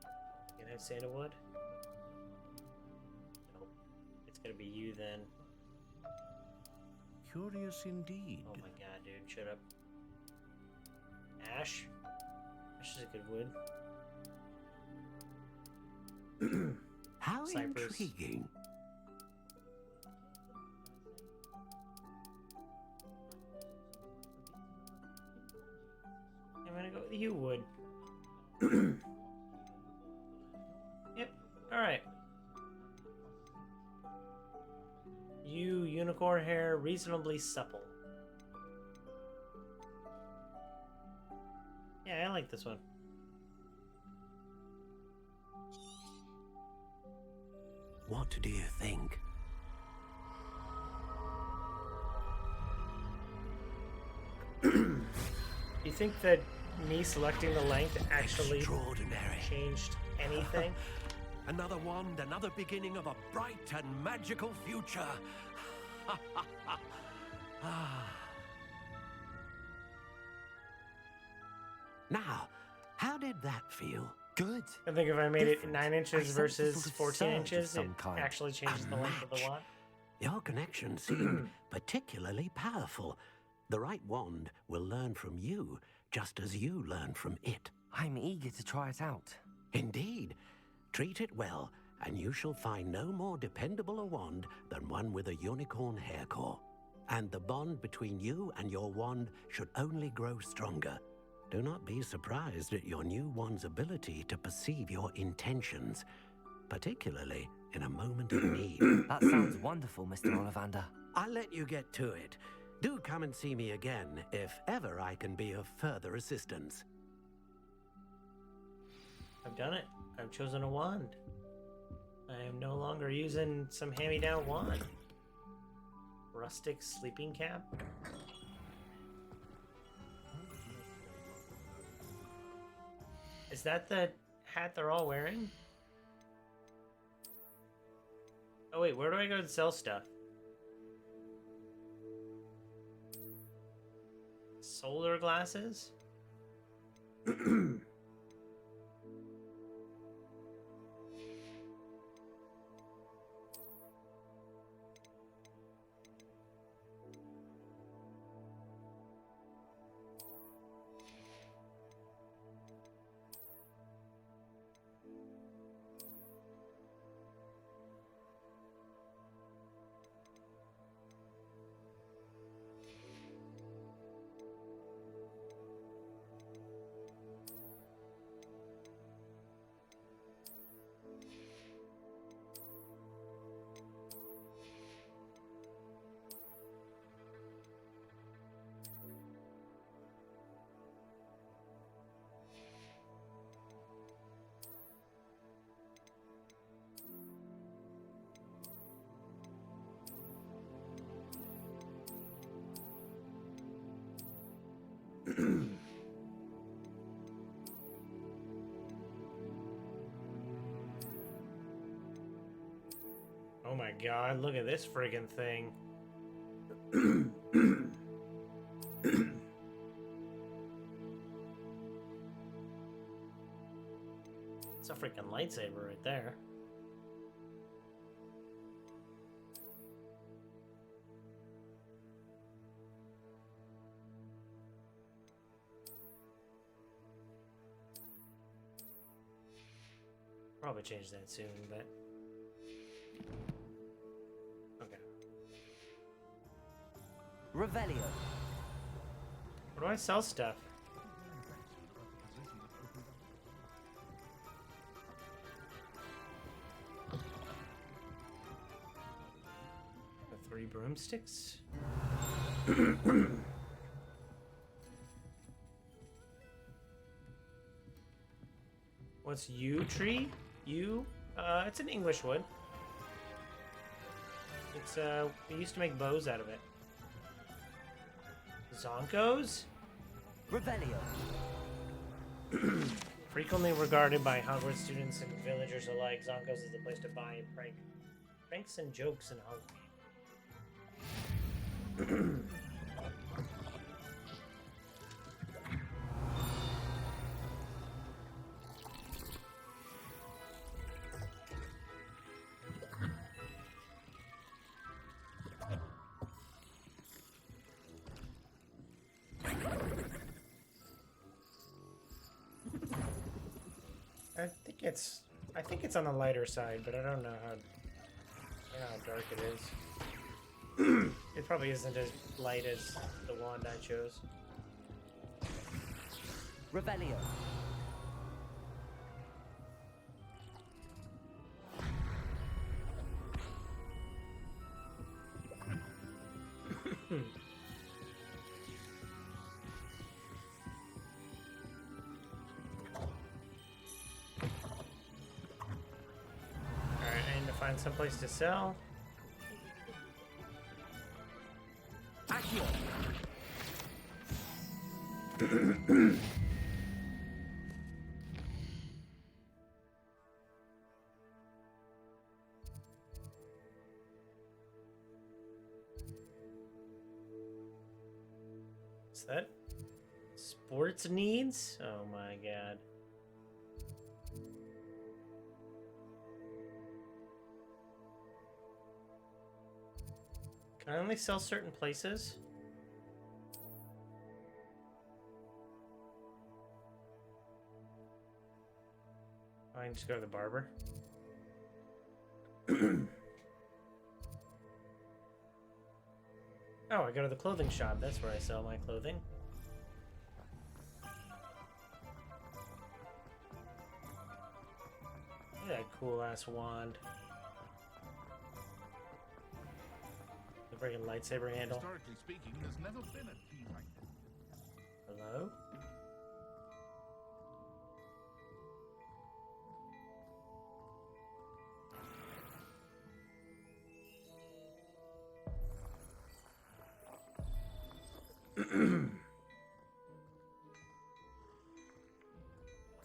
Speaker 1: You can have sandalwood? Nope. It's gonna be you then.
Speaker 21: Curious indeed.
Speaker 1: Oh my god, dude, shut up. Ash? Ash is a good wood.
Speaker 21: How
Speaker 1: Cypress.
Speaker 21: intriguing.
Speaker 1: I'm gonna go with the yew wood. Yep, alright. Yew, unicorn hair, reasonably supple. Yeah, I like this one.
Speaker 21: What do you think?
Speaker 1: You think that me selecting the length actually
Speaker 16: Extraordinary.
Speaker 1: changed anything?
Speaker 16: Another wand, another beginning of a bright and magical future.
Speaker 21: Now, how did that feel?
Speaker 3: Good.
Speaker 1: I think if I made it
Speaker 3: Different.
Speaker 1: 9
Speaker 3: I
Speaker 1: inches
Speaker 3: sensed a
Speaker 1: versus
Speaker 3: sort of
Speaker 1: 14
Speaker 3: surge of
Speaker 1: inches, it
Speaker 3: some kind.
Speaker 1: actually changes the length of the wand.
Speaker 21: Your connection seemed particularly powerful. The right wand will learn from you, just as you learn from it.
Speaker 3: I'm eager to try it out.
Speaker 21: Indeed. Treat it well, and you shall find no more dependable a wand than one with a unicorn hair core. And the bond between you and your wand should only grow stronger. Do not be surprised at your new wand's ability to perceive your intentions, particularly in a moment of need.
Speaker 3: That sounds wonderful, Mr. Ollivander.
Speaker 21: I'll let you get to it. Do come and see me again if ever I can be of further assistance.
Speaker 1: I've done it. I've chosen a wand. I am no longer using some hand-me-down wand. Rustic sleeping cap. Is that the hat they're all wearing? Oh wait, where do I go to sell stuff? Solar glasses? Oh my god, look at this friggin' thing. It's a freaking lightsaber right there. Probably change that soon, but okay.
Speaker 20: Revelio.
Speaker 1: Where do I sell stuff? The 3 broomsticks? What's yew tree? Yew? It's an English wood. It's, we used to make bows out of it. Zonkos?
Speaker 20: Revelio.
Speaker 1: Frequently regarded by Hogwarts students and villagers alike, Zonkos is the place to buy and pranks and jokes in Hogwarts. I think it's on the lighter side, but I don't know how dark it is. It probably isn't as light as the wand I chose.
Speaker 20: Revelio.
Speaker 1: Find someplace to sell.
Speaker 20: Accio.
Speaker 1: What's that? Sports needs? Oh my god. Can I only sell certain places? I can just go to the barber. Oh, I go to the clothing shop. That's where I sell my clothing. Look at that cool ass wand. The freaking lightsaber handle.
Speaker 11: Historically speaking, there's never been a tea like this.
Speaker 1: Hello?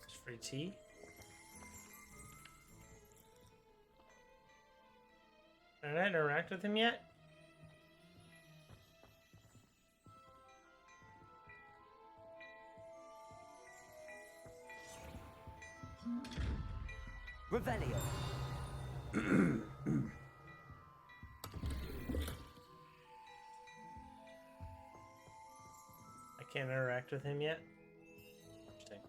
Speaker 1: There's free tea. Did I interact with him yet?
Speaker 20: Revelio.
Speaker 1: I can't interact with him yet. Interesting.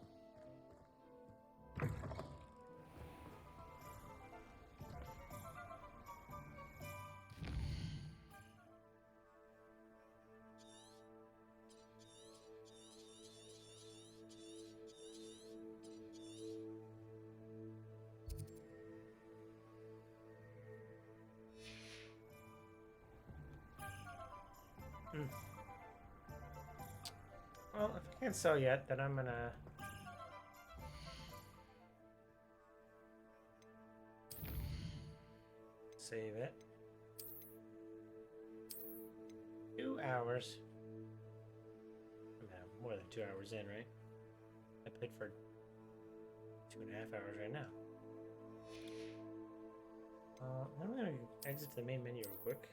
Speaker 1: Well, if I can't sell yet, then I'm gonna save it. 2 hours. I'm gonna have more than 2 hours in, right? I played for 2.5 hours right now. I'm gonna exit the main menu real quick.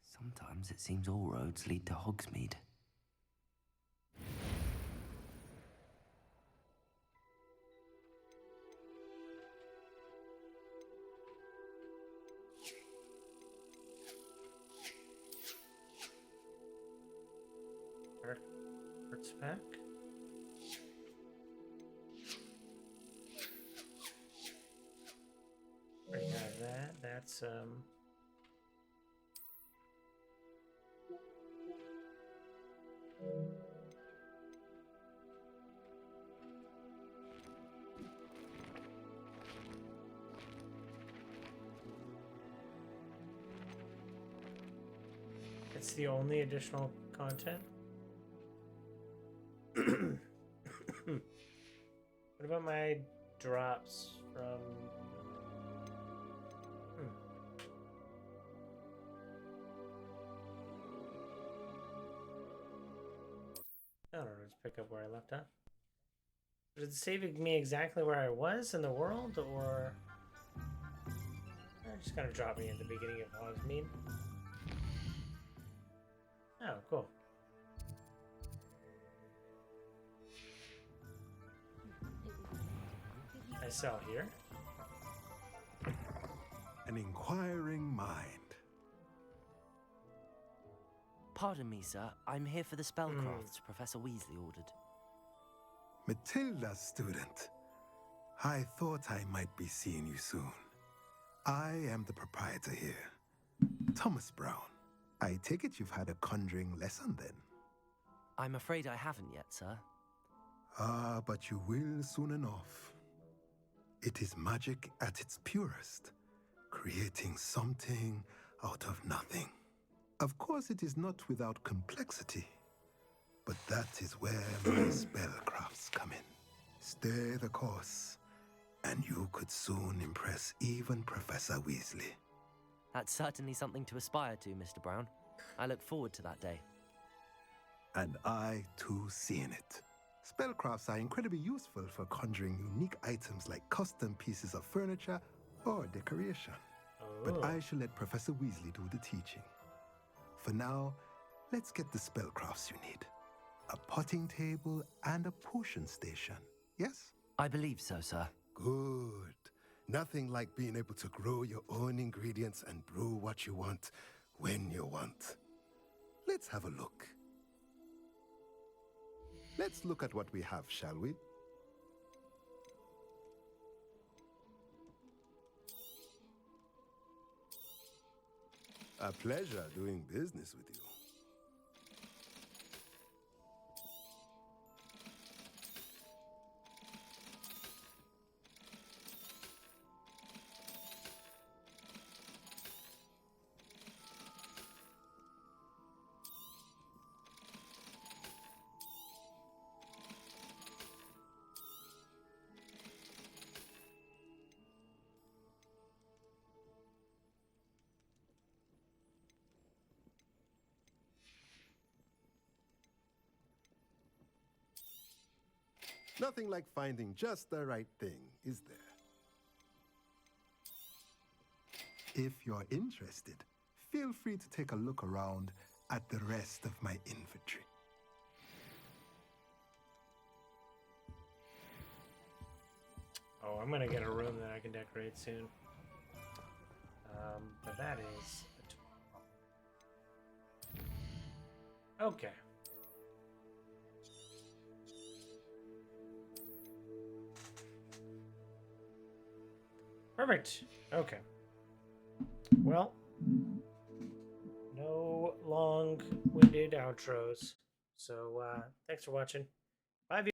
Speaker 3: Sometimes it seems all roads lead to Hogsmeade.
Speaker 1: Hogwarts pack. Already have that. That's it's the only additional content. What about my drops from I don't know, just pick up where I left off. Is it saving me exactly where I was in the world, or just kind of drop me at the beginning of Hogsmeade? Oh, cool. I sell here.
Speaker 4: An inquiring mind.
Speaker 3: Pardon me, sir. I'm here for the spellcrafts Professor Weasley ordered.
Speaker 4: Matilda's student. I thought I might be seeing you soon. I am the proprietor here, Thomas Brown. I take it you've had a conjuring lesson then?
Speaker 3: I'm afraid I haven't yet, sir.
Speaker 4: Ah, but you will soon enough. It is magic at its purest, creating something out of nothing. Of course, it is not without complexity, but that is where my spellcrafts come in. Stay the course, and you could soon impress even Professor Weasley.
Speaker 3: That's certainly something to aspire to, Mr. Brown. I look forward to that day.
Speaker 4: And I, too, seeing it. Spellcrafts are incredibly useful for conjuring unique items like custom pieces of furniture or decoration. But I shall let Professor Weasley do the teaching. For now, let's get the spellcrafts you need. A potting table and a potion station, yes?
Speaker 3: I believe so, sir.
Speaker 4: Good. Nothing like being able to grow your own ingredients and brew what you want when you want. Let's have a look. Let's look at what we have, shall we? A pleasure doing business with you. Nothing like finding just the right thing, is there? If you're interested, feel free to take a look around at the rest of my inventory.
Speaker 1: Oh, I'm gonna get a room that I can decorate soon. But that is okay. Perfect. Okay. Well, no long-winded outros. So, thanks for watching.